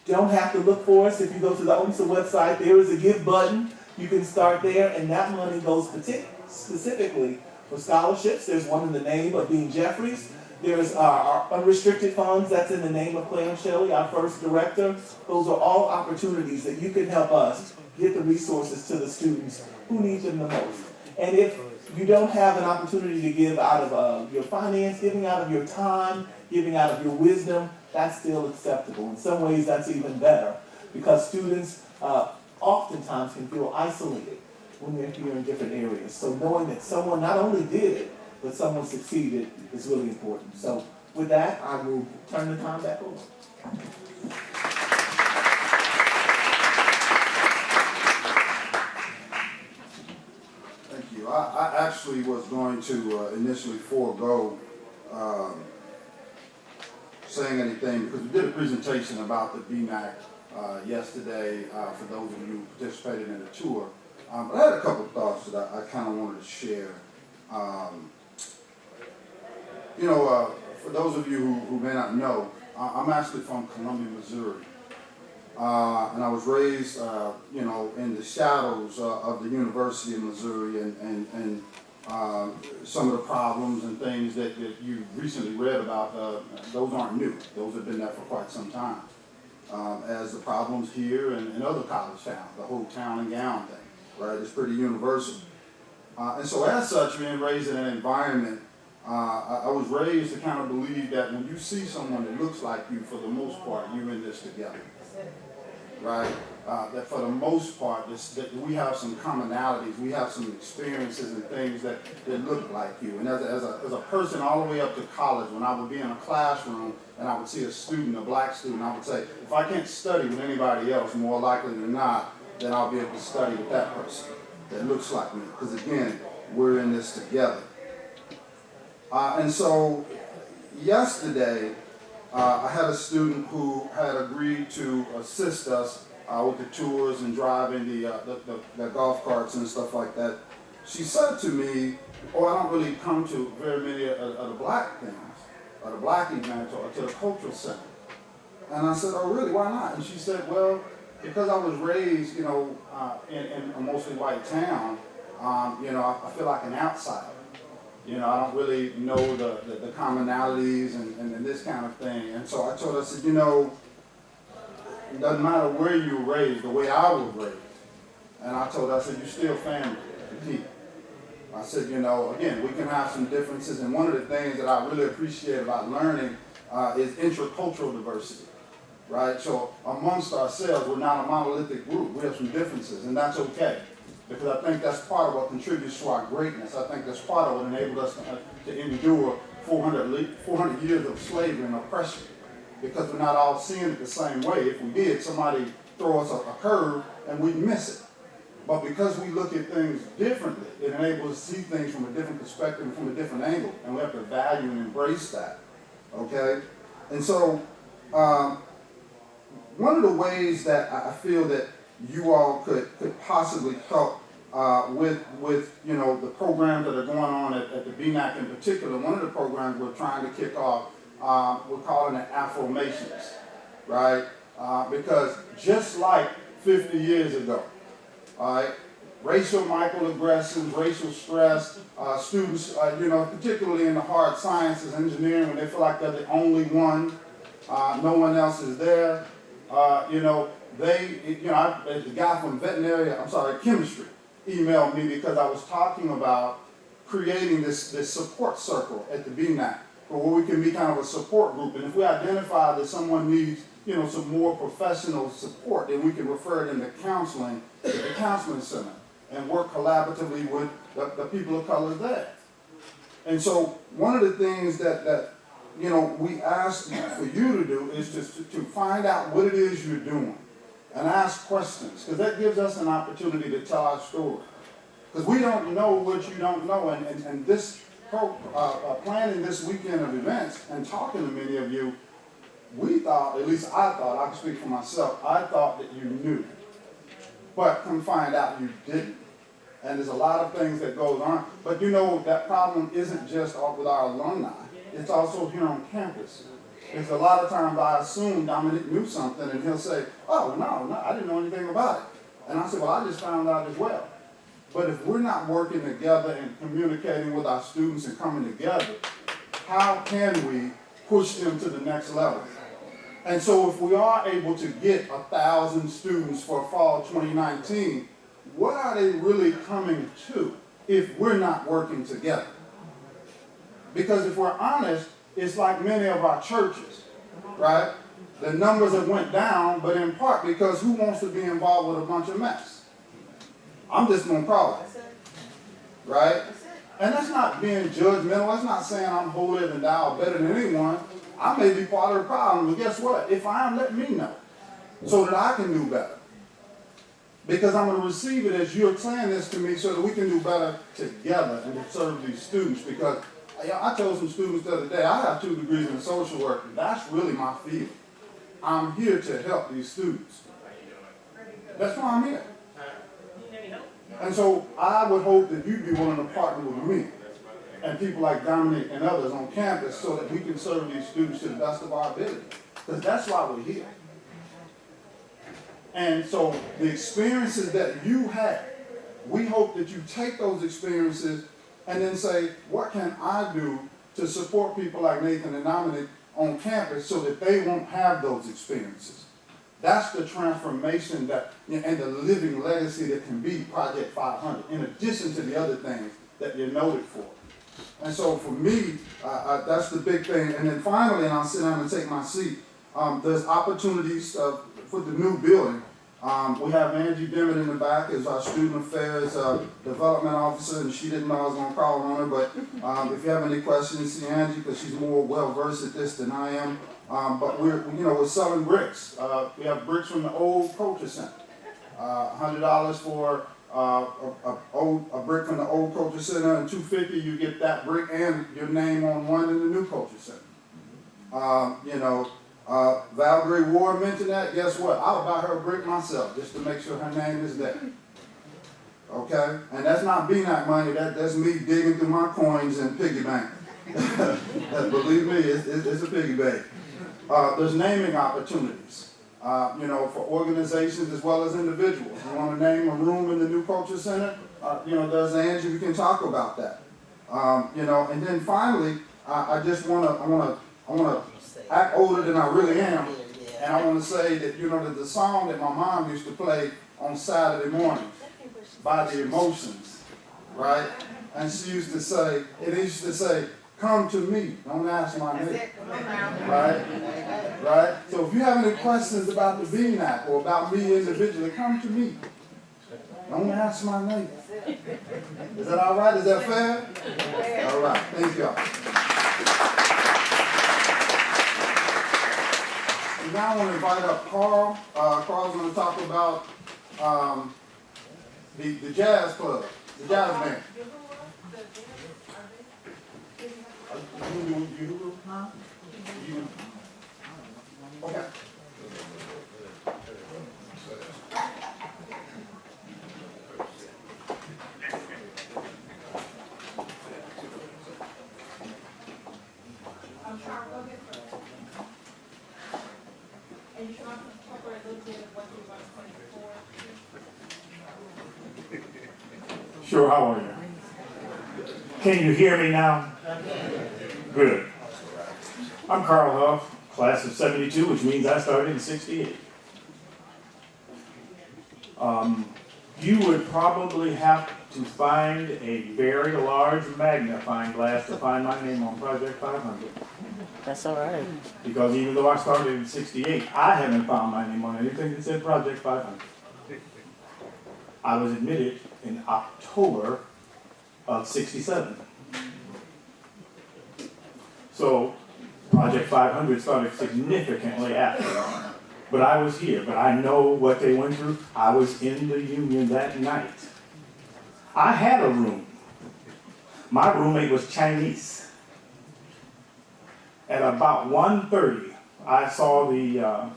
don't have to look for us. If you go to the OMSA website, there is a give button. You can start there, and that money goes specifically for scholarships. There's one in the name of Dean Jeffries. There's our unrestricted funds, that's in the name of Clam Shelley, our first director. Those are all opportunities that you can help us get the resources to the students who need them the most. And if you don't have an opportunity to give out of your finance, giving out of your time, giving out of your wisdom, that's still acceptable. In some ways, that's even better, because students oftentimes can feel isolated when they're here in different areas. So knowing that someone not only did it, but someone succeeded is really important. So with that, I will turn the time back over. Thank you. I actually was going to initially forego saying anything because we did a presentation about the BMAC yesterday for those of you who participated in the tour. But I had a couple of thoughts that I kind of wanted to share. For those of you who may not know, I'm actually from Columbia, Missouri. And I was raised, in the shadows of the University of Missouri and some of the problems and things that you recently read about, those aren't new. Those have been there for quite some time. As the problems here and other college towns, the whole town and gown thing, right? It's pretty universal. And so as such, being raised in an environment, I was raised to kind of believe that when you see someone that looks like you, for the most part, you're in this together, right? That for the most part, that we have some commonalities, we have some experiences and things that look like you. And as a person all the way up to college, when I would be in a classroom and I would see a student, a black student, I would say, if I can't study with anybody else, more likely than not, then I'll be able to study with that person that looks like me. Because again, we're in this together. And so yesterday, I had a student who had agreed to assist us with the tours and driving the golf carts and stuff like that. She said to me, oh, I don't really come to very many of the black things, or the black events, or to the cultural center. And I said, oh, really, why not? And she said, well, because I was raised, in a mostly white town, I feel like an outsider. I don't really know the commonalities and this kind of thing. And so I told her, I said, it doesn't matter where you were raised, the way I was raised. And I told her, I said, you're still family to keep. I said, again, we can have some differences. And one of the things that I really appreciate about learning is intercultural diversity, right? So amongst ourselves, we're not a monolithic group. We have some differences, and that's okay. Because I think that's part of what contributes to our greatness. I think that's part of what enabled us to endure 400 years of slavery and oppression. Because we're not all seeing it the same way. If we did, somebody throw us a curve and we'd miss it. But because we look at things differently, it enables us to see things from a different perspective and from a different angle. And we have to value and embrace that. Okay? And so, one of the ways that I feel that you all could possibly help with the programs that are going on at the BNAC in particular. One of the programs we're trying to kick off, we're calling it Afformations, right? Because just like 50 years ago, all right, racial microaggressions, racial stress, students, particularly in the hard sciences, engineering, when they feel like they're the only one, no one else is there, the guy from chemistry emailed me because I was talking about creating this support circle at the BNAC, where we can be kind of a support group. And if we identify that someone needs, some more professional support, then we can refer them to counseling at the counseling center and work collaboratively with the people of color there. And so one of the things that we ask for you to do is to find out what it is you're doing and ask questions, because that gives us an opportunity to tell our story. Because we don't know what you don't know, and this planning this weekend of events and talking to many of you, we thought, at least I thought, I can speak for myself, I thought that you knew. But come find out you didn't. And there's a lot of things that goes on. But that problem isn't just with our alumni. it's also here on campus. Because a lot of times I assume Dominic knew something and he'll say, oh, no, I didn't know anything about it. And I said, well, I just found out as well. But if we're not working together and communicating with our students and coming together, how can we push them to the next level? And so if we are able to get 1,000 students for fall 2019, what are they really coming to if we're not working together? Because if we're honest, it's like many of our churches, right? The numbers have went down, but in part because who wants to be involved with a bunch of mess? I'm just gonna call it, right? And that's not being judgmental. That's not saying I'm holier than thou, better than anyone. I may be part of the problem, but guess what? If I am, let me know so that I can do better. Because I'm going to receive it as you're saying this to me so that we can do better together and to serve these students. Because I told some students the other day, I have 2 degrees in social work, and that's really my field. I'm here to help these students. That's why I'm here. And so I would hope that you'd be willing to partner with me and people like Dominic and others on campus so that we can serve these students to the best of our ability. Because that's why we're here. And so the experiences that you had, we hope that you take those experiences and then say, what can I do to support people like Nathan and Dominic on campus so that they won't have those experiences? That's the transformation that, and the living legacy that can be Project 500, in addition to the other things that you're noted for. And so for me, that's the big thing. And then finally, and I'll sit down and take my seat, there's opportunities for the new building. We have Angie Dimmitt in the back as our student affairs development officer, and she didn't know I was going to call on her, but if you have any questions, see Angie, because she's more well-versed at this than I am. But we're selling bricks. We have bricks from the old culture center. $100 for a brick from the old culture center, and $250 you get that brick and your name on one in the new culture center. Valerie Ward mentioned that. Guess what? I'll buy her a brick myself just to make sure her name is there. Okay? And that's not BNAC money. That's me digging through my coins and piggy bank. Believe me, it's a piggy bank. There's naming opportunities. For organizations as well as individuals. You want to name a room in the New Culture Center? There's Angie, we can talk about that. And then finally, I want to act older than I really am, and I want to say that, that the song that my mom used to play on Saturday mornings, By the Emotions, right? And she used to say, come to me, don't ask my name. Right? So if you have any questions about the BNAC or about me individually, come to me. Don't ask my name. Is that all right? Is that fair? All right. Thank y'all. Now I want to invite up Carl. Carl's going to talk about the jazz club, the jazz band. Okay. And you should also cover a little bit of what you want to say before. Sure, how are you? Can you hear me now? Good. I'm Carl Huff, class of 72, which means I started in 68. You would probably have to find a very large magnifying glass to find my name on Project 500. That's all right. Because even though I started in 68, I haven't found my name on anything that said Project 500. I was admitted in October of 67. So Project 500 started significantly after. But I was here, but I know what they went through. I was in the union that night. I had a room. My roommate was Chinese. At about 1:30, I saw the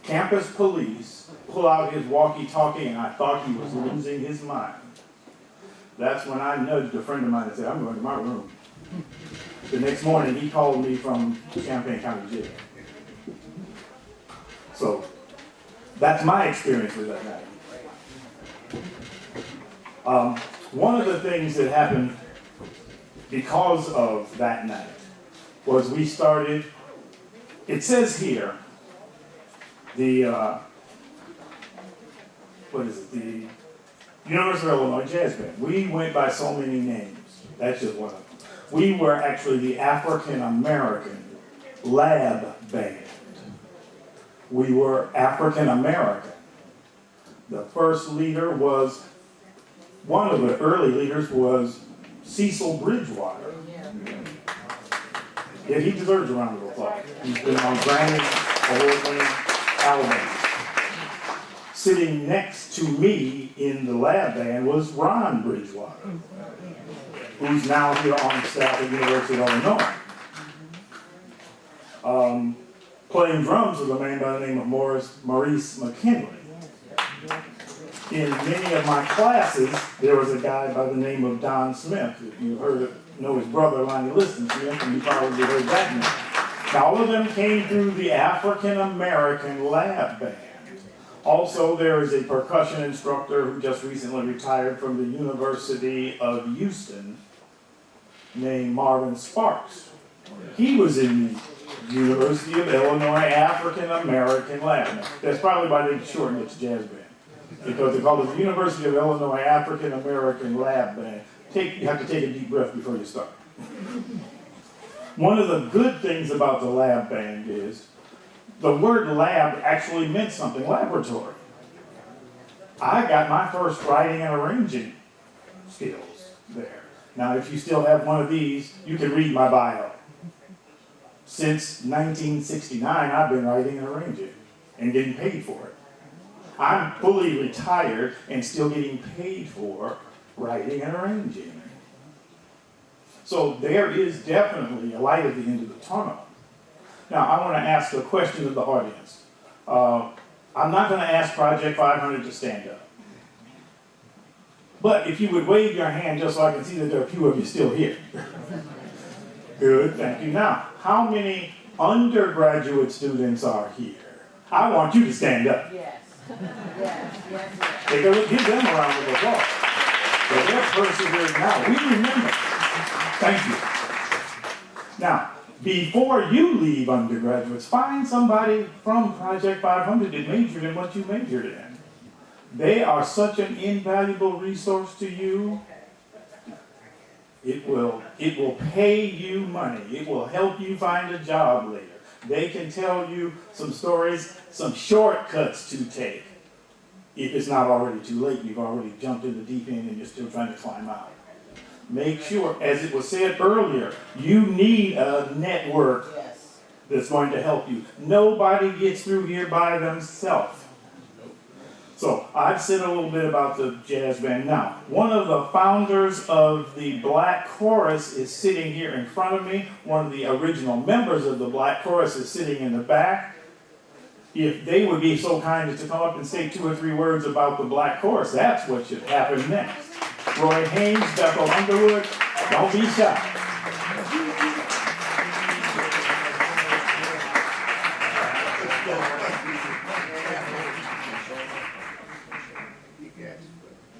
campus police pull out his walkie-talkie, and I thought he was losing his mind. That's when I nudged a friend of mine and said, I'm going to my room. The next morning, he called me from Champaign County Jail. So that's my experience with that night. One of the things that happened because of that night was we started, it says here, the, what is it, the University of Illinois Jazz Band. We went by so many names. That's just one of them. We were actually the African American Lab Band. We were African American. The first leader was, one of the early leaders was Cecil Bridgewater. Yeah, he deserves a round of applause. He's been on Grammy award-winning albums. Sitting next to me in the lab band was Ron Bridgewater, who's now here on staff at the University of Illinois. Playing drums was a man by the name of Maurice McKinley. In many of my classes, there was a guy by the name of Don Smith. If you know his brother, Lonnie Liston Smith, and you probably heard that name. Now, all of them came through the African American Lab Band. Also, there is a percussion instructor who just recently retired from the University of Houston named Marvin Sparks. He was in the University of Illinois African American Lab Band. That's probably why they shortened it to Jazz Band, because they call it the University of Illinois African American Lab Band. You have to take a deep breath before you start. One of the good things about the lab band is the word lab actually meant something, laboratory. I got my first writing and arranging skills there. Now, if you still have one of these, you can read my bio. Since 1969, I've been writing and arranging and getting paid for it. I'm fully retired and still getting paid for writing and arranging. So there is definitely a light at the end of the tunnel. Now, I want to ask a question of the audience. I'm not going to ask Project 500 to stand up. But if you would wave your hand just so I can see that there are a few of you still here. Good, thank you. Now, how many undergraduate students are here? I want you to stand up. Yes. Yes. Take a look, give them a round of applause. So they're persevering now. We remember. Thank you. Now, before you leave undergraduates, find somebody from Project 500 that majored in what you majored in. They are such an invaluable resource to you. It will pay you money. It will help you find a job later. They can tell you some stories, some shortcuts to take. If it's not already too late, you've already jumped in the deep end and you're still trying to climb out. Make sure, as it was said earlier, you need a network that's going to help you. Nobody gets through here by themselves. So I've said a little bit about the jazz band. Now, one of the founders of the Black Chorus is sitting here in front of me. One of the original members of the Black Chorus is sitting in the back. If they would be so kind as to come up and say 2 or 3 words about the Black Chorus, that's what should happen next. Roy Haynes, Bethel Underwood, don't be shy.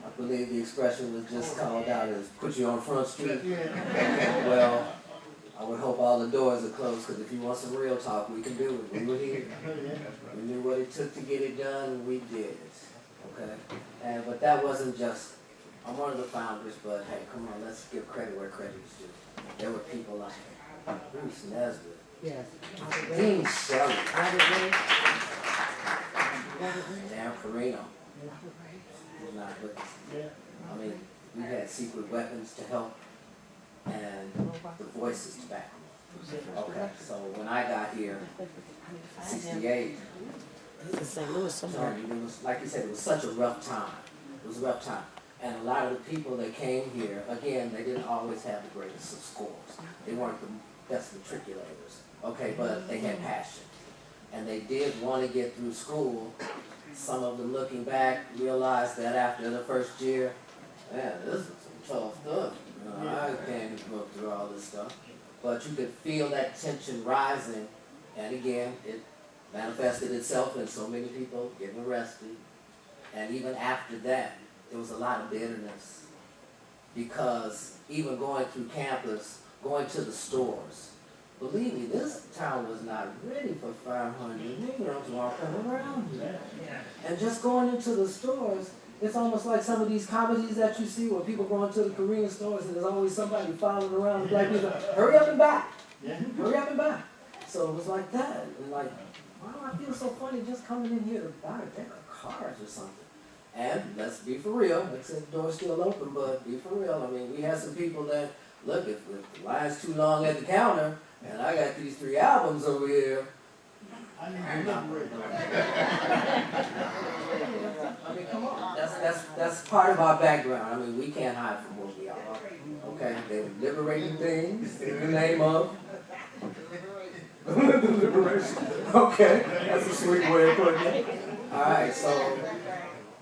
I believe the expression was just called out as put you on Front Street. Well, I would hope all the doors are closed, because if you want some real talk, we can do it. We were here. We knew what it took to get it done, and we did it. Okay? But that wasn't just, I'm one of the founders, but hey, come on, let's give credit where credit is due. There were people like Bruce Nesbitt. Yes. Dean Shelley. Dan Perino. Was not with us. I mean, we had secret weapons to help and the voices to back them. Okay, so when I got here, 68, St. Louis somewhere. it was, like you said, it was such a rough time. It was a rough time. And a lot of the people that came here, again, they didn't always have the greatest of scores. They weren't the best matriculators, okay, but they had passion. And they did want to get through school. Some of them, looking back, realized that after the first year, man, this is some tough stuff. I can't go through all this stuff. but you could feel that tension rising, and again, it manifested itself in so many people getting arrested. And even after that, there was a lot of bitterness, because even going through campus, going to the stores, believe me, this town was not ready for 500 Negroes walking around here. And just going into the stores, it's almost like some of these comedies that you see where people go into the Korean stores and there's always somebody following around the black people, hurry up and buy, hurry up and buy. So it was like that, and like, why do I feel so funny just coming in here to buy a deck of cards or something? And let's be for real, like I said, the door's still open, but be for real. I mean, we had some people that, look, if the line's too long at the counter, and I got these 3 albums over here, I mean, come on, that's part of our background. I mean, we can't hide from what we are, okay? They were liberating things in the name of liberation. Okay, that's a sweet way of putting it. All right, so,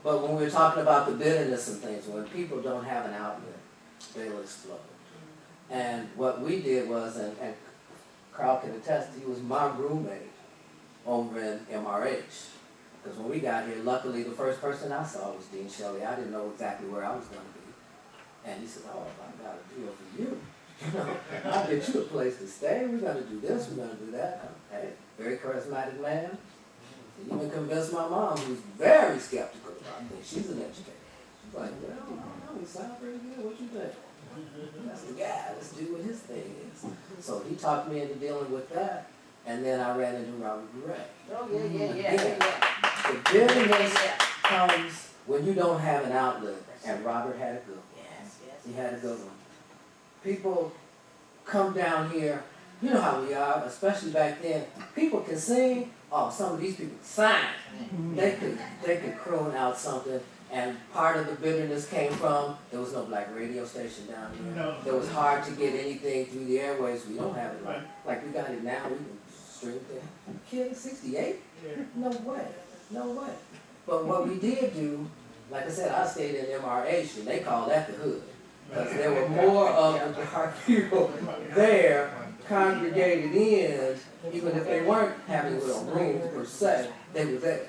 but when we're talking about the bitterness and things, when people don't have an outlet, they'll explode. And what we did was, and Carl can attest, he was my roommate over in MRH. Because when we got here, luckily the first person I saw was Dean Shelley. I didn't know exactly where I was going to be. And he said, oh, I got a deal for you. You know, I'll get you a place to stay. We're going to do this, we're going to do that. Hey, very charismatic man. He even convinced my mom, who's very skeptical about things. She's an educator. She's like, well, I don't know, he sounds pretty good. What you think? That's the guy. Let's do what his thing is. So he talked me into dealing with that. And then I ran into Robert Gray. Oh, yeah. The bitterness comes when you don't have an outlet. And Robert had a good one. Yes. He had a good one. People come down here, you know how we are, especially back then. People can sing. Oh, some of these people sang. They could croon out something. And part of the bitterness came from, there was no black radio station down here. No. It was hard to get anything through the airways. We don't have it like we got it now. We can stream it. Kid, 68? No way. No way. But what we did do, like I said, I stayed in MRH, and they call that the hood. Because there were more of the dark people there congregated in, even if they weren't having little rooms per se, they were there.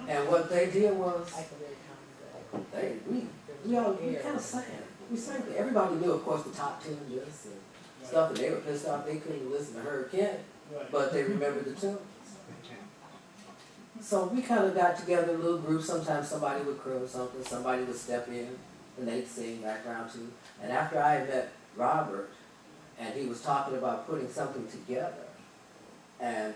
And what they did was, we kind of sang. We sang. Everybody knew, of course, the top 10 lists and stuff, and they were pissed off they couldn't listen to Herb Kent, but they remembered the tunes. So we kind of got together in little groups. Sometimes somebody would croon something, somebody would step in, and they'd sing background too. And after I had met Robert, and he was talking about putting something together, and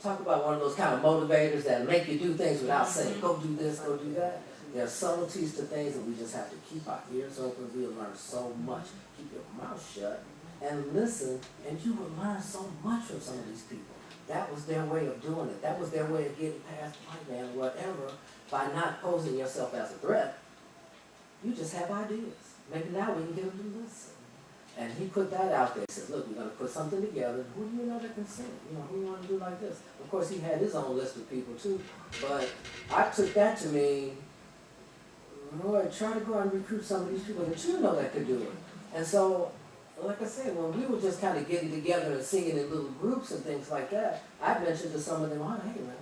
talk about one of those kind of motivators that make you do things without saying, go do this, go do that. There are subtleties to things that we just have to keep our ears open. We'll learn so much. Keep your mouth shut and listen, and you will learn so much from some of these people. That was their way of doing it. That was their way of getting past white man or whatever, by not posing yourself as a threat. You just have ideas. Maybe now we can get them to listen. And he put that out there. He said, look, we're going to put something together. Who do you know that can sing? You know, who you want to do like this? Of course, he had his own list of people too. But I took that to mean, Lord, try to go out and recruit some of these people that you know that could do it. And so, like I said, when we were just kind of getting together and singing in little groups and things like that, I mentioned to some of them, oh, hey, man,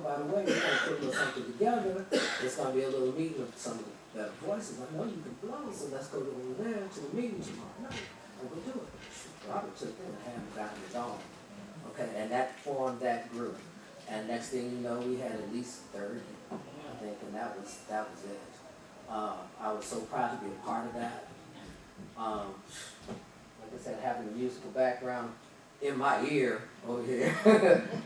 by the way, we're going to put a little something together. It's going to be a little meeting of some of the better voices. I know you can blow, so let's go over there to the meeting tomorrow night, and we'll do it. Robert took them and had them down in his own. Okay, and that formed that group. And next thing you know, we had at least 30, I think, and that was it. I was so proud to be a part of that. Like I said, having a musical background in my ear over here,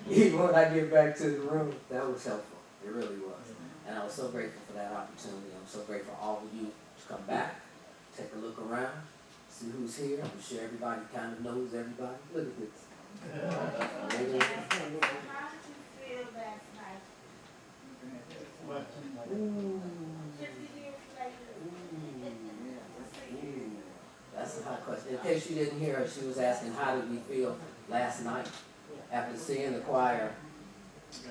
even when I get back to the room, that was helpful. It really was. And I was so grateful for that opportunity. I'm so grateful for all of you to come back, take a look around, see who's here. I'm sure everybody kind of knows everybody. Look at this. How did you feel last night? 50 years later. That's a hot question. In case you didn't hear her, she was asking how did we feel last night after seeing the choir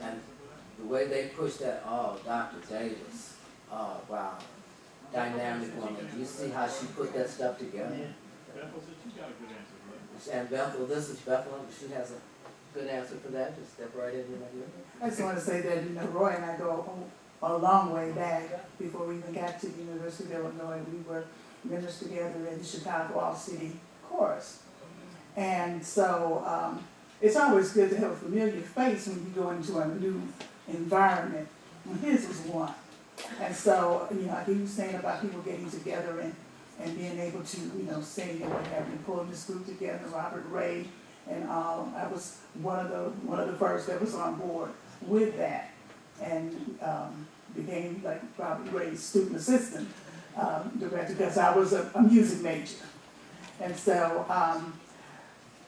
and the way they pushed that. Oh, Dr. Davis. Oh, wow. Dynamic woman. Do you see how she put that stuff together? And Bethel, this is Bethel, she has a good answer for that, just step right in here. I just want to say that, Roy and I go a long way back. Before we even got to the University of Illinois, we were members together in the Chicago All-City Chorus. And so it's always good to have a familiar face when you go into a new environment. And his was one. And so, like he was saying about people getting together and being able to, sing and what have you, pulling this group together, Robert Ray and all. I was one of the first that was on board with that, and became like Robert Ray's student assistant director because I was a music major. And so,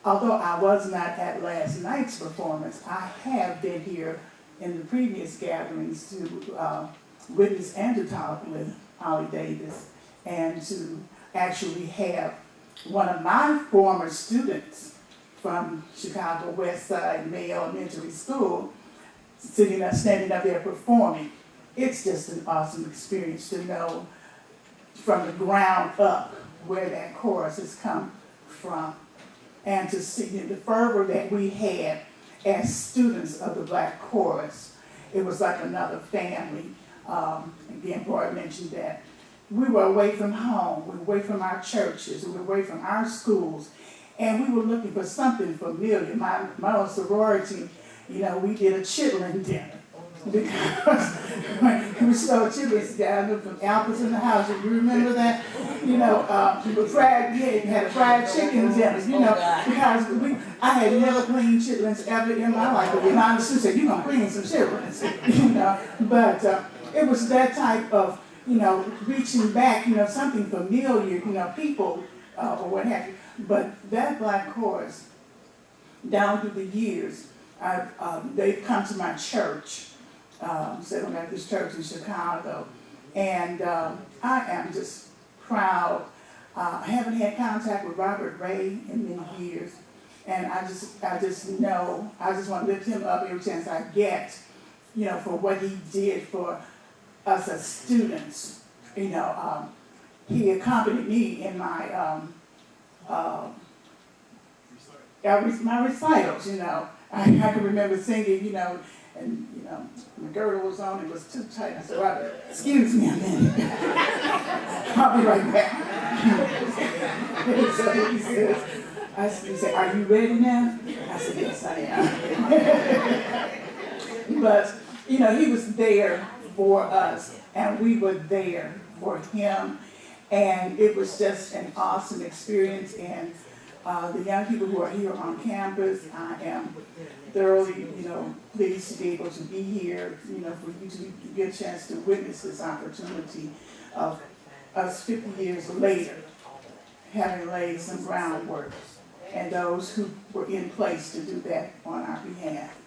although I was not at last night's performance, I have been here in the previous gatherings to witness and to talk with Ollie Davis, and to actually have one of my former students from Chicago West Side May Elementary School standing up there performing. It's just an awesome experience to know from the ground up where that chorus has come from, and to see the fervor that we had as students of the Black Chorus. It was like another family. Again, Roy mentioned that. We were away from home, we were away from our churches, we were away from our schools, and we were looking for something familiar. My own sorority, we did a chitlin dinner. Because we sold chitlins down from Alpha's in the house. You remember that? We had a fried chicken dinner, because I had never cleaned chitlins ever in my life. But my sister said, you're going to clean some chitlins, But it was that type of, reaching back, something familiar, people or what have you. But that Black Chorus, down through the years, they've come to my church, Settlement Methodist Church in Chicago, and I am just proud. I haven't had contact with Robert Ray in many years, and I just know, I just want to lift him up every chance I get, for what he did for us as students. He accompanied me in my my recitals. I can remember singing, and my girdle was on, it was too tight. I said, Robert, excuse me a minute. I'll be right back. So he said, are you ready now? I said, yes, I am. But, he was there for us, and we were there for him. And it was just an awesome experience. And the young people who are here on campus, I am thoroughly, pleased to be able to be here, for you to get a chance to witness this opportunity of us 50 years later, having laid some groundwork, and those who were in place to do that on our behalf.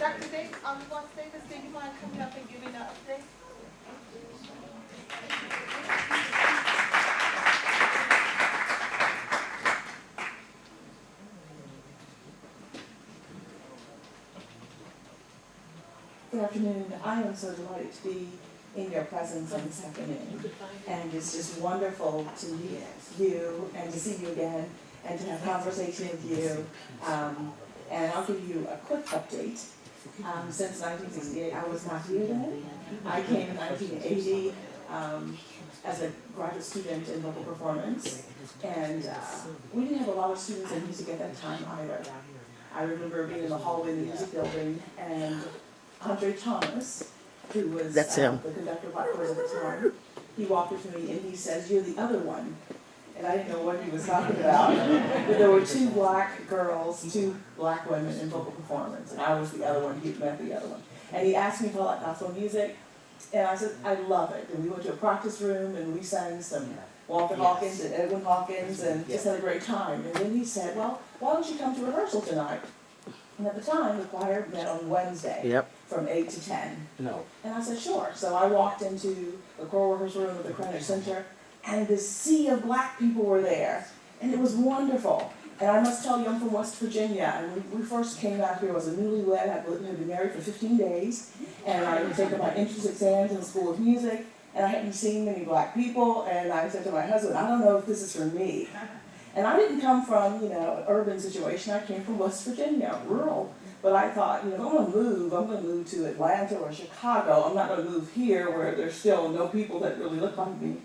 Dr. Davis, Boss Davis, do you mind coming up and giving an update? Good afternoon. I am so delighted to be in your presence on this afternoon. And it's just wonderful to meet you and to see you again and to have conversation with you. And I'll give you a quick update. Since 1968, I was not here then. I came in 1980 as a graduate student in vocal performance. And we didn't have a lot of students in music at that time either. I remember being in the hallway in the music building, and Andre Thomas, who was the conductor of Black Chorus at the time, he walked up to me and he says, "You're the other one." And I didn't know what he was talking about. But there were two black girls, two black women in vocal performance, and I was the other one, he met the other one. And he asked me if I liked gospel music, and I said, I love it. And we went to a practice room and we sang some Walter Hawkins and Edwin Hawkins and just had a great time. And then he said, well, why don't you come to rehearsal tonight? And at the time, the choir met on Wednesday from 8 to 10. No. And I said, sure. So I walked into the choral rehearsal room at the Greenwich Center, and this sea of black people were there, and it was wonderful. And I must tell you, I'm from West Virginia, and when we first came out here, I was a newlywed. I had been married for 15 days, and I had taken my entrance exams in the School of Music, and I hadn't seen many black people, and I said to my husband, I don't know if this is for me. And I didn't come from, an urban situation. I came from West Virginia, rural. But I thought, if I'm going to move to Atlanta or Chicago. I'm not going to move here where there's still no people that really look like me.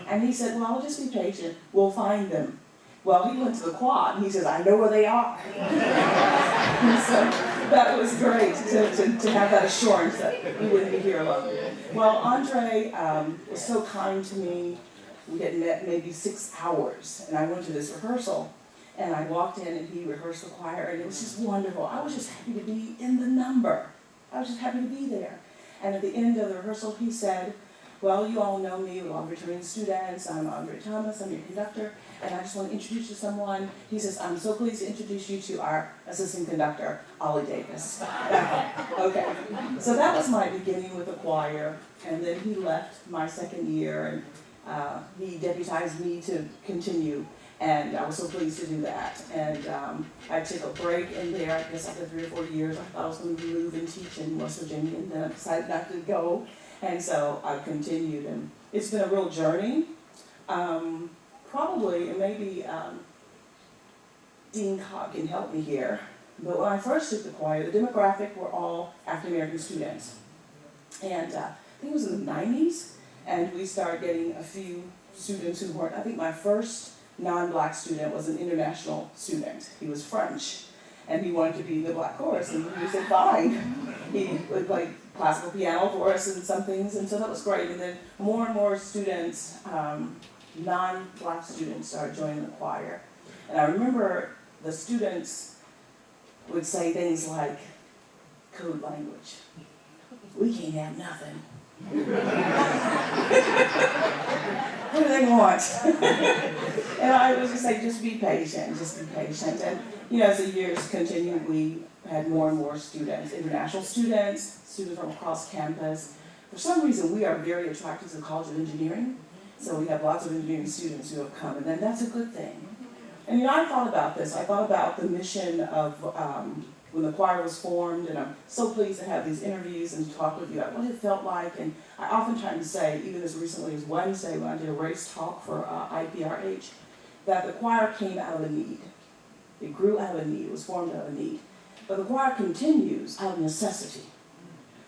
And he said, well, just be patient. We'll find them. Well, he went to the Quad, and he says, I know where they are. And so that was great to have that assurance that we wouldn't be here alone. Well, Andre was so kind to me. We had met maybe 6 hours, and I went to this rehearsal, and I walked in, and he rehearsed the choir, and it was just wonderful. I was just happy to be in the number. I was just happy to be there. And at the end of the rehearsal, he said, well, you all know me, we're all returning students. I'm Andre Thomas, I'm your conductor, and I just want to introduce you to someone. He says, I'm so pleased to introduce you to our assistant conductor, Ollie Davis. Okay, so that was my beginning with the choir, and then he left my second year, and he deputized me to continue, and I was so pleased to do that. And I took a break in there, I guess after 3 or 4 years. I thought I was going to move and teach in West Virginia, and then I decided not to go. And so I continued, and it's been a real journey. Probably, and maybe Dean Cobb can help me here, but when I first took the choir, the demographic were all African American students. And I think it was in the 90s, and we started getting a few students who weren't. I think my first non-black student was an international student. He was French, and he wanted to be in the black chorus, and we said, fine. He would play classical piano for us and some things, and so that was great. And then more and more students, non-black students, started joining the choir. And I remember the students would say things like code language. We can't have nothing. What do they want? And I was just like, just be patient, just be patient. And as the years continued, we had more and more students, international students, students from across campus. For some reason, we are very attracted to the College of Engineering, so we have lots of engineering students who have come, and then that's a good thing. And I thought about this. I thought about the mission of when the choir was formed, and I'm so pleased to have these interviews and talk with you about what it felt like. And I oftentimes say, even as recently as Wednesday when I did a race talk for IPRH, that the choir came out of a need. It grew out of a need, it was formed out of a need. But the choir continues out of necessity,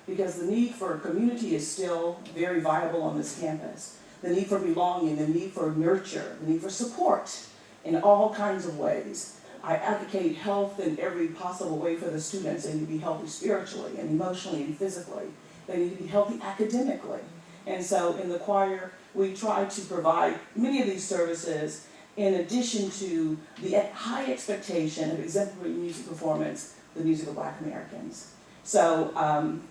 because the need for community is still very viable on this campus. The need for belonging, the need for nurture, the need for support in all kinds of ways. I advocate health in every possible way for the students. They need to be healthy spiritually and emotionally and physically. They need to be healthy academically. And so in the choir, we try to provide many of these services in addition to the high expectation of exemplary music performance, the music of Black Americans. So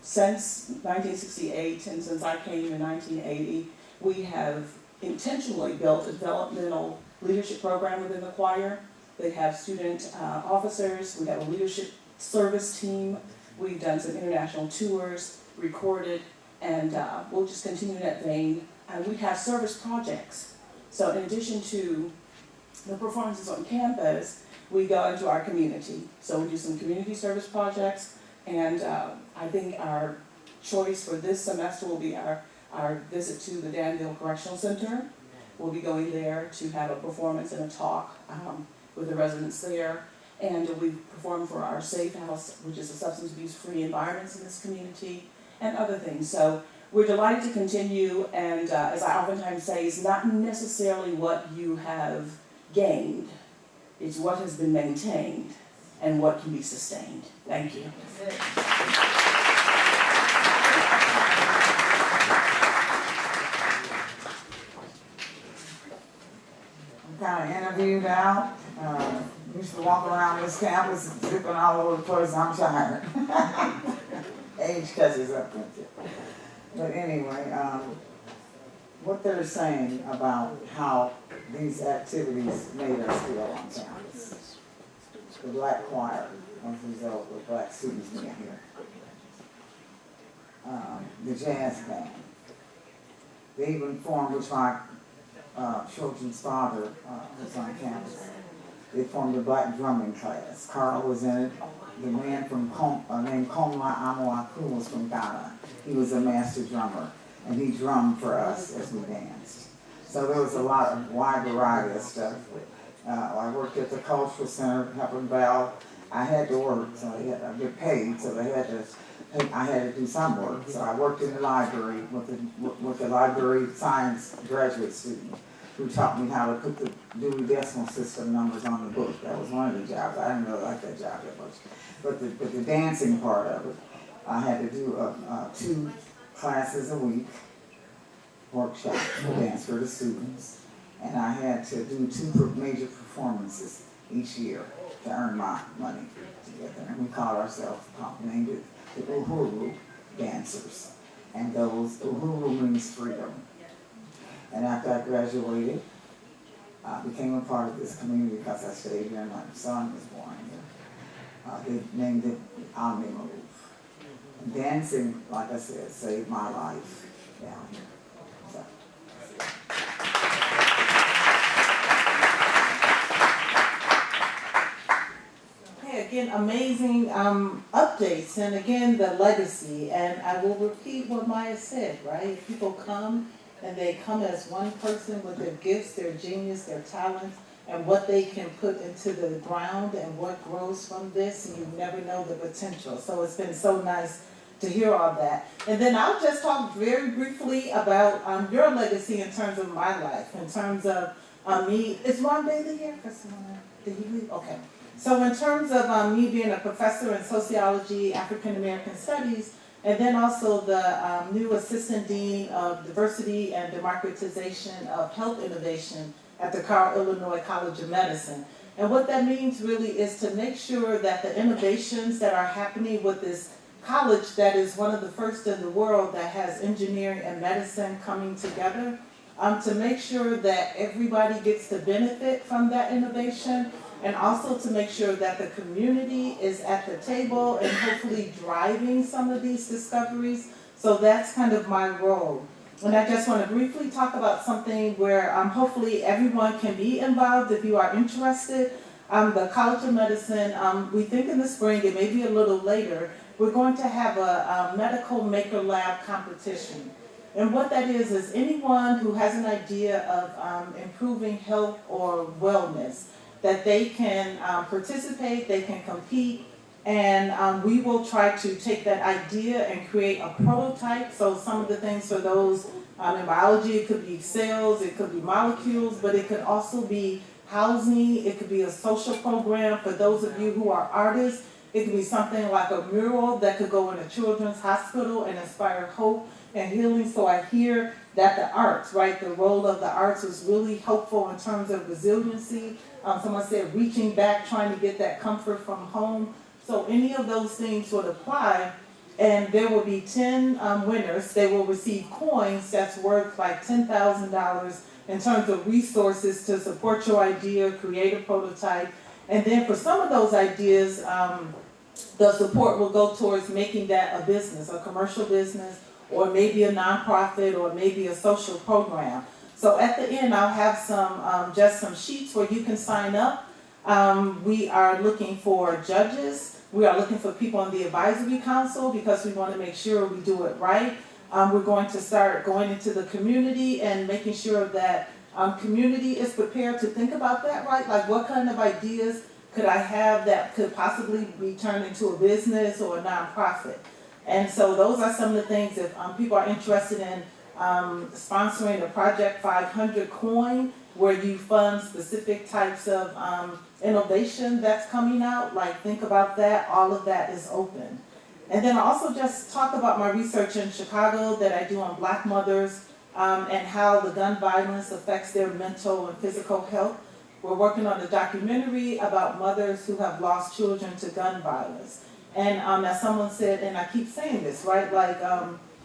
since 1968 and since I came in 1980, we have intentionally built a developmental leadership program within the choir. They have student officers, we have a leadership service team, we've done some international tours, recorded, and we'll just continue in that vein. And we have service projects. So in addition to the performances on campus, we go into our community. So we do some community service projects, and I think our choice for this semester will be our visit to the Danville Correctional Center. We'll be going there to have a performance and a talk with the residents there. And we perform for our Safe House, which is a substance abuse-free environments in this community, and other things. So we're delighted to continue, and as I oftentimes say, it's not necessarily what you have gained, it's what has been maintained and what can be sustained. Thank you. I'm kind of interviewed out. Used to walk around this campus zipping all over the place. I'm tired. Age catches up with you. But anyway, what they're saying about how these activities made us feel on campus. The Black Choir, as a result with Black students being here. The jazz band. They even formed, which my children's father was on campus. They formed a black drumming class. Carl was in it. The man from named Komla Amoaku was from Ghana. He was a master drummer, and he drummed for us as we danced. So there was a lot of wide variety of stuff. I worked at the Cultural Center helping Val. I had to work, so I get paid, so I had to do some work. So I worked in the library with the library science graduate student who taught me how to put the Dewey Decimal System numbers on the book. That was one of the jobs. I didn't really like that job that much. But the dancing part of it, I had to do 2 classes a week, workshops for dance for the students. And I had to do 2 major performances each year to earn my money together. And we called ourselves, named it the Uhuru Dancers. And those, Uhuru means freedom. And after I graduated, I became a part of this community because I stayed here and my son was born here. They named it Omni Move. And dancing, like I said, saved my life down here. So. Again, amazing updates, and again, the legacy. And I will repeat what Maya said, right? People come, and they come as one person with their gifts, their genius, their talents, and what they can put into the ground and what grows from this, and you never know the potential. So it's been so nice to hear all that. And then I'll just talk very briefly about your legacy in terms of my life, in terms of me. Is Ron Bailey here? Did he leave? Okay. So in terms of me being a professor in sociology, African American studies, and then also the new assistant dean of diversity and democratization of health innovation at the Carl Illinois College of Medicine. And what that means really is to make sure that the innovations that are happening with this college that is one of the first in the world that has engineering and medicine coming together, to make sure that everybody gets to benefit from that innovation, and also to make sure that the community is at the table and hopefully driving some of these discoveries. So that's kind of my role. And I just want to briefly talk about something where hopefully everyone can be involved if you are interested. The College of Medicine, we think in the spring, it may be a little later, we're going to have a medical maker lab competition. And what that is anyone who has an idea of improving health or wellness, that they can participate, they can compete, and we will try to take that idea and create a prototype. So some of the things for those in biology, it could be cells, it could be molecules, but it could also be housing, it could be a social program for those of you who are artists. It could be something like a mural that could go in a children's hospital and inspire hope and healing. So I hear that the arts, right, the role of the arts is really helpful in terms of resiliency. Someone said reaching back, trying to get that comfort from home. So any of those things would apply, and there will be 10 winners. They will receive coins that's worth like $10,000 in terms of resources to support your idea, create a prototype. And then for some of those ideas, the support will go towards making that a business, a commercial business, or maybe a nonprofit, or maybe a social program. So at the end, I'll have some just some sheets where you can sign up. We are looking for judges. We are looking for people on the advisory council because we want to make sure we do it right. We're going to start going into the community and making sure that community is prepared to think about that, right? Like what kind of ideas could I have that could possibly be turned into a business or a nonprofit? And so those are some of the things if people are interested in sponsoring a Project 500 coin where you fund specific types of innovation that's coming out, like think about that, all of that is open. And then I also just talk about my research in Chicago that I do on Black mothers and how the gun violence affects their mental and physical health. We're working on a documentary about mothers who have lost children to gun violence. And as someone said, and I keep saying this, right, like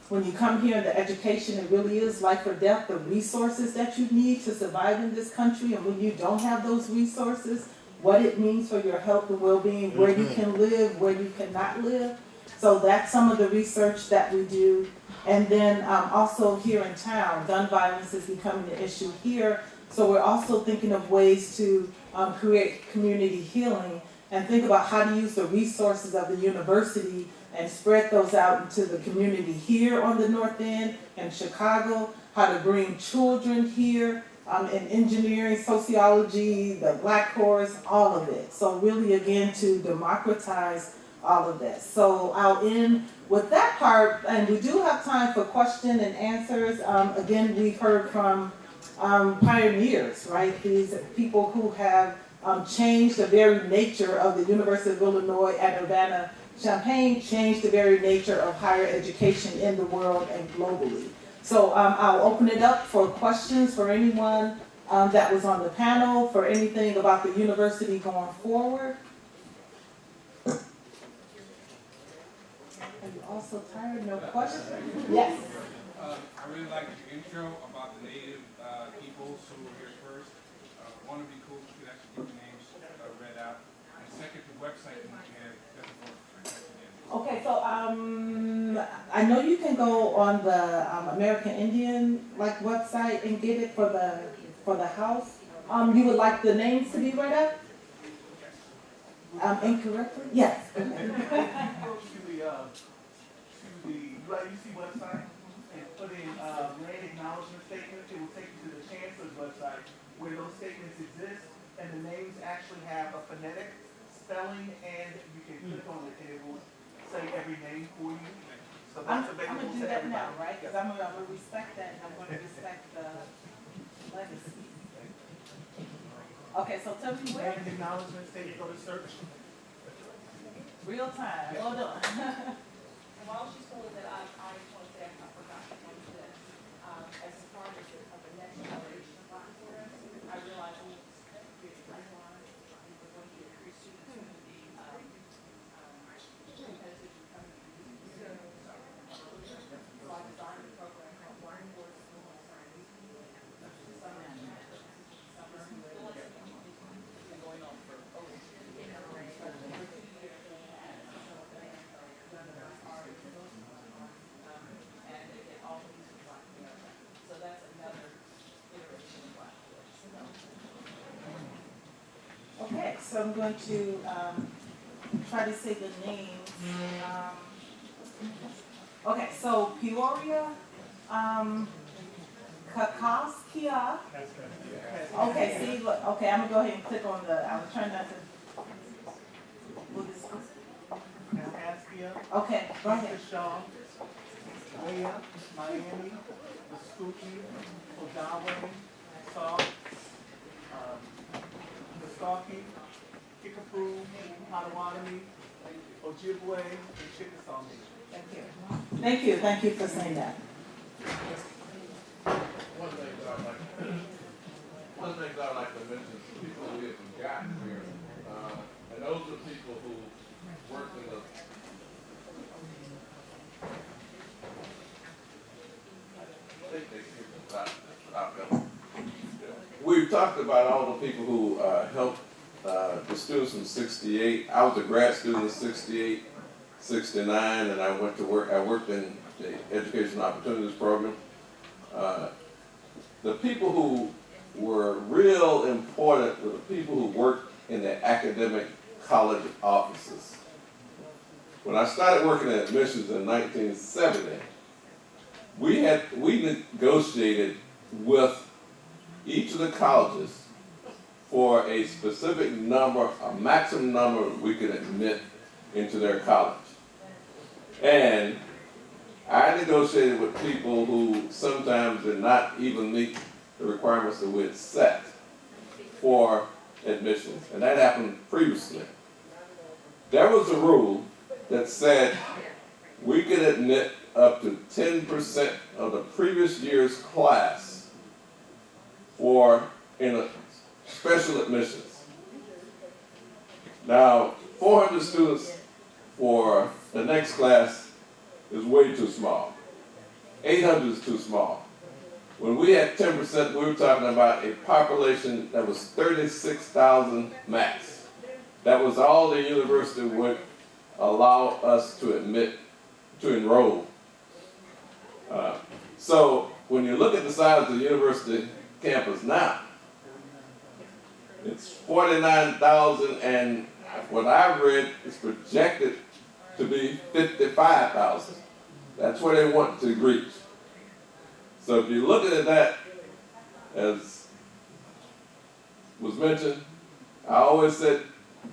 when you come here in the education, it really is life or death, the resources that you need to survive in this country, and when you don't have those resources, what it means for your health and well-being, where you can live, where you cannot live. So that's some of the research that we do. And then also here in town, gun violence is becoming an issue here. So we're also thinking of ways to create community healing and think about how to use the resources of the university and spread those out into the community here on the North End and Chicago, how to bring children here in engineering, sociology, the Black course, all of it. So really, again, to democratize all of this. So I'll end with that part, and we do have time for question and answers. Again, we've heard from pioneers, right? These people who have changed the very nature of the University of Illinois at Urbana-Champaign, changed the very nature of higher education in the world and globally. So I'll open it up for questions for anyone that was on the panel, for anything about the university going forward. Are you also tired? No questions? Yes. I really like your intro about the native peoples who were here first. One would be cool if you could actually get the names read out. And second, the website that you have doesn't work. Okay, so I know you can go on the American Indian website and get it for the house. You would like the names to be read out? Incorrectly? Yes. Go to the UIUC website and put in land acknowledgement statement. It will take you to the Chancellor's website where those statements exist and the names actually have a phonetic spelling, and you can click on it and it will say every name for you. So I'm that's going available to do to that everybody. now, right? Because I'm going to respect that and I'm going to respect the legacy. Okay, so tell me where. Land acknowledgement statement, go to search. Real time. Hold on. While she's pulling that up, I just want to say I forgot to mention this. As part of the next generation of Black tourists, I realize we need to create a pipeline. We're going to increase students who will be competitive in coming to these museums. So I designed a program called Learning Boards of School Science. Some national summer. It's been going on for over 2 years. So that's another iteration of Black tourists. Okay, so I'm going to try to say the names. Okay, so Peoria, Kakaskia. Okay, see, look, okay, I'm gonna go ahead and click on the, I was trying not to. What is this? Kaskaskia. Okay, go ahead. Shaw, Wea, Miami, Muskogee, Odawa, Sauk, Muskogee, Kickapoo, Potawatomi, Ojibwe, and Chickasaw Nation. Thank you. Thank you. Thank you for saying that. One thing I'd like to mention is people who have gotten here, and those are people who work in the we've talked about all the people who helped the students from 68. I was a grad student in 68, 69, and I went to work. I worked in the Education Opportunities Program. The people who were real important were the people who worked in the academic college offices. When I started working at admissions in 1970, we negotiated with each of the colleges for a specific number, a maximum number we could admit into their college. And I negotiated with people who sometimes did not even meet the requirements that we had set for admissions, and that happened previously. There was a rule that said we could admit up to 10% of the previous year's class in special admissions. Now, 400 students for the next class is way too small. 800 is too small. When we had 10%, we were talking about a population that was 36,000 max. That was all the university would allow us to enroll. So when you look at the size of the university campus now, it's 49,000, and what I've read is projected to be 55,000. That's where they want to reach. So if you're looking at that, as was mentioned, I always said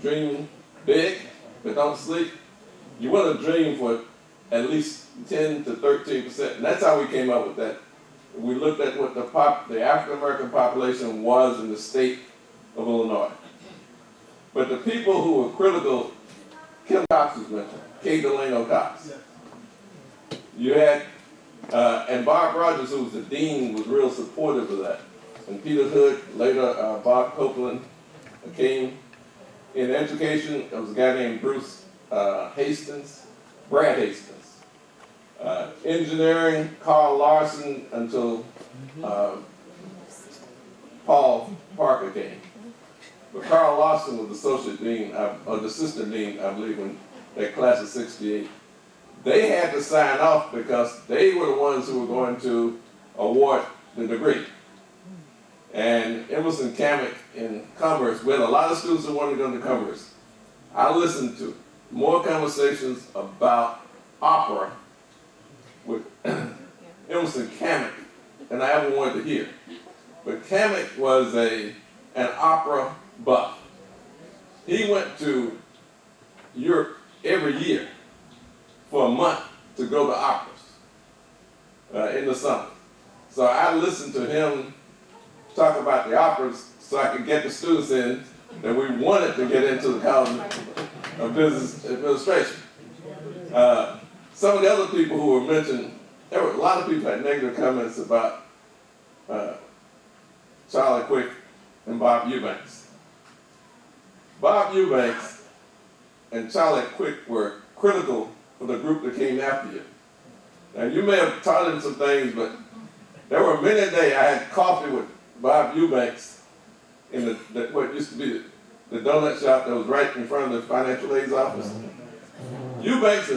dream big, but don't sleep. You want to dream for at least 10 to 13%, and that's how we came up with that. We looked at what the African American population was in the state of Illinois. But the people who were critical, Kim Cox was mentioned, K. Delano Cox. You had, and Bob Rogers, who was the dean, was real supportive of that. And Peter Hood, later Bob Copeland, came in education. There was a guy named Bruce Brad Hastings. Engineering, Carl Larson, until Paul Parker came. But Carl Larson was the associate dean, or the assistant dean, I believe, in that class of '68. They had to sign off because they were the ones who were going to award the degree. And Emerson Kamek in commerce, we had a lot of students who wanted to go into commerce. I listened to more conversations about opera with Emerson Kamek than I ever wanted to hear. But Kamek was an opera buff. He went to Europe every year for a month to go to operas in the summer. So I listened to him talk about the operas so I could get the students in that we wanted to get into the College of Business Administration. Some of the other people who were mentioned, there were a lot of people had negative comments about Charlie Quick and Bob Eubanks. Bob Eubanks and Charlie Quick were critical for the group that came after you. Now you may have taught him some things, but there were many a day I had coffee with Bob Eubanks in what used to be the donut shop that was right in front of the financial aid's office. Eubanks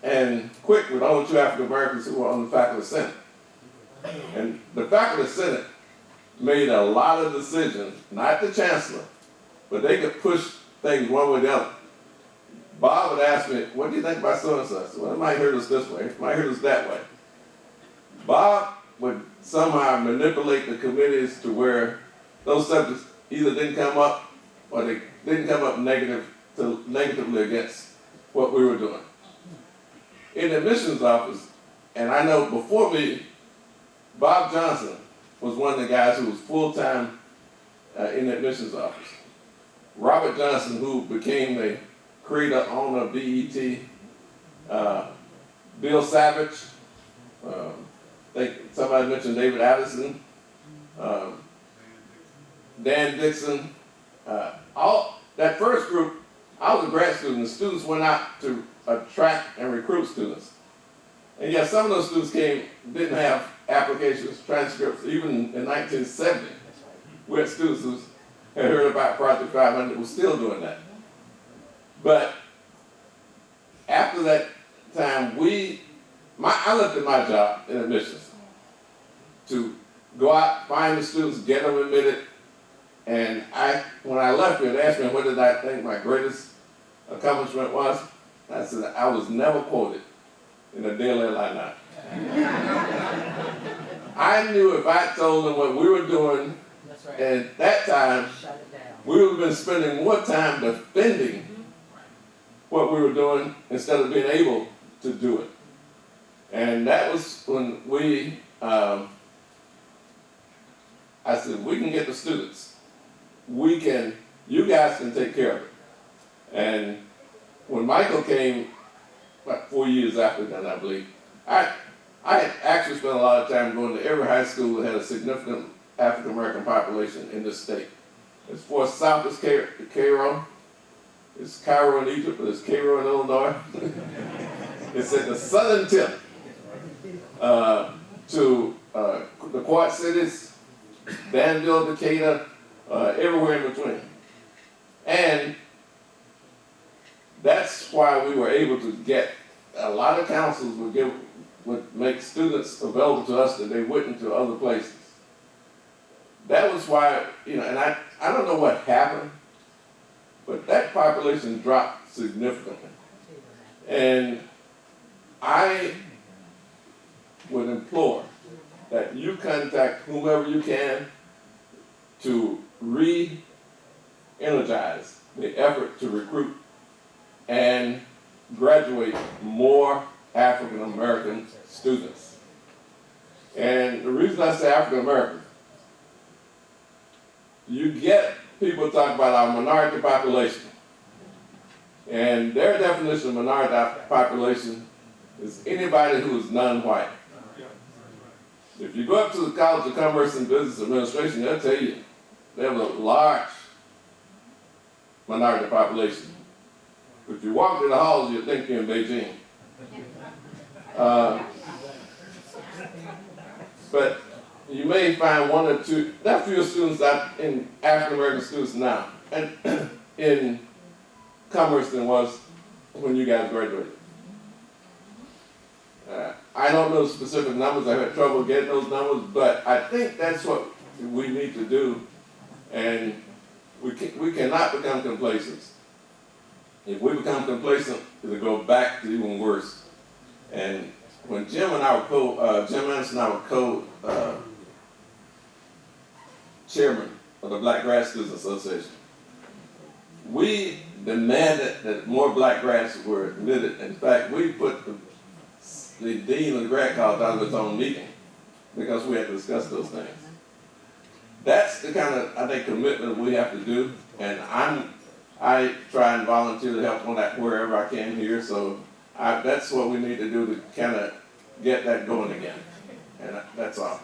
and Quick were the only two African Americans who were on the faculty senate. And the faculty senate made a lot of decisions, not the chancellor, but they could push things one way or the other. Bob would ask me, what do you think about so-and-so? I said, well, it might hurt us this way, it might hurt us that way. Bob would somehow manipulate the committees to where those subjects either didn't come up or they didn't come up negatively against what we were doing. In the admissions office, and I know before me, Bob Johnson was one of the guys who was full-time in the admissions office. Robert Johnson, who became the creator, owner of BET, Bill Savage, I think somebody mentioned David Addison, Dan Dixon, all that first group, I was a grad student. The students went out to attract and recruit students. And yes, some of those students didn't have applications, transcripts, even in 1970. We had students who had heard about Project 500 were still doing that. But after that time, I looked at my job in admissions to go out, find the students, get them admitted, and when I left here, they asked me what did I think my greatest accomplishment was. I said I was never quoted in a daily line. I knew if I told them what we were doing at that time, we would have been spending more time defending what we were doing instead of being able to do it. And that was when I said, we can get the students. You guys can take care of it. And when Michael came, about 4 years after that, I believe, I had actually spent a lot of time going to every high school that had a significant African-American population in this state. As far south as Cairo, it's Cairo in Egypt, but it's Cairo in Illinois. It's at the southern tip to the Quad Cities, Danville, Decatur, everywhere in between. And That's why we were able to get, a lot of councils would make students available to us that they wouldn't to other places. That was why, you know, and I don't know what happened, but that population dropped significantly. And I would implore that you contact whomever you can to re-energize the effort to recruit and graduate more African American students. And the reason I say African American, you get people talk about our minority population. And their definition of minority population is anybody who is non-white. If you go up to the College of Commerce and Business Administration, they'll tell you they have a large minority population. If you walk through the halls, you'll think you're in Beijing. But you may find one or two, there are fewer students out in African American students now, and in commerce than was when you guys graduated. I don't know specific numbers, I had trouble getting those numbers, but I think that's what we need to do, and we cannot become complacent. If we become complacent, it'll go back to even worse. And when Jim and I were Jim Anderson and I were chairman of the Black Grad Students Association, we demanded that more black grads were admitted. In fact, we put the dean of the grad college out of his own meeting because we had to discuss those things. That's the kind of, I think, commitment we have to do, and I try and volunteer to help on that wherever I can here, so that's what we need to do to kind of get that going again, and that's all.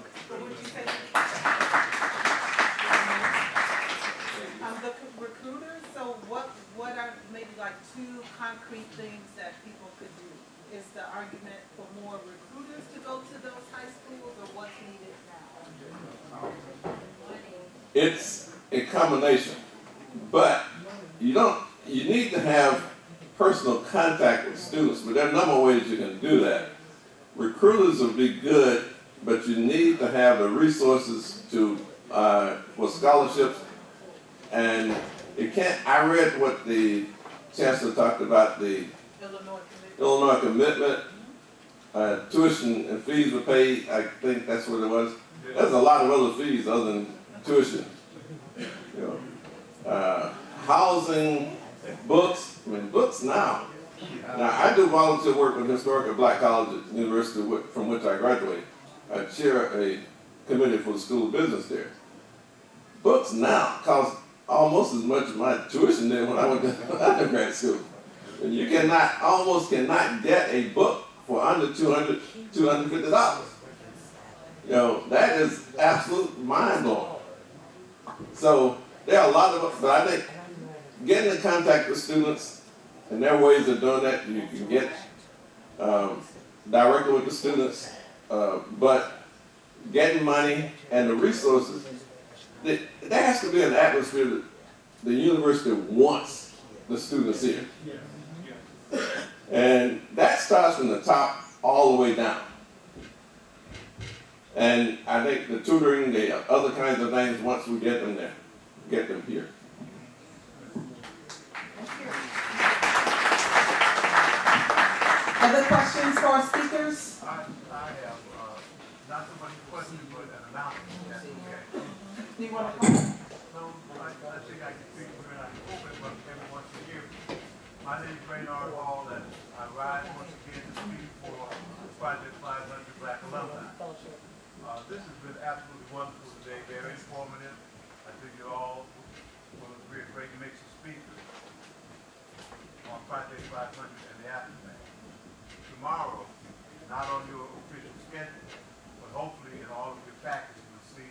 The recruiters, so what are maybe like two concrete things that people could do? Is the argument for more recruiters to go to those high schools, or what's needed now? It's a combination, but you need to have personal contact with students, but there are a number of ways you can do that. Recruiters will be good, but you need to have the resources for scholarships. And it can't, I read what the chancellor talked about, the Illinois commitment, tuition and fees were paid, I think that's what it was. There's a lot of other fees other than tuition. You know, housing, books, I mean books now. Now I do volunteer work with Historical Black College at the university from which I graduated. I chair a committee for the School of Business there. Books now cost almost as much as my tuition did when I went to undergrad school. And you almost cannot get a book for under $250. You know, that is absolute mind-blowing. So there are a lot of, but I think getting in contact with students, and there are ways of doing that. You can get directly with the students, but getting money and the resources, there has to be an atmosphere that the university wants the students here. And that starts from the top all the way down. And I think the tutoring, the other kinds of things, once we get them there, get them here. Other questions for our speakers? I have not so much a question, but an announcement. That's okay. Do you want to comment? No, I think I can speak for it. I hope everyone wants to hear me. My name is Raynard Hall, and I rise once again to speak for Project 500 Black Alumni. This has been absolutely wonderful today, very informative. I think you all will agree a great mix of speakers on Project 500 and the aftermath. Tomorrow, not on your official schedule, but hopefully in all of your packages, you'll see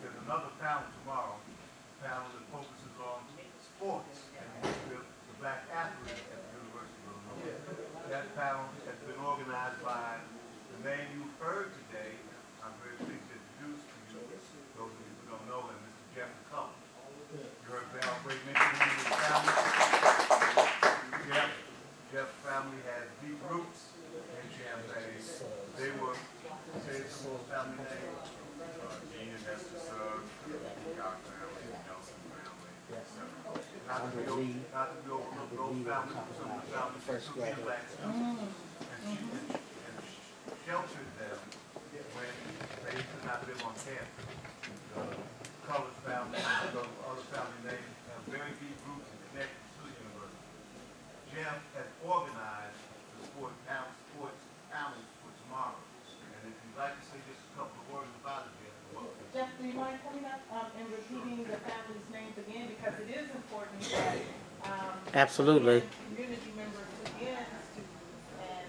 there's another panel tomorrow, a panel that focuses on sports and the black athlete at the University of Illinois. That panel has been organized by the name you've heard today. I'm very pleased to introduce to you, those of you who don't know him, Mr. Jeffrey Cullen. You heard Val Bray mention him in his family. Jeff not to be overlooked, those families, some of the families that took in black students and sheltered them when they could not live on campus. The colored family and those other family names have very deep roots and connections to the university. Jeff has organized the sports panels for tomorrow. And if you'd like to say just a couple of words about it, Jeff, you're welcome. Jeff, do you mind coming up and repeating the family's names again? Because it is important that Absolutely. community members again, students, and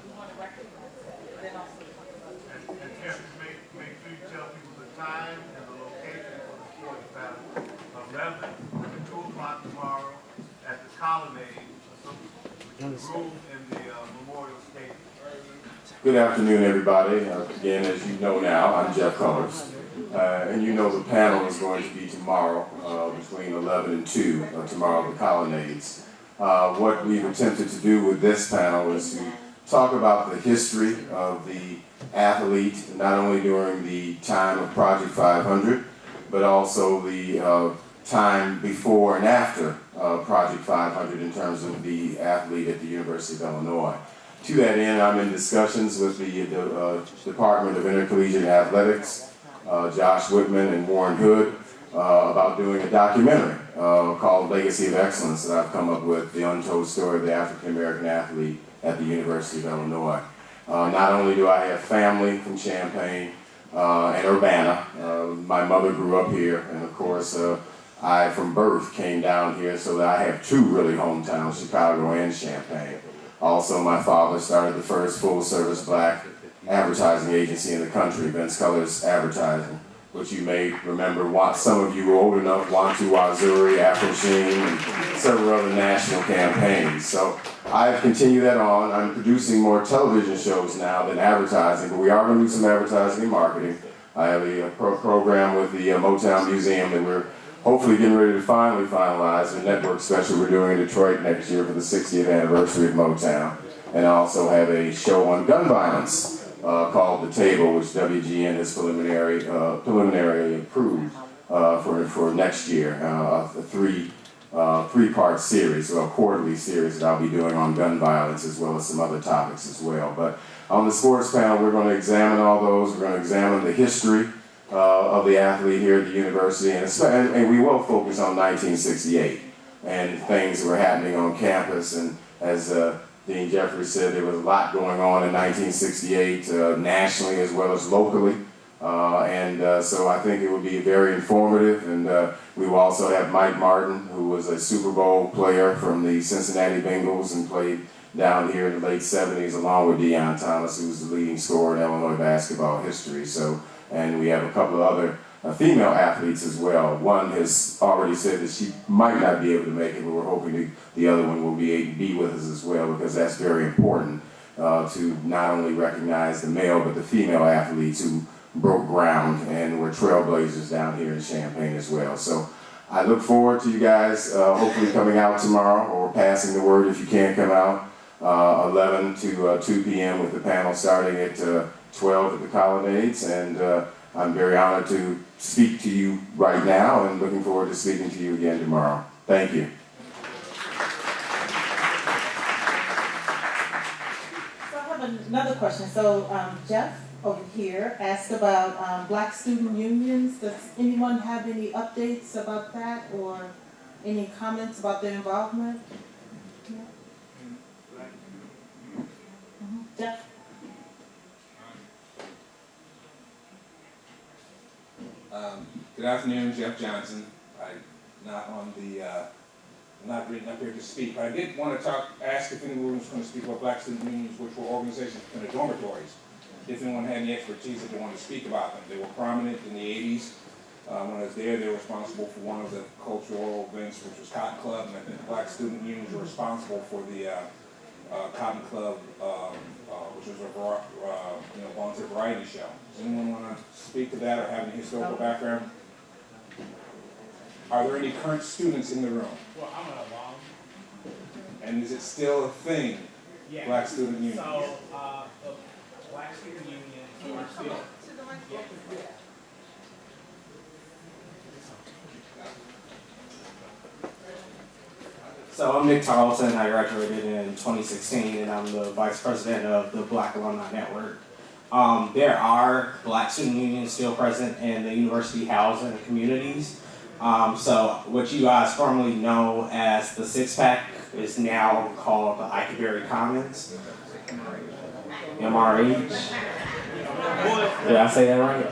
we want to recognize that. And then also talk about And Jeff, make sure you tell people the time and the location for the sports panel. 11 to 2 o'clock tomorrow at the Colonnade, which is room in the Memorial Stadium. Good afternoon, everybody. Again, as you know now, I'm Jeff Cullors. And you know the panel is going to be tomorrow between 11 and 2, tomorrow at the Colonnades. What we've attempted to do with this panel is to talk about the history of the athlete, not only during the time of Project 500, but also the time before and after Project 500 in terms of the athlete at the University of Illinois. To that end, I'm in discussions with the Department of Intercollegiate Athletics, Josh Whitman and Warren Hood, about doing a documentary called Legacy of Excellence that I've come up with, the untold story of the African American athlete at the University of Illinois. Not only do I have family from Champaign and Urbana, my mother grew up here, and of course I from birth came down here, so that I have two really hometowns, Chicago and Champaign. Also, my father started the first full-service black advertising agency in the country, Vince Cullors Advertising, which you may remember, some of you were old enough, Wantu Wazuri, Afro Sheen, and several other national campaigns. So I've continued that on. I'm producing more television shows now than advertising, but we are going to do some advertising and marketing. I have a program with the Motown Museum that we're hopefully getting ready to finally finalize, a network special we're doing in Detroit next year for the 60th anniversary of Motown. And I also have a show on gun violence called The Table, which WGN has preliminarily approved for next year, a three-part series, or a quarterly series that I'll be doing on gun violence as well as some other topics as well. But on the sports panel, we're going to examine all those. We're going to examine the history of the athlete here at the university, and we will focus on 1968 and things that were happening on campus. And as Dean Jeffrey said, there was a lot going on in 1968 nationally as well as locally, so I think it would be very informative. And we will also have Mike Martin, who was a Super Bowl player from the Cincinnati Bengals and played down here in the late 70s, along with Deion Thomas, who was the leading scorer in Illinois basketball history. And we have a couple of other female athletes as well. One has already said that she might not be able to make it, but we're hoping the other one will be with us as well, because that's very important to not only recognize the male but the female athletes who broke ground and were trailblazers down here in Champaign as well. So I look forward to you guys hopefully coming out tomorrow, or passing the word if you can't come out, 11 to 2 p.m. with the panel starting at 12 at the Colonnades, and I'm very honored to speak to you right now and looking forward to speaking to you again tomorrow. Thank you. So I have another question. So Jeff over here asked about Black student unions. Does anyone have any updates about that, or any comments about their involvement? Yeah. Jeff? Good afternoon, Jeff Johnson. I'm not written up here to speak, but I did want to ask if anyone was going to speak about Black student unions, which were organizations in the dormitories. If anyone had any expertise, if they wanted to speak about them. They were prominent in the 80s. When I was there, they were responsible for one of the cultural events, which was Cotton Club, and I think the Black student unions were responsible for the Cotton Club, which was a volunteer variety show. Does anyone want to speak to that or have any historical background? Are there any current students in the room? Well, I'm an alum. And is it still a thing, Yeah. Black student union? So, the Black student union are still. So I'm Nick Tarleton. I graduated in 2016, and I'm the vice president of the Black Alumni Network. There are Black student unions still present in the university housing communities. So what you guys formerly know as the Six Pack is now called the Ikeberry Commons. MRH. Did I say that right?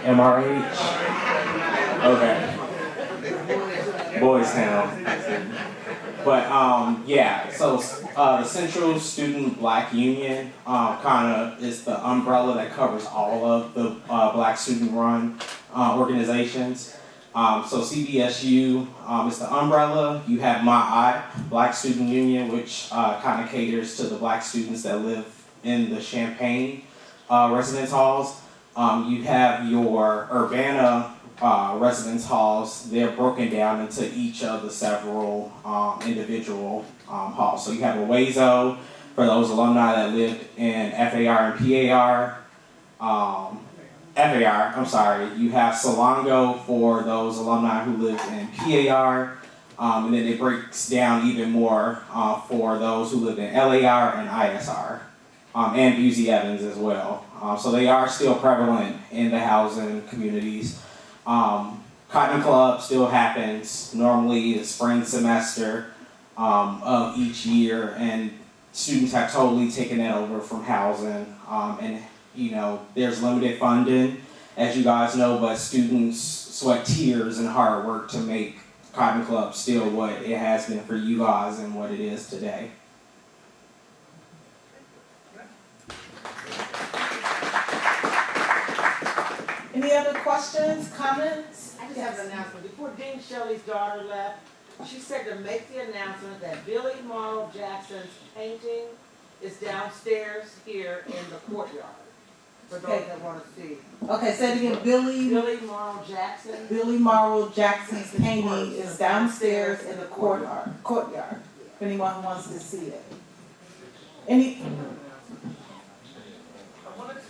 MRH. Okay. Boys Town. But yeah, so the Central Student Black Union kind of is the umbrella that covers all of the Black student-run organizations. So CBSU is the umbrella. You have My Black Student Union, which kind of caters to the Black students that live in the Champaign residence halls. You have your Urbana residence halls. They're broken down into each of the several individual halls. So you have a WAZO for those alumni that lived in FAR and PAR. You have Salongo for those alumni who lived in PAR. And then it breaks down even more for those who lived in LAR and ISR. And Busey Evans as well. So they are still prevalent in the housing communities. Cotton Club still happens normally the spring semester of each year, and students have totally taken that over from housing. And you know, there's limited funding, as you guys know, but students sweat tears and hard work to make Cotton Club still what it has been for you guys and what it is today. Any other questions, comments? I just have an announcement. Before Dean Shelley's daughter left, she said to make the announcement that Billy Morrow Jackson's painting is downstairs here in the courtyard. For those that want to see. Okay, say it again. Billy Morrow Jackson. Billy Morrow Jackson's painting is downstairs in the courtyard. If anyone who wants to see it. I wanted to.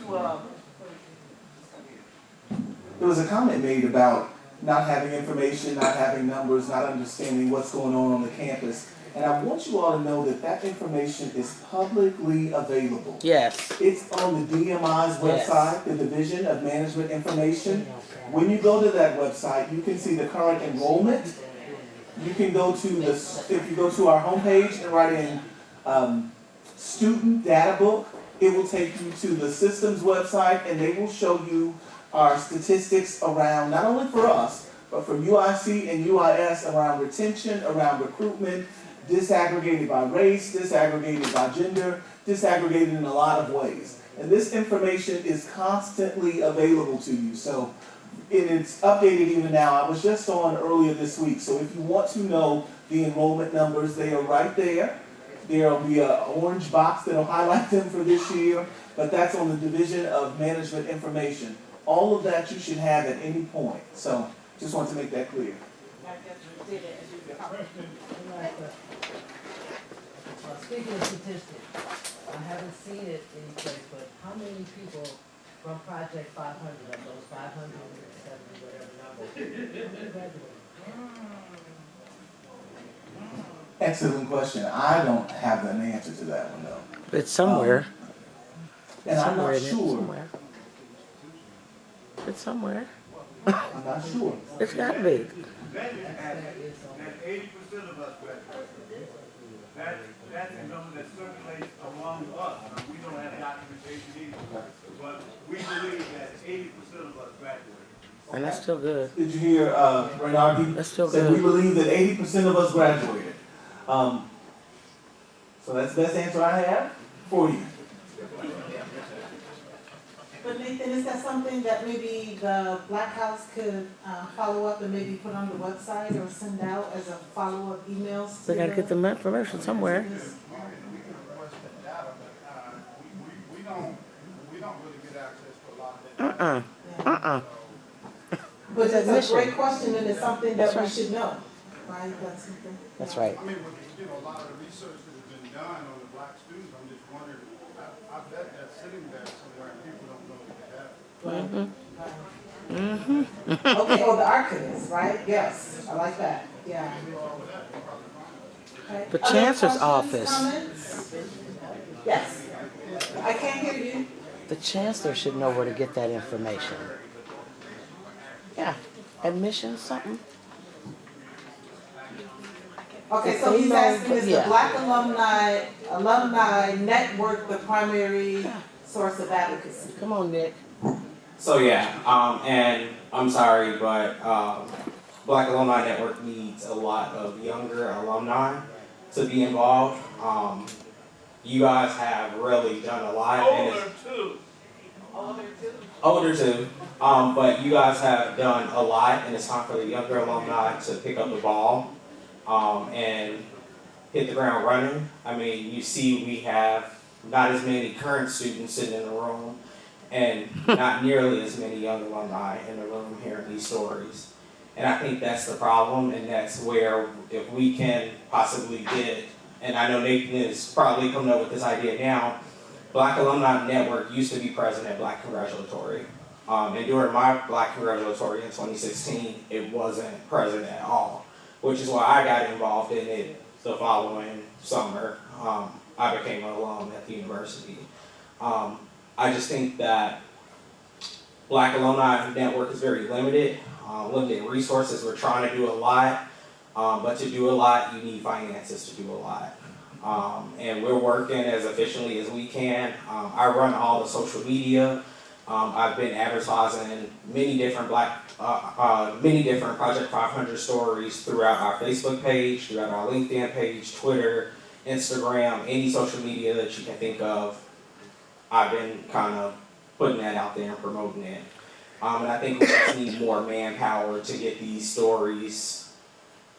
There was a comment made about not having information, not having numbers, not understanding what's going on the campus. And I want you all to know that that information is publicly available. Yes. It's on the DMI's website, the Division of Management Information. When you go to that website, you can see the current enrollment. You can go to if you go to our homepage and write in student data book, it will take you to the systems website, and they will show you our statistics around, not only for us, but for UIC and UIS around retention, around recruitment, disaggregated by race, disaggregated by gender, disaggregated in a lot of ways. And this information is constantly available to you. So it's updated even now. I was just on earlier this week. So if you want to know the enrollment numbers, they are right there. There will be an orange box that will highlight them for this year, but that's on the Division of Management Information. All of that you should have at any point. So just want to make that clear. Speaking of statistics, I haven't seen it anyplace, but how many people from Project 500 of those 570 whatever number, how many graduated? Excellent question. I don't have an answer to that one though. It's somewhere. And I'm Somewhere not in it, sure. somewhere. It's somewhere. I'm not sure. It's got to be. That 80% of us graduate. That's a number that circulates among us. We don't have documentation either. But we believe that 80% of us graduate. And that's still good. Did you hear Renardi? That's still said good. we believe that 80% of us graduated. So that's the best answer I have for you. But Nathan, is that something that maybe the Black House could follow up and maybe put on the website or send out as a follow-up emails? We got to get the information somewhere. We don't really get access to a lot of that. But it's a mission. great question, and it's something that That's we right. should know, right? That's something. That's right. I mean, with, a lot of the research that has been done on the black students, I'm just wondering, I bet that's sitting there somewhere and people don't know that they have it. Okay, oh, the archivist, right? Yes, I like that, yeah. Okay. The Other chancellor's questions, office. comments? Yes? I can't hear you. The chancellor should know where to get that information. Yeah, admissions, something. Okay, If so they he's know, asking, is the yeah. Black Alumni Network the primary source of advocacy? Come on, Nick. So yeah, and I'm sorry, but Black Alumni Network needs a lot of younger alumni to be involved. You guys have really done a lot. Older too. But you guys have done a lot, and it's time for the younger alumni to pick up the ball and hit the ground running. I mean, you see we have not as many current students sitting in the room and not nearly as many young alumni in the room hearing these stories. And I think that's the problem, and that's where if we can possibly get, and I know Nathan is probably coming up with this idea now, Black Alumni Network used to be present at Black Congratulatory. And during my Black Congratulatory in 2016, it wasn't present at all, which is why I got involved in it the following summer. I became an alum at the university. I just think that Black Alumni Network is very limited, limited resources. We're trying to do a lot, but to do a lot, you need finances to do a lot. And we're working as efficiently as we can. I run all the social media. I've been advertising many different Project 500 stories throughout our Facebook page, throughout our LinkedIn page, Twitter, Instagram, any social media that you can think of. I've been kind of putting that out there and promoting it. And I think we just need more manpower to get these stories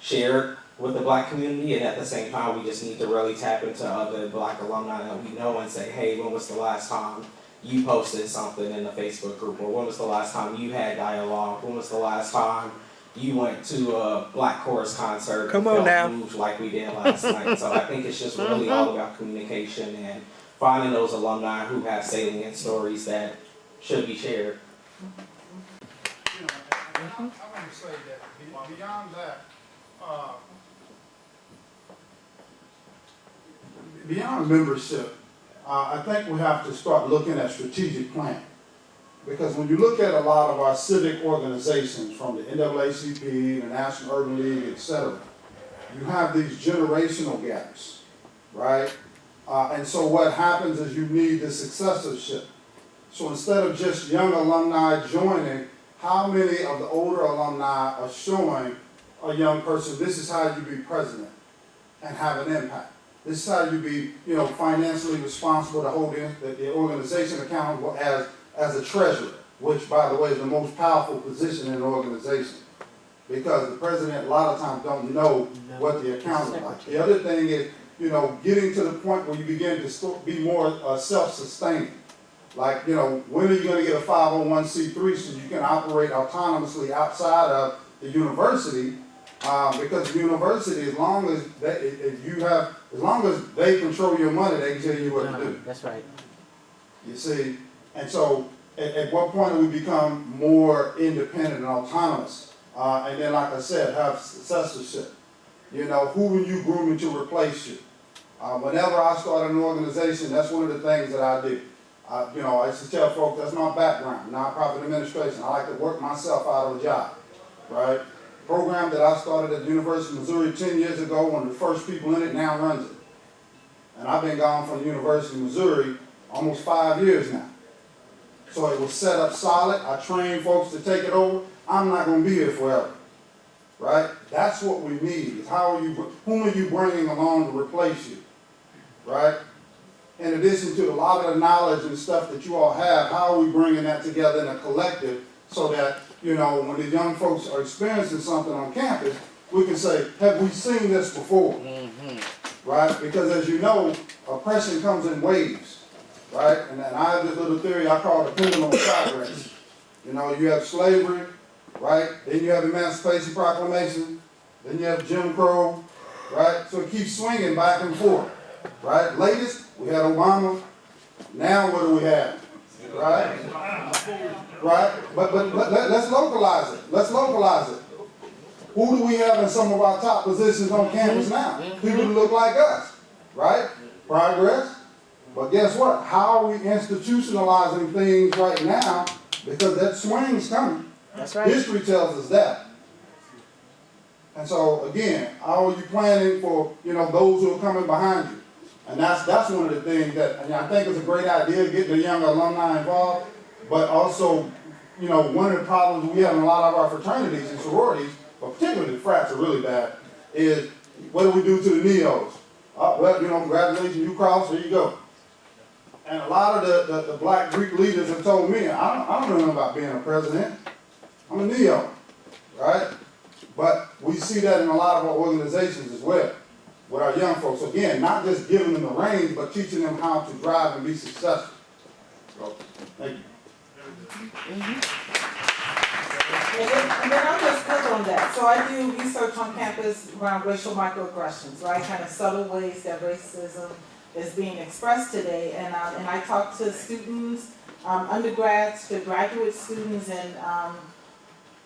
shared with the Black community, and at the same time, we just need to really tap into other Black alumni that we know and say, hey, when was the last time you posted something in the Facebook group, or when was the last time you had dialogue, when was the last time you went to a Black Chorus concert and felt moved like we did last night. So I think it's just really all about communication and finding those alumni who have salient stories that should be shared. You know, I want to say that beyond that, beyond membership, I think we have to start looking at strategic planning. Because when you look at a lot of our civic organizations, from the NAACP, the National Urban League, etc., you have these generational gaps, right? And so what happens is you need the successorship. So instead of just young alumni joining, how many of the older alumni are showing a young person, this is how you be president and have an impact. This is how you be, financially responsible to hold the organization accountable as a treasurer, which, by the way, is the most powerful position in an organization. Because the president a lot of times don't know what the account is like. The other thing is, getting to the point where you begin to be more self-sustaining. Like, when are you going to get a 501c3 so you can operate autonomously outside of the university? Because the university, as long as they control your money, they can tell you what to do. That's right. You see, and so at what point do we become more independent and autonomous? And then, like I said, have successorship. Who are you grooming to replace you? Whenever I started an organization, that's one of the things that I did. I used to tell folks, that's my background, nonprofit administration. I like to work myself out of a job, right? Program that I started at the University of Missouri 10 years ago, one of the first people in it now runs it. And I've been gone from the University of Missouri almost 5 years now. So it was set up solid. I trained folks to take it over. I'm not going to be here forever, right? That's what we need, is whom are you bringing along to replace you, right? In addition to a lot of the knowledge and stuff that you all have, how are we bringing that together in a collective so that, when the young folks are experiencing something on campus, we can say, have we seen this before? Right? Because as you know, oppression comes in waves, right? And I have this little theory I call the pendulum progress. You have slavery, right? Then you have Emancipation Proclamation. Then you have Jim Crow, right? So it keeps swinging back and forth, right? Latest, we had Obama. Now what do we have? Right? Right? But let's localize it. Let's localize it. Who do we have in some of our top positions on campus now? People who look like us, right? Progress. But guess what? How are we institutionalizing things right now? Because that swing's coming. That's right. History tells us that. And so again, how are you planning for, you know, those who are coming behind you? And that's one of the things that, I mean, I think it's a great idea, getting the younger alumni involved, but also, you know, one of the problems we have in a lot of our fraternities and sororities, but particularly the frats are really bad, is what do we do to the neos? Well, you know, congratulations, you crossed, there you go. And a lot of the black Greek leaders have told me, I don't know about being a president. I'm a neo, right? But we see that in a lot of our organizations as well, with our young folks. Again, not just giving them the reins, but teaching them how to drive and be successful. So, thank you. And then I'll just build on that. So I do research on campus around racial microaggressions, right? Kind of subtle ways that racism is being expressed today. And I talk to students, undergrads to graduate students,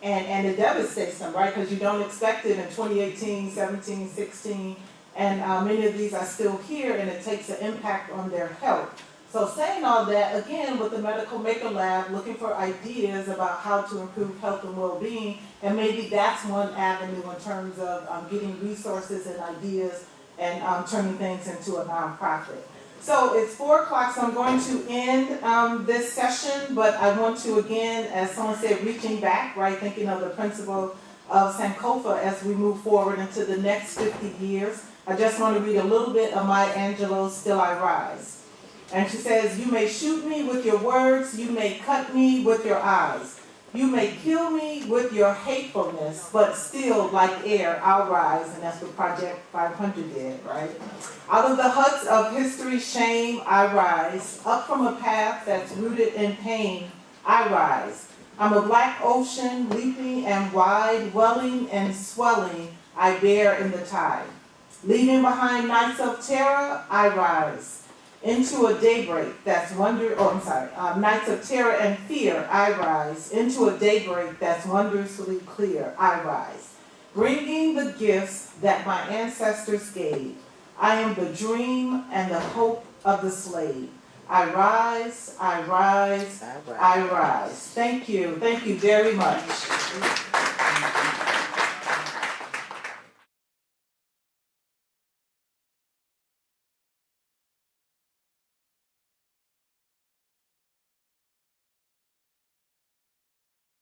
and it devastates them, right? Because you don't expect it in 2018, 17, 16, and many of these are still here, and it takes an impact on their health. So saying all that, again, with the Medical Maker Lab, looking for ideas about how to improve health and well-being, and maybe that's one avenue in terms of getting resources and ideas and turning things into a nonprofit. So it's 4 o'clock, so I'm going to end this session, but I want to, again, as someone said, reaching back, right, thinking of the principle of Sankofa as we move forward into the next 50 years. I just want to read a little bit of Maya Angelou's Still I Rise. And she says, you may shoot me with your words, you may cut me with your eyes. You may kill me with your hatefulness, but still, like air, I'll rise. And that's what Project 500 did, right? Out of the huts of history's shame, I rise. Up from a path that's rooted in pain, I rise. I'm a black ocean, leaping and wide, welling and swelling, I bear in the tide. Leaving behind nights of terror, I rise. Into a daybreak that's nights of terror and fear, I rise. Into a daybreak that's wondrously clear, I rise. Bringing the gifts that my ancestors gave. I am the dream and the hope of the slave. I rise, I rise, I rise. Thank you very much.